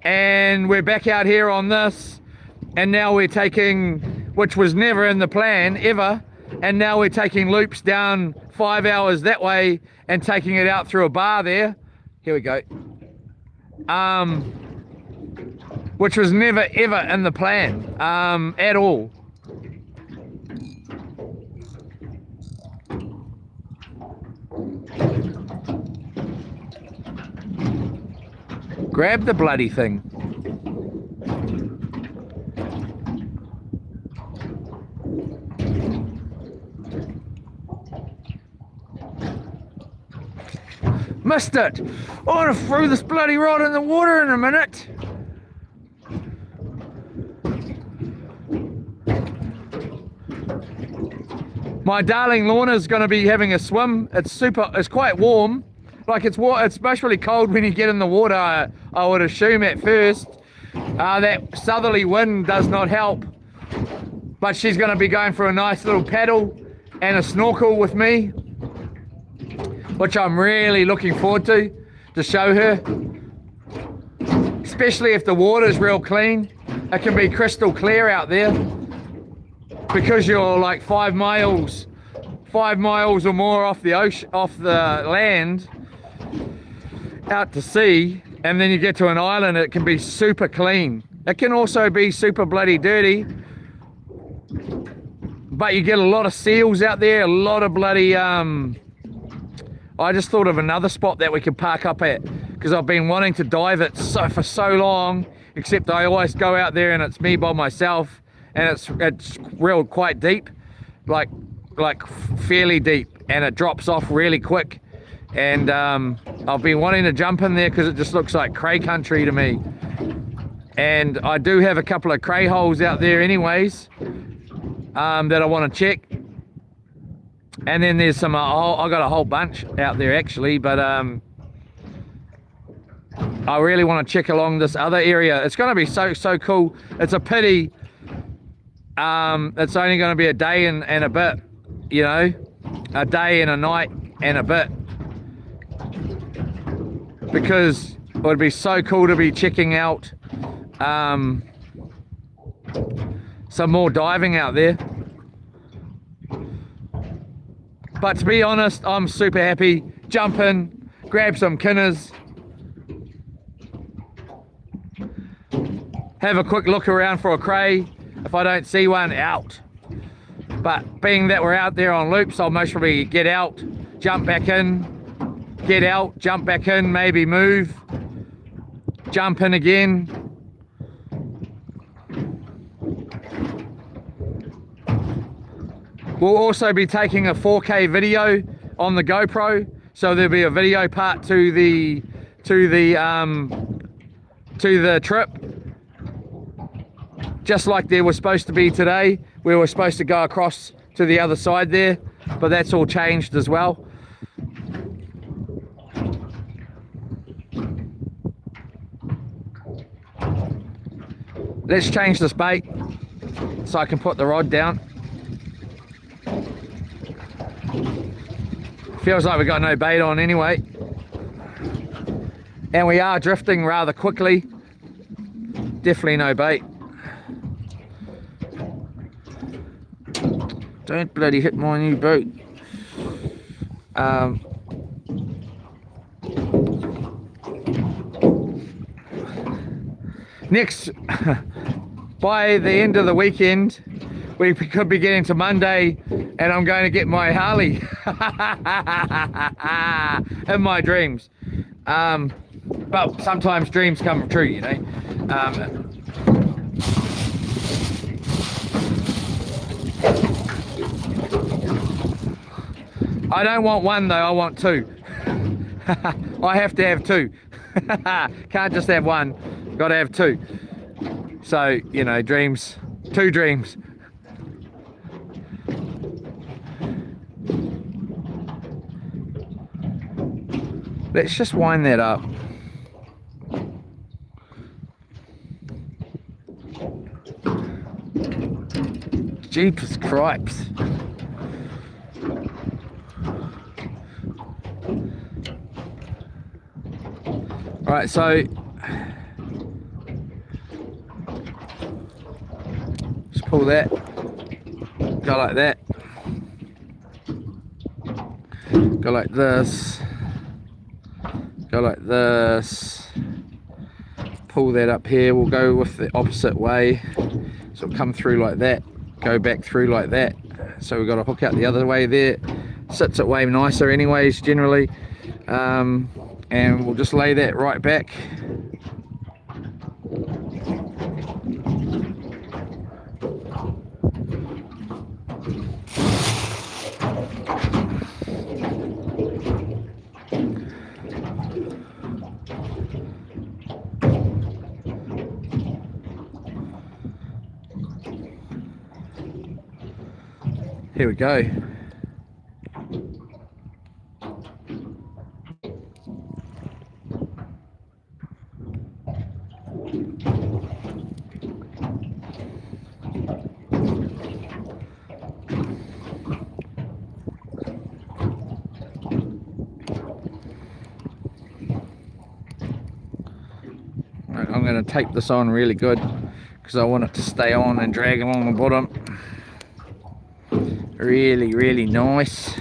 and we're back out here on this, and now we're taking, which was never in the plan ever, and now we're taking loops down 5 hours that way and taking it out through a bar there. Here we go. Which was never ever in the plan at all. Grab the bloody thing. Missed it. I want to throw this bloody rod in the water in a minute. My darling Lorna's going to be having a swim. It's quite warm. Like it's especially cold when you get in the water, I would assume at first. That southerly wind does not help. But she's going to be going for a nice little paddle and a snorkel with me, which I'm really looking forward to show her. Especially if the water's real clean. It can be crystal clear out there. Because you're like 5 miles or more off the ocean, off the land, out to sea, and then you get to an island, it can be super clean. It can also be super bloody dirty, but you get a lot of seals out there, a lot of bloody, I just thought of another spot that we could park up at, because I've been wanting to dive it for so long, except I always go out there and it's me by myself. And it's real quite deep, like fairly deep, and it drops off really quick. And I've been wanting to jump in there because it just looks like cray country to me. And I do have a couple of cray holes out there anyways, that I want to check. And then there's some, I got a whole bunch out there actually, but I really want to check along this other area. It's going to be so cool. It's a pity. It's only going to be a day and a bit, you know, a day and a night and a bit, because it would be so cool to be checking out some more diving out there. But to be honest, I'm super happy. Jump in, grab some kinners, have a quick look around for a cray. If I don't see one, out. But being that we're out there on loops, I'll most probably get out, jump back in, get out, jump back in, maybe move, jump in again. We'll also be taking a 4K video on the GoPro, so there'll be a video part to the trip. Just like there was supposed to be today. We were supposed to go across to the other side there, but that's all changed as well. Let's change this bait so I can put the rod down. Feels like we got no bait on anyway. And we are drifting rather quickly. Definitely no bait. Don't bloody hit my new boat. Next, by the end of the weekend, we could be getting to Monday, and I'm going to get my Harley in my dreams. But sometimes dreams come true, you know. I don't want one though, I want two. I have to have two. Can't just have one, got to have two. So, you know, dreams, two dreams. Let's just wind that up. Jeepers cripes. Right, so just pull that, go like that, go like this, go like this, pull that up here. We'll go with the opposite way, so it'll come through like that, go back through like that. So we've got to hook out the other way there. Sits it way nicer anyways generally. And we'll just lay that right back. Here we go. I'm going to tape this on really good because I want it to stay on and drag along the bottom. Really, really nice.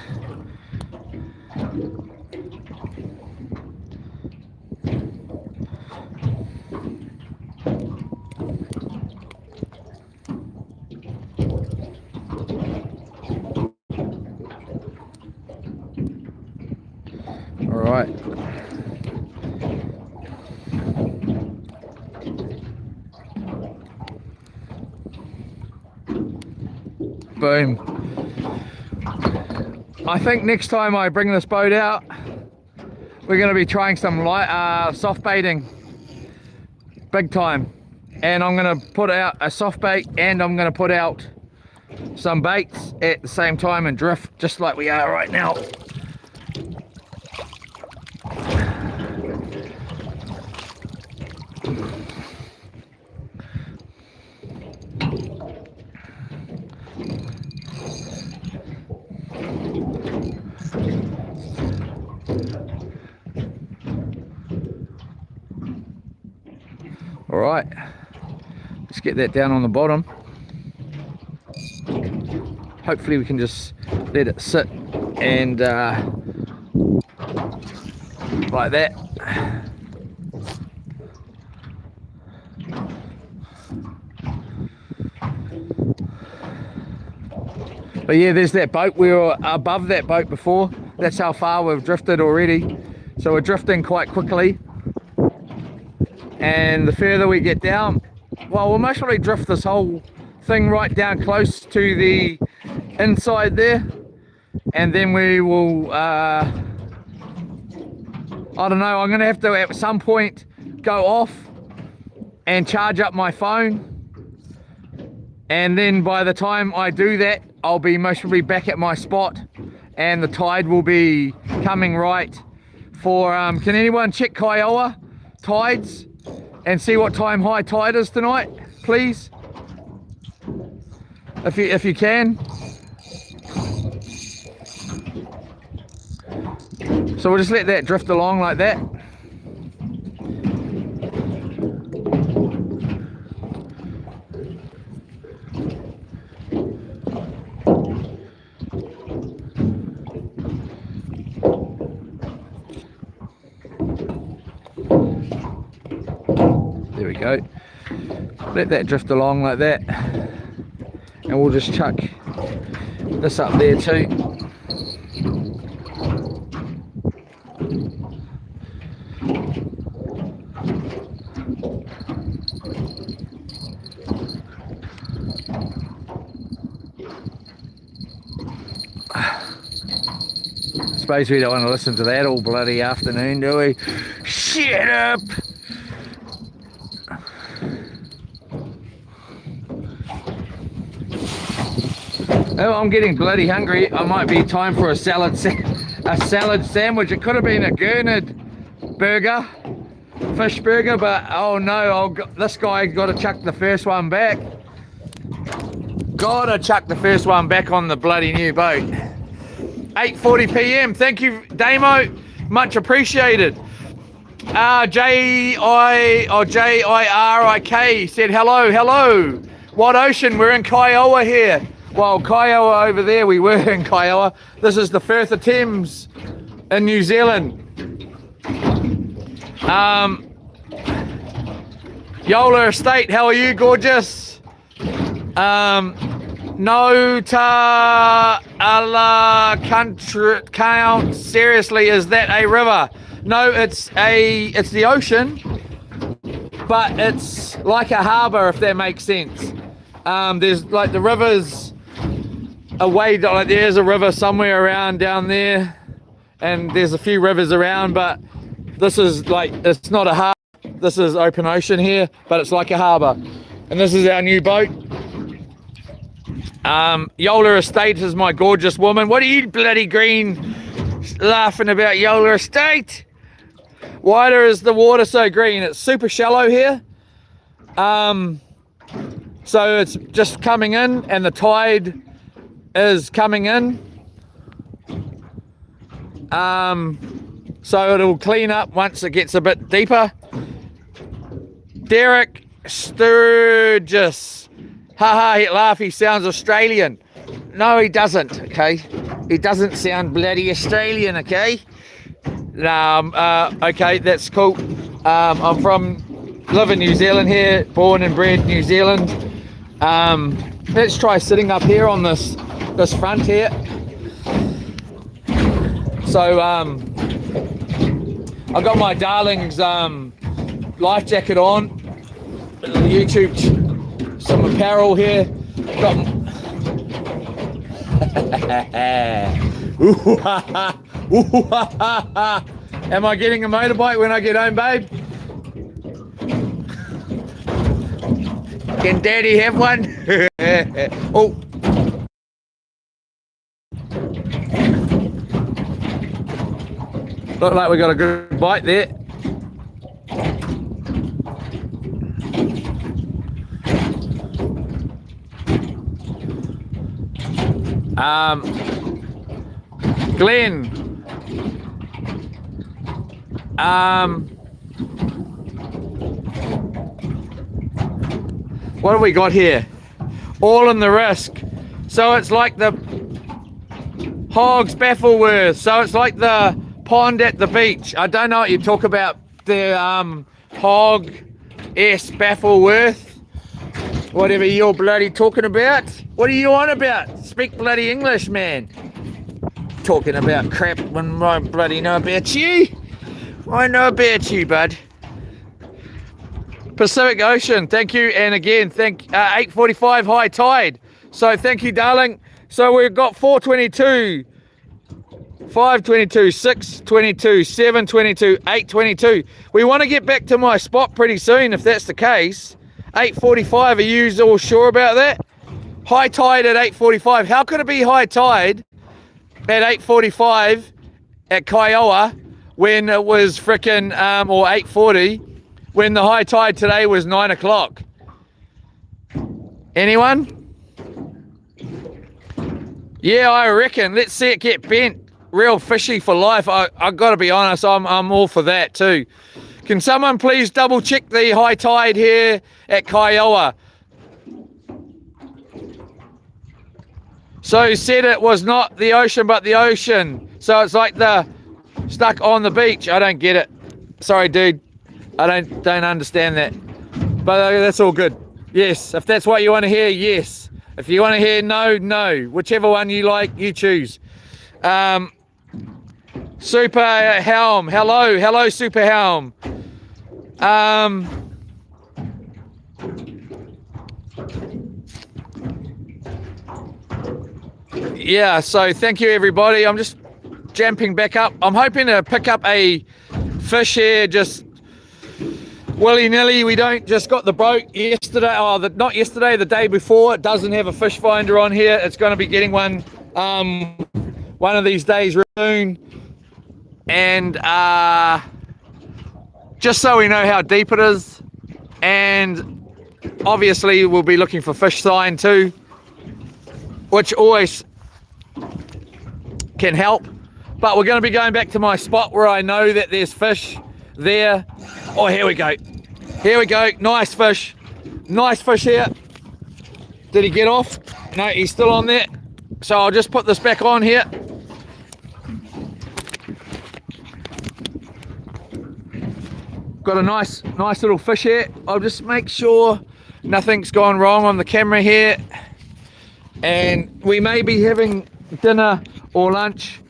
All right. Boom. I think next time I bring this boat out, we're going to be trying some light soft baiting, big time. And I'm going to put out a soft bait, and I'm going to put out some baits at the same time and drift just like we are right now. All right, let's get that down on the bottom. Hopefully we can just let it sit and like that. But yeah, there's that boat. We were above that boat before. That's how far we've drifted already. So we're drifting quite quickly. And the further we get down, well, we'll most probably drift this whole thing right down close to the inside there. And then we will, I don't know, I'm going to have to at some point go off and charge up my phone. And then by the time I do that, I'll be most probably back at my spot, and the tide will be coming right for, can anyone check Kiowa tides and see what time high tide is tonight, please? If you can. So we'll just let that drift along like that. There we go. Let that drift along like that, and we'll just chuck this up there too. Suppose we don't want to listen to that all bloody afternoon, do we? Shut up! Oh, I'm getting bloody hungry. I might be time for a salad sandwich. It could have been a Gurnard burger, fish burger, but oh no, this guy got to chuck the first one back. Gotta chuck the first one back on the bloody new boat. 8:40 p.m. Thank you, Damo. Much appreciated. Jirik said hello. What ocean? We're in Kiowa here. Well, Kiowa over there, we were in Kiowa. This is the Firth of Thames in New Zealand. Yola Estate, how are you, gorgeous? Nota ala count. Seriously, is that a river? No, it's the ocean, but it's like a harbour, if that makes sense. There's like the rivers away, like there's a river somewhere around down there, and there's a few rivers around, but this is like, it's not a harbour. This is open ocean here, but it's like a harbour. And this is our new boat. Yola Estate is my gorgeous woman. What are you bloody green laughing about, Yola Estate? Why is the water so green? It's super shallow here. So it's just coming in and the tide is coming in. So it'll clean up once it gets a bit deeper. Derek Sturgis. Haha, he laugh, he sounds Australian. No, he doesn't, okay? He doesn't sound bloody Australian, okay? Okay, that's cool. Live in New Zealand here, born and bred New Zealand. Let's try sitting up here on this front here. So I got my darling's life jacket on. YouTube, some apparel here. Got Am I getting a motorbike when I get home, babe? Can Daddy have one? Oh. Look like we got a good bite there. Glenn. What have we got here? All in the risk. So it's like the Hogs Baffleworth. So it's like the pond at the beach. I don't know what you talk about. The Hog S Baffleworth. Whatever you're bloody talking about. What are you on about? Speak bloody English, man. Talking about crap when I bloody know about you. I know about you, bud. Pacific Ocean, thank you. And again, 8:45 high tide. So thank you, darling. So we've got 4:22, 5:22, 6:22, 7:22, 8:22. We want to get back to my spot pretty soon, if that's the case. 8:45, are you all sure about that? High tide at 8:45. How could it be high tide at 8:45 at Kiowa when it was frickin' or 8:40 when the high tide today was 9 o'clock? Anyone? Yeah, I reckon. Let's see it get bent. Real fishy for life. I gotta be honest, I'm all for that too. Can someone please double check the high tide here at Kiowa? So he said it was not the ocean but the ocean. So it's like the stuck on the beach. I don't get it. Sorry, dude. I don't understand that. But that's all good. Yes, if that's what you want to hear, yes. If you want to hear no, no. Whichever one you like, you choose. Super Helm. Hello, Super Helm. Yeah, so thank you, everybody. I'm just jumping back up. I'm hoping to pick up a fish here just willy-nilly. We don't just got the boat yesterday, not yesterday, the day before. It doesn't have a fish finder on here. It's going to be getting one one of these days soon. And just so we know how deep it is, and obviously we'll be looking for fish sign too, which always can help. But we're going to be going back to my spot where I know that there's fish there. Oh, here we go. Here we go. Nice fish. Nice fish here. Did he get off? No, he's still on there. So I'll just put this back on here. Got a nice little fish here. I'll just make sure nothing's gone wrong on the camera here. And we may be having dinner or lunch.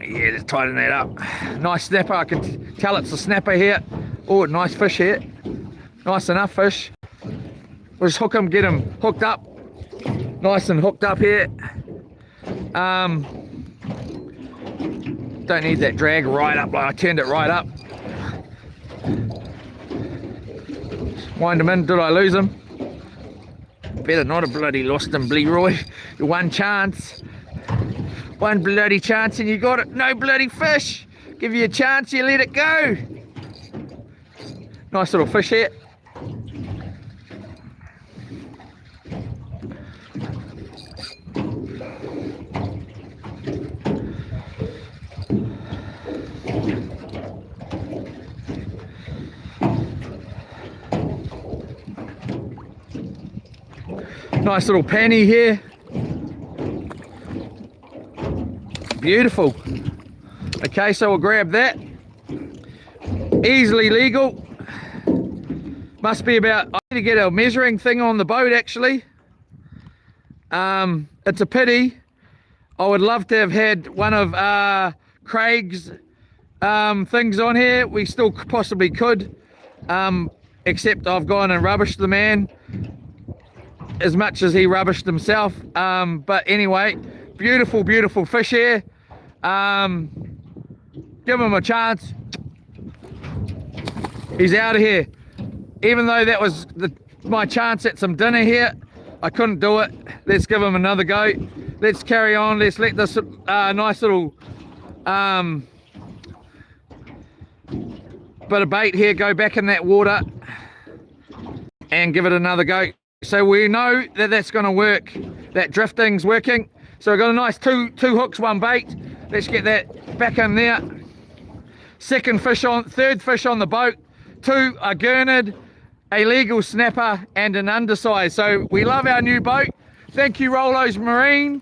Yeah, just tighten that up. Nice snapper. I can tell it's a snapper here. Oh, nice fish here. Nice enough fish. We'll just hook him, get him hooked up. Nice and hooked up here. Don't need that drag right up, like I turned it right up. Wind him in. Did I lose him? Better not have bloody lost him, Leroy. One chance. One bloody chance and you got it. No bloody fish. Give you a chance, you let it go. Nice little fish here. Nice little penny here. Beautiful. Okay, so we'll grab that. Easily legal. Must be about, I need to get a measuring thing on the boat actually. It's a pity. I would love to have had one of Craig's things on here. We still possibly could. Except I've gone and rubbished the man as much as he rubbished himself. But anyway, beautiful, beautiful fish here. Give him a chance. He's out of here. Even though that was my chance at some dinner here, I couldn't do it. Let's give him another go. Let's carry on. Let's let this nice little bit of bait here go back in that water and give it another go. So we know that that's going to work. That drifting's working. So we've got a nice two hooks, one bait. Let's get that back in there. Third fish on the boat. 2 a gurnard, a legal snapper, and an undersize. So we love our new boat. Thank you, Rollos Marine.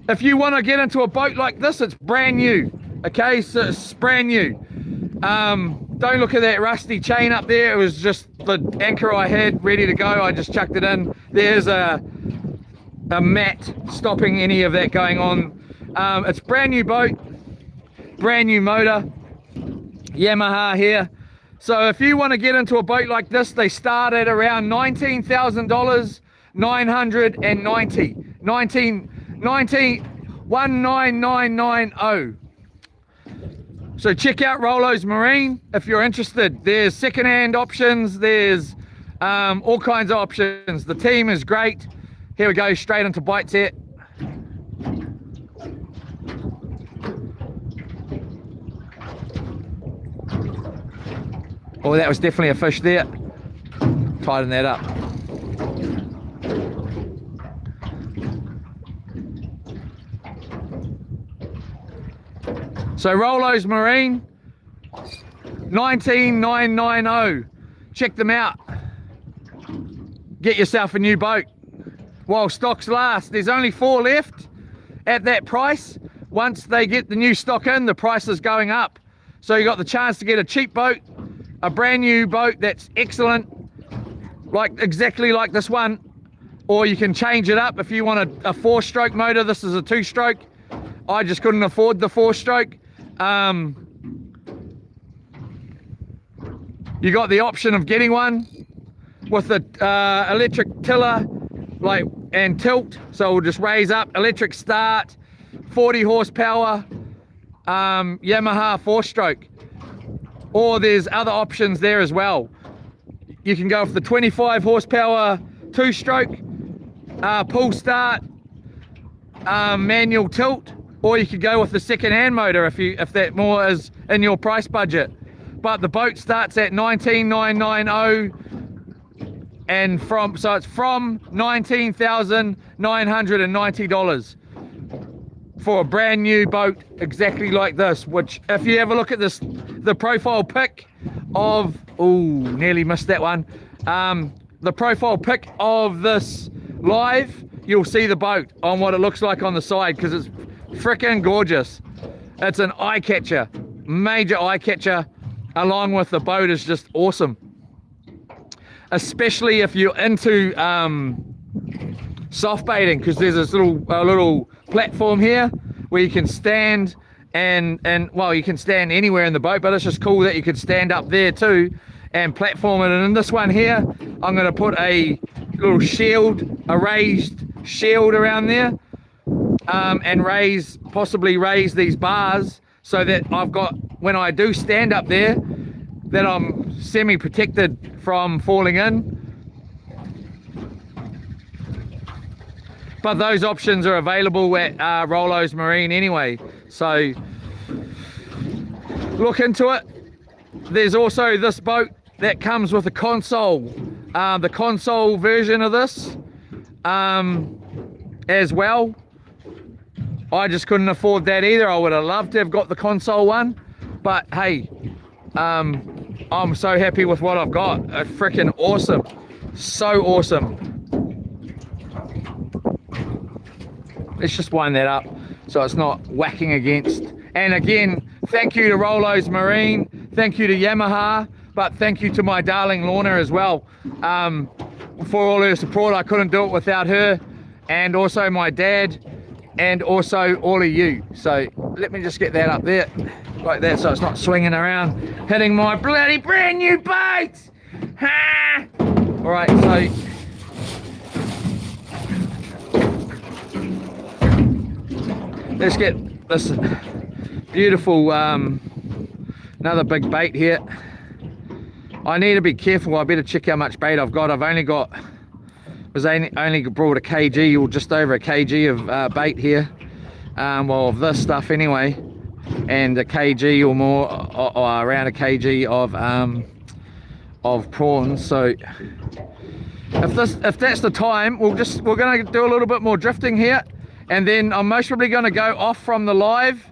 If you want to get into a boat like this, it's brand new. Okay, so it's brand new. Don't look at that rusty chain up there. It was just the anchor I had ready to go. I just chucked it in. There's a mat stopping any of that going on. It's brand new boat, brand new motor, Yamaha here. So if you want to get into a boat like this, they start at around $19,000, 19990. So check out Rollos Marine if you're interested. There's second-hand options. There's all kinds of options. The team is great. Here we go, straight into bites here. Oh, that was definitely a fish there. Tighten that up. So Rollos Marine, 19990. Check them out. Get yourself a new boat while stocks last. There's only 4 left at that price. Once they get the new stock in, the price is going up. So you got the chance to get a cheap boat, a brand new boat that's excellent, like exactly like this one, or you can change it up if you want a 4-stroke motor. This is a 2-stroke. I just couldn't afford the 4-stroke. You got the option of getting one with the electric tiller, like, and tilt, so we'll just raise up, electric start, 40 horsepower, Yamaha 4-stroke. Or there's other options there as well. You can go with the 25 horsepower 2-stroke, pull start, manual tilt, or you could go with the second-hand motor if that more is in your price budget. But the boat starts at $19,990, and so it's from $19,990 for a brand new boat exactly like this. Which, if you have a look at this, the profile pic of, nearly missed that one. The profile pic of this live, you'll see the boat on what it looks like on the side, because it's freaking gorgeous. It's an eye catcher, major eye catcher, along with the boat is just awesome. Especially if you're into soft baiting, because there's this little platform here where you can stand and well, you can stand anywhere in the boat, but it's just cool that you could stand up there too and platform it. And in this one here, I'm going to put a little shield, a raised shield around there, and possibly raise these bars so that I've got, when I do stand up there, that I'm semi-protected from falling in. but those options are available at Rollos Marine anyway, so look into it. There's also this boat that comes with a console, the console version of this as well. I just couldn't afford that either. I would have loved to have got the console one, but hey, I'm so happy with what I've got. It's freaking awesome, so awesome. Let's just wind that up so it's not whacking against. And again, thank you to Rollos Marine, thank you to Yamaha, but thank you to my darling Lorna as well for all her support. I couldn't do it without her, and also my dad, and also all of you. So let me just get that up there like that so it's not swinging around hitting my bloody brand new boat. Ha! All right, so let's get this beautiful another big bait here. I need to be careful. I better check how much bait I've got. I've only brought a kg, or just over a kg of bait here, well, of this stuff anyway, and a kg or more, or around a kg of prawns. So if that's the time, we're going to do a little bit more drifting here, and then I'm most probably going to go off from the live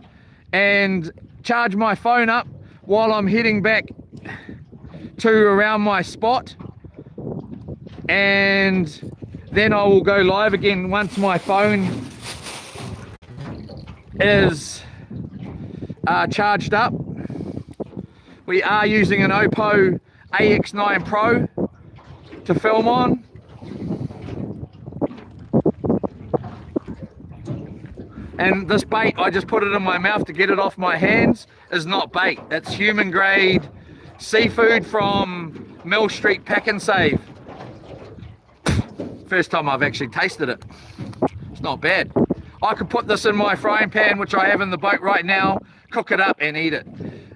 and charge my phone up while I'm heading back to around my spot, and then I will go live again once my phone is charged up. We are using an Oppo AX9 Pro to film on. And this bait, I just put it in my mouth to get it off my hands, is not bait. It's human grade seafood from Mill Street Pack and Save. First time I've actually tasted it. It's not bad. I could put this in my frying pan, which I have in the boat right now, cook it up and eat it.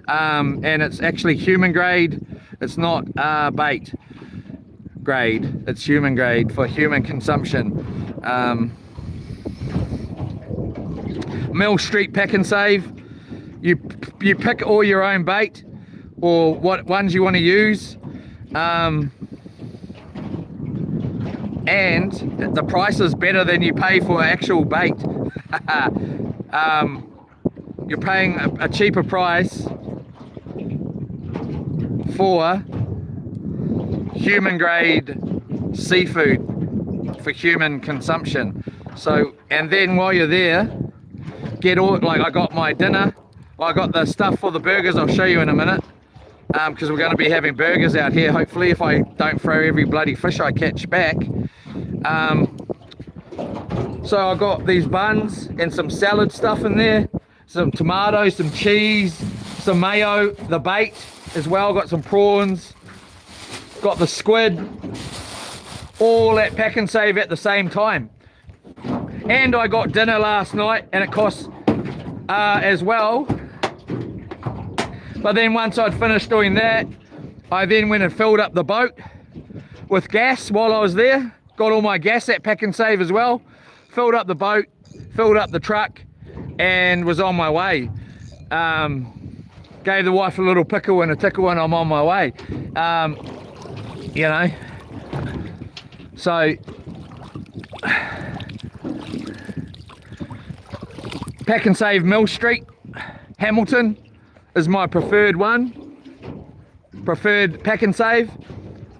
And it's actually human grade. It's not bait grade. It's human grade for human consumption. Mill Street Pack and Save. You pick all your own bait, or what ones you want to use, and the price is better than you pay for actual bait. You're paying a cheaper price for human grade seafood for human consumption. So, and then while you're there, get all, like I got my dinner, I got the stuff for the burgers, I'll show you in a minute, because we're going to be having burgers out here, hopefully, if I don't throw every bloody fish I catch back. So I got these buns and some salad stuff in there, some tomatoes, some cheese, some mayo, the bait as well, got some prawns, got the squid, all at Pack and Save at the same time. And I got dinner last night, and it cost as well. But then once I'd finished doing that, I then went and filled up the boat with gas while I was there. Got all my gas at Pack and Save as well. Filled up the boat, filled up the truck, and was on my way. Gave the wife a little pickle and a tickle, and I'm on my way. You know, so Pack and Save Mill Street, Hamilton is my preferred one. Preferred Pack and Save,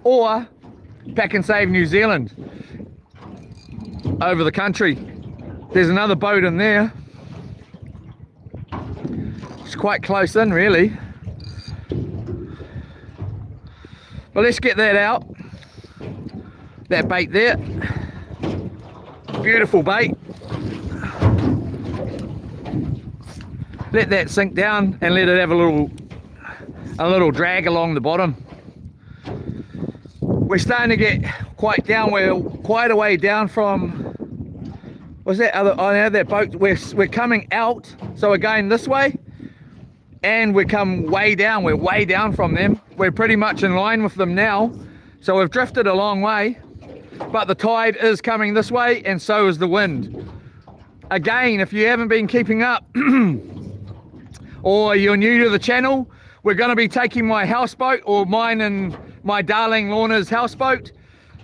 or Pack and Save New Zealand over the country. There's another boat in there. It's quite close in, really. But let's get that out. That bait there. Beautiful bait. Let that sink down and let it have a little drag along the bottom. We're starting to get quite down. We're quite a way down from, what's that other, I know that boat, we're coming out, so we're going this way, and we come way down, we're way down from them. We're pretty much in line with them now, so we've drifted a long way. but the tide is coming this way, and so is the wind. Again, if you haven't been keeping up or you're new to the channel, we're going to be taking my houseboat, or mine and my darling Lorna's houseboat,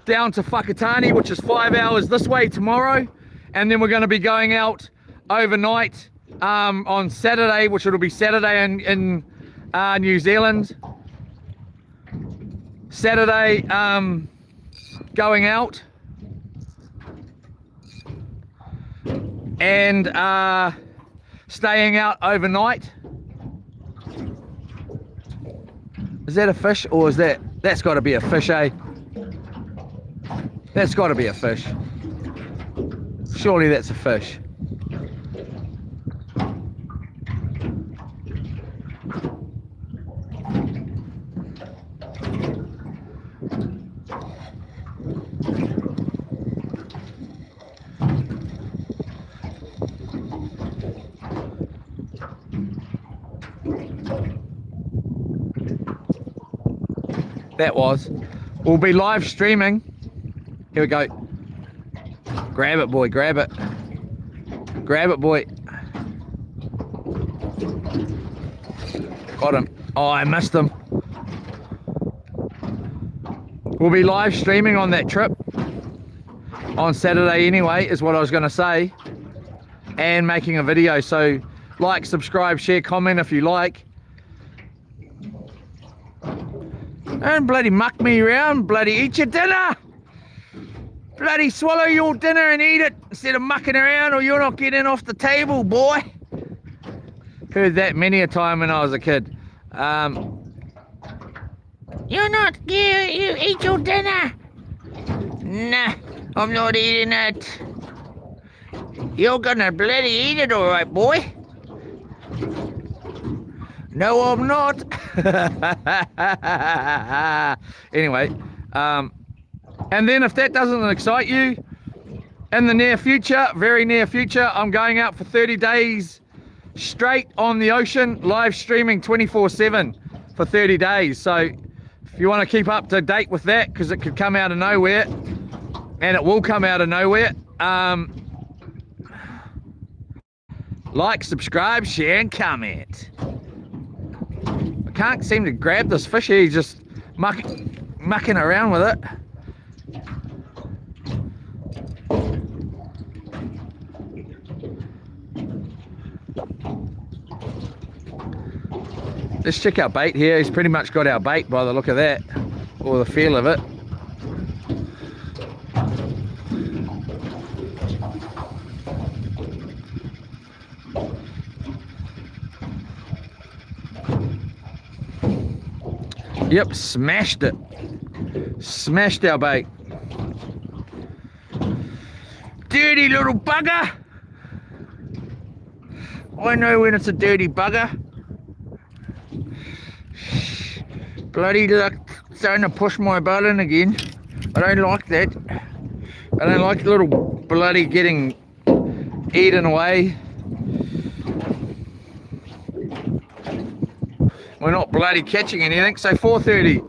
down to Whakatane, which is 5 hours this way tomorrow, and then we're going to be going out overnight on Saturday, which it'll be Saturday in New Zealand. Saturday going out and staying out overnight. Is that a fish, or is that's got to be a fish, eh? That's got to be a fish. Surely that's a fish. That was. We'll be live streaming. Here we go. Grab it, boy, grab it. Grab it, boy. Got him. Oh, I missed him. We'll be live streaming on that trip. On Saturday anyway, is what I was going to say. And making a video. So, like, subscribe, share, comment if you like. Don't bloody muck me around, bloody eat your dinner! Bloody swallow your dinner and eat it instead of mucking around, or you're not getting off the table, boy! Heard that many a time when I was a kid. You're not here, you eat your dinner! Nah, I'm not eating it. You're gonna bloody eat it, alright, boy? No, I'm not. Anyway, and then if that doesn't excite you, in the near future, very near future, I'm going out for 30 days straight on the ocean, live streaming 24/7 for 30 days. So if you want to keep up to date with that, because it could come out of nowhere, and it will come out of nowhere, like, subscribe, share, and comment. Can't seem to grab this fish here. He's just mucking around with it. Let's check our bait here. He's pretty much got our bait by the look of that, or the feel of it. Yep, smashed it. Smashed our bait. Dirty little bugger. I know when it's a dirty bugger. Bloody luck, starting to push my butt in again. I don't like that. I don't like the little bloody getting eaten away. We're not bloody catching anything. So 4:30,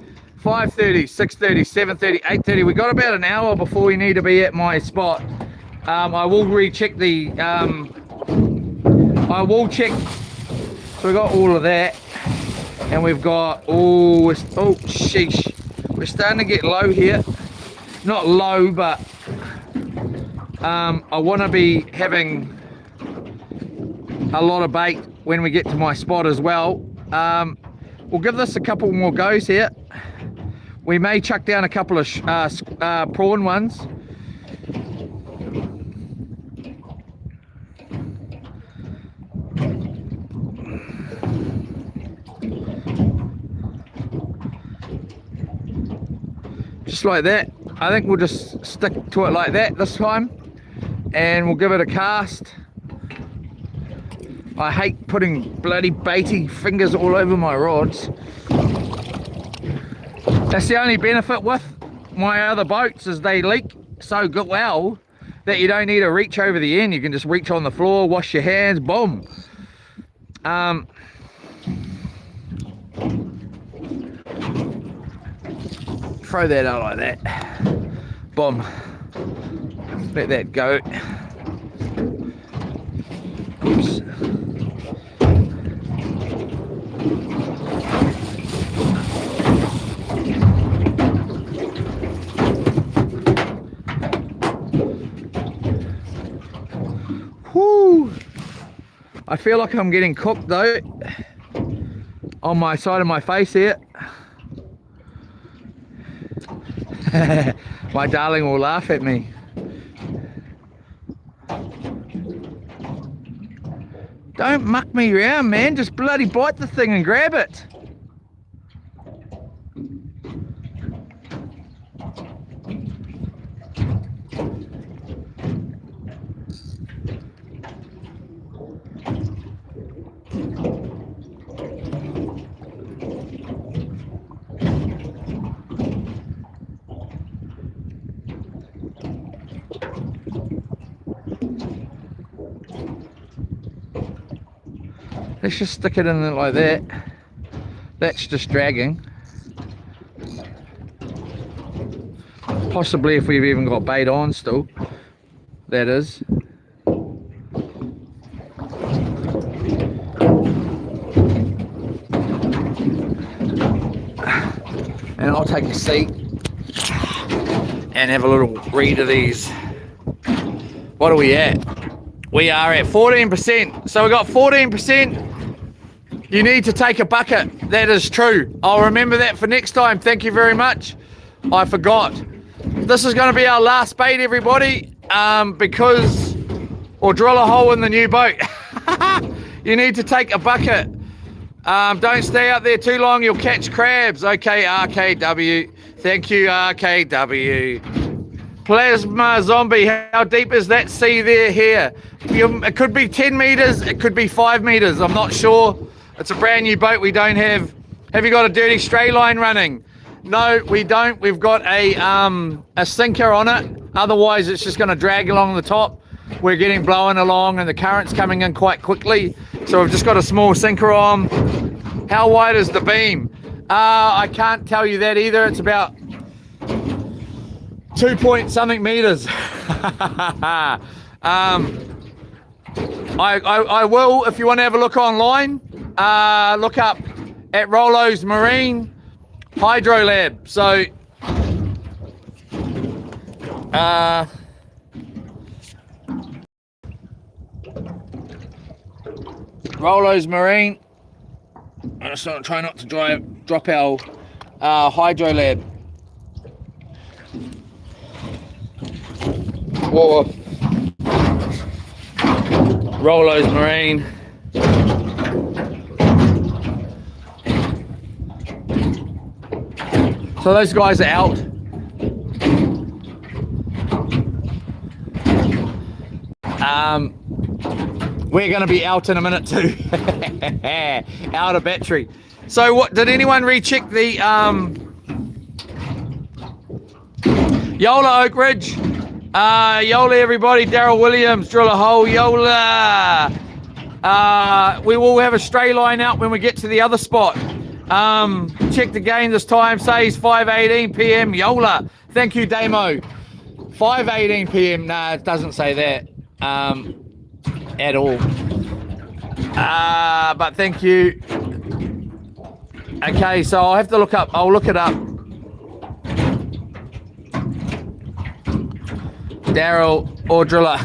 5:30, 6:30, 7:30, 8:30. We got about an hour before we need to be at my spot. I will recheck the. I will check. So we got all of that, and we've got. Oh sheesh. We're starting to get low here. Not low, but I want to be having a lot of bait when we get to my spot as well. We'll give this a couple more goes here. We may chuck down a couple of prawn ones. Just like that. I think we'll just stick to it like that this time, and we'll give it a cast. I hate putting bloody baity fingers all over my rods. That's the only benefit with my other boats, is they leak so good well that you don't need to reach over the end. You can just reach on the floor, wash your hands, boom. Throw that out like that. bomb. Let that go. Oops. Whoo! I feel like I'm getting cooked though. On my side of my face here. My darling will laugh at me. Don't muck me around, man. Just bloody bite the thing and grab it. Let's just stick it in there like that. That's just dragging. Possibly if we've even got bait on still. That is. And I'll take a seat and have a little read of these. What are we at? We are at 14%. So we got 14%. You need to take a bucket. That is true. I'll remember that for next time. Thank you very much. I forgot. This is going to be our last bait, everybody, because or drill a hole in the new boat. You need to take a bucket. Don't stay out there too long. You'll catch crabs. Okay, RKW. Thank you, RKW. Plasma zombie. How deep is that sea there here? It could be 10 meters. It could be 5 meters. I'm not sure. It's a brand new boat. We don't have. Have you got a dirty stray line running? No, we don't. We've got a sinker on it. Otherwise, it's just going to drag along the top. We're getting blown along, and the current's coming in quite quickly. So we've just got a small sinker on. How wide is the beam? I can't tell you that either. It's about 2 point something meters. I will, if you want to have a look online, look up at Rollos Marine Hydro Lab. So Rollos Marine. I'm just try not to drop our Hydro Lab. Or Rollos Marine. So those guys are out. We're going to be out in a minute too. Out of battery. So what, did anyone recheck the Yola Oak Ridge? Yola everybody, Daryl Williams, drill a hole, Yola. We will have a stray line out when we get to the other spot. Check the game this time, says 5:18 p.m. Yola. Thank you, Damo. 5:18 p.m. Nah, it doesn't say that at all. But thank you. Okay, so I'll have to look up. I'll look it up. Daryl or driller.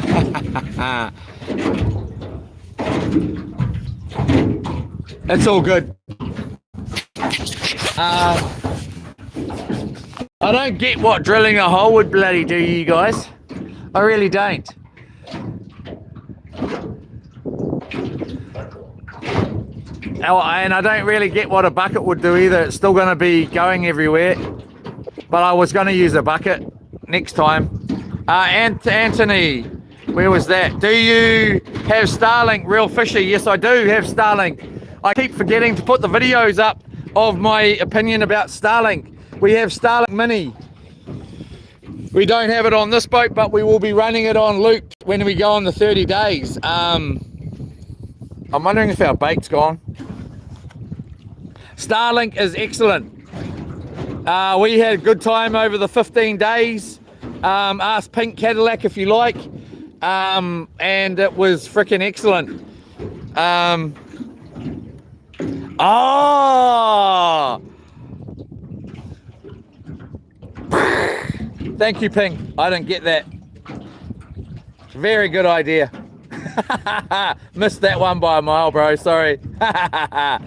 It's all good. I don't get what drilling a hole would bloody do, you guys. I really don't. And I don't really get what a bucket would do either. It's still going to be going everywhere. But I was going to use a bucket next time. Anthony, where was that? Do you have Starlink Real Fishy? Yes, I do have Starlink. I keep forgetting to put the videos up of my opinion about Starlink. We have Starlink Mini. We don't have it on this boat, but we will be running it on loop when we go on the 30 days. I'm wondering if our bait's gone. Starlink is excellent. We had a good time over the 15 days. Ask Pink Cadillac if you like. And it was freaking excellent. Oh! Thank you, Pink. I didn't get that. Very good idea. Missed that one by a mile, bro. Sorry. I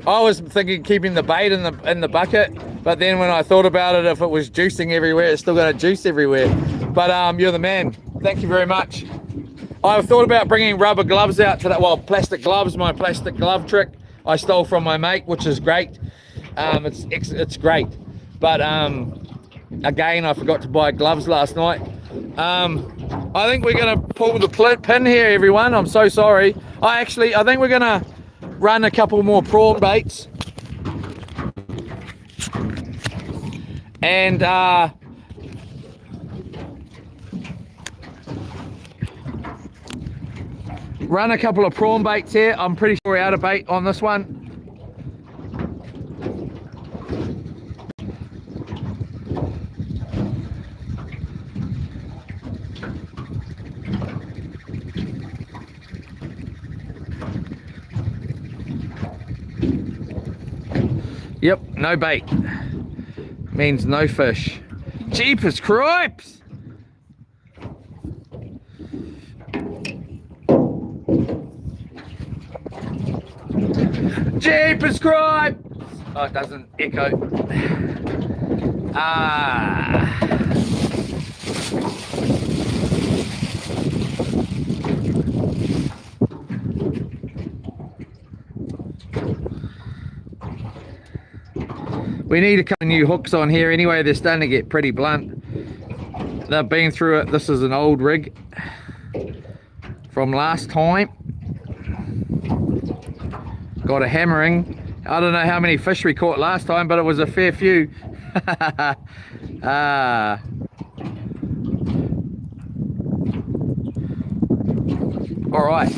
was thinking keeping the bait in the bucket, but then when I thought about it, if it was juicing everywhere, it's still going to juice everywhere. But you're the man. Thank you very much. I thought about bringing rubber gloves out today. Well, plastic gloves. My plastic glove trick I stole from my mate, which is great. It's great. But again, I forgot to buy gloves last night. I think we're going to pull the pin here, everyone. I'm so sorry. I think we're going to run a couple more prawn baits. And run a couple of prawn baits here. I'm pretty sure we're out of bait on this one. Yep, no bait. Means no fish. Jeepers cripes! Jeepers cripes! Oh, it doesn't echo. We need a couple of new hooks on here anyway. They're starting to get pretty blunt. They've been through it. This is an old rig from last time. Got a hammering. I don't know how many fish we caught last time, but it was a fair few. All right.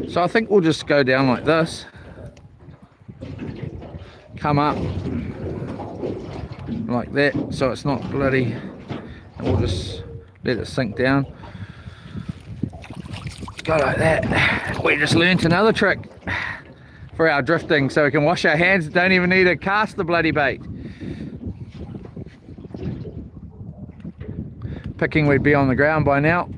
So I think we'll just go down like this, come up like that, so it's not bloody, and we'll just let it sink down. Go like that. We just learnt another trick for our drifting, so we can wash our hands, don't even need to cast the bloody bait. Picking, we'd be on the ground by now.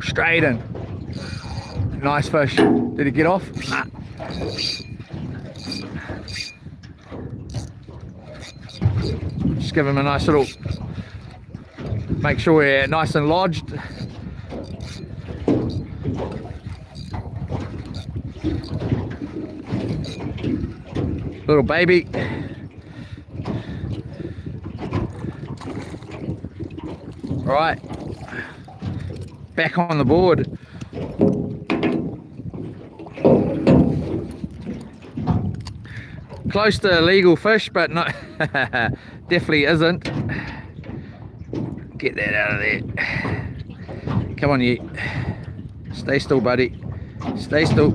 Straight in. Nice fish. Did he get off? Nah. Just give him a nice little, make sure we're nice and lodged. Little baby. All right. Back on the board. Close to illegal fish, but not definitely isn't. Get that out of there. Come on, you. Stay still, buddy. Stay still.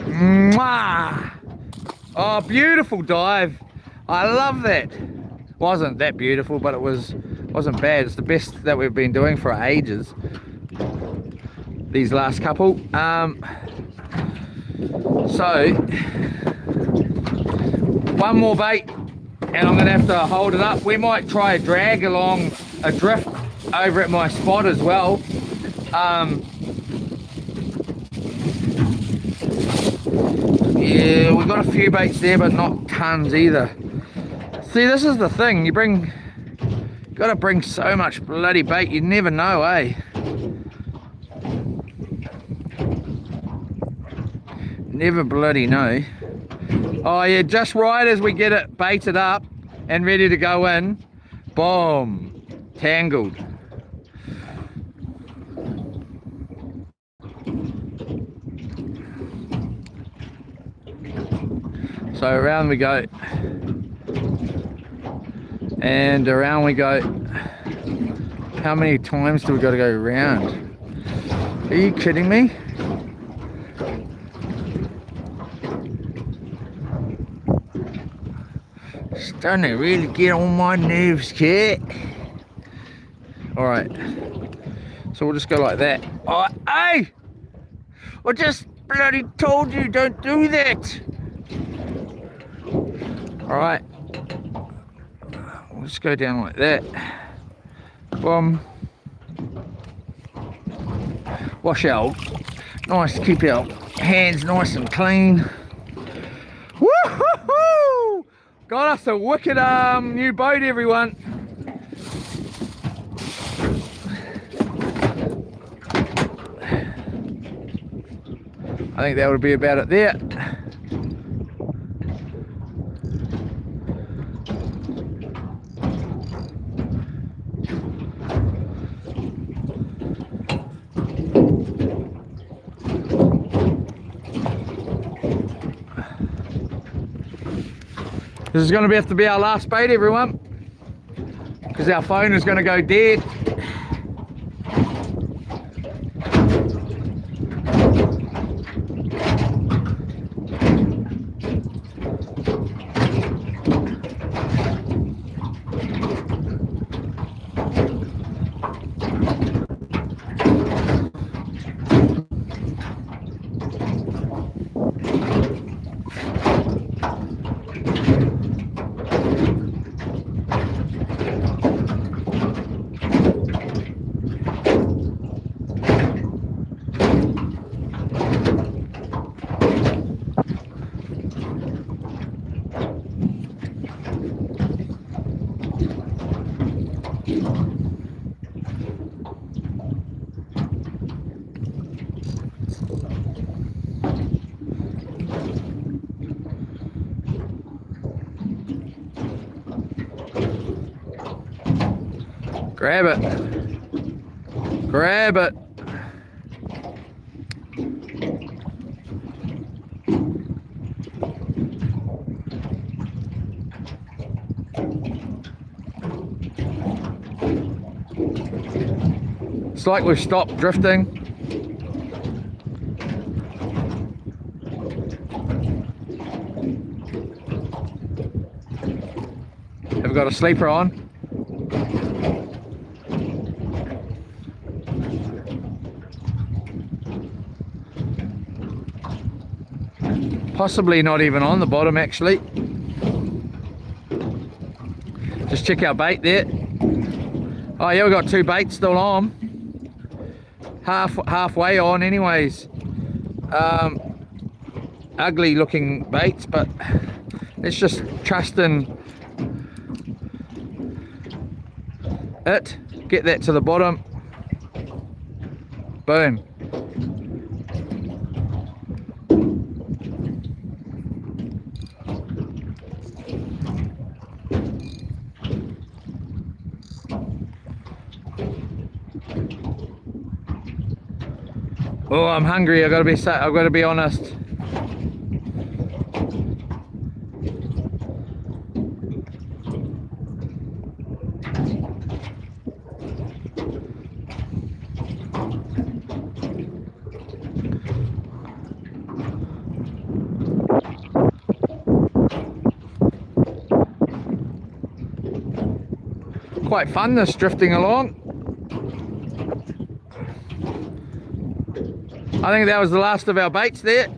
Mwah! Oh, beautiful dive. I love that. Wasn't that beautiful, but it wasn't bad. It's the best that we've been doing for ages, these last couple. So one more bait and I'm gonna have to hold it up. We might try a drag along a drift over at my spot as well. Yeah, we've got a few baits there, but not tons either. See, this is the thing, gotta bring so much bloody bait, you never know, eh? Never bloody know. Oh yeah, just right as we get it baited up and ready to go in, boom, tangled. So around we go. And around we go. How many times do we got to go around? Are you kidding me? Starting to really get on my nerves, kid. Alright. So we'll just go like that. Oh, hey! I just bloody told you, don't do that! Alright. We'll just go down like that. Boom. Wash out. Nice, keep our hands nice and clean. Woo-hoo-hoo! Got us a wicked new boat, everyone. I think that would be about it there. This is going to have to be our last bait, everyone, because our phone is going to go dead. Grab it. Grab it. It's like we've stopped drifting. Have we got a sleeper on? Possibly not even on the bottom, actually. Just check our bait there. Oh yeah, we've got two baits still on. Halfway on anyways. Ugly looking baits, but let's just trust in it. Get that to the bottom. Boom. Oh, I'm hungry. I've got to be honest. Quite fun, this drifting along. I think that was the last of our baits there.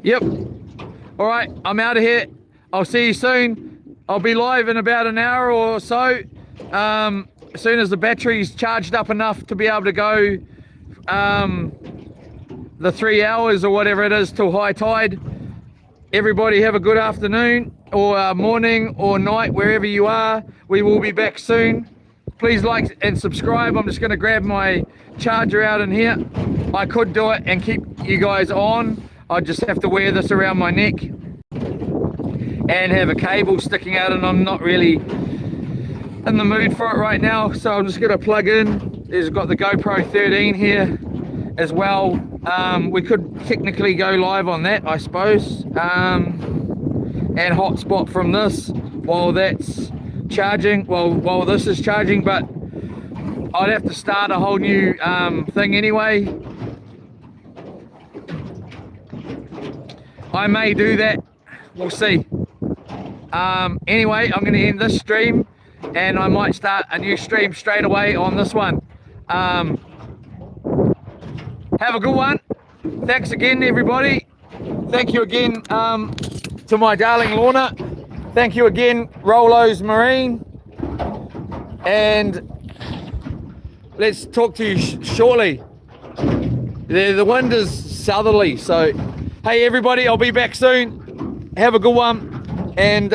Yep. All right, I'm out of here. I'll see you soon. I'll be live in about an hour or so. As soon as the battery's charged up enough to be able to go the 3 hours or whatever it is till high tide. Everybody have a good afternoon or morning or night, wherever you are. We will be back soon. Please like and subscribe. I'm just going to grab my charger out in here. I could do it and keep you guys on. I just have to wear this around my neck and have a cable sticking out, and I'm not really in the mood for it right now, so I'm just going to plug in. There's got the GoPro 13 here as well. We could technically go live on that, I suppose, and hotspot from this while that's charging, while this is charging, but I'd have to start a whole new thing anyway. I may do that, we'll see. Anyway, I'm going to end this stream and I might start a new stream straight away on this one. Have a good one. Thanks again, everybody. Thank you again to my darling Lorna. Thank you again, Rollos Marine. And let's talk to you shortly. The wind is southerly, so hey everybody, I'll be back soon. Have a good one. And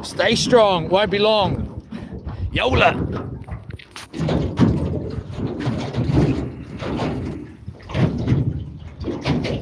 stay strong, won't be long. Yola.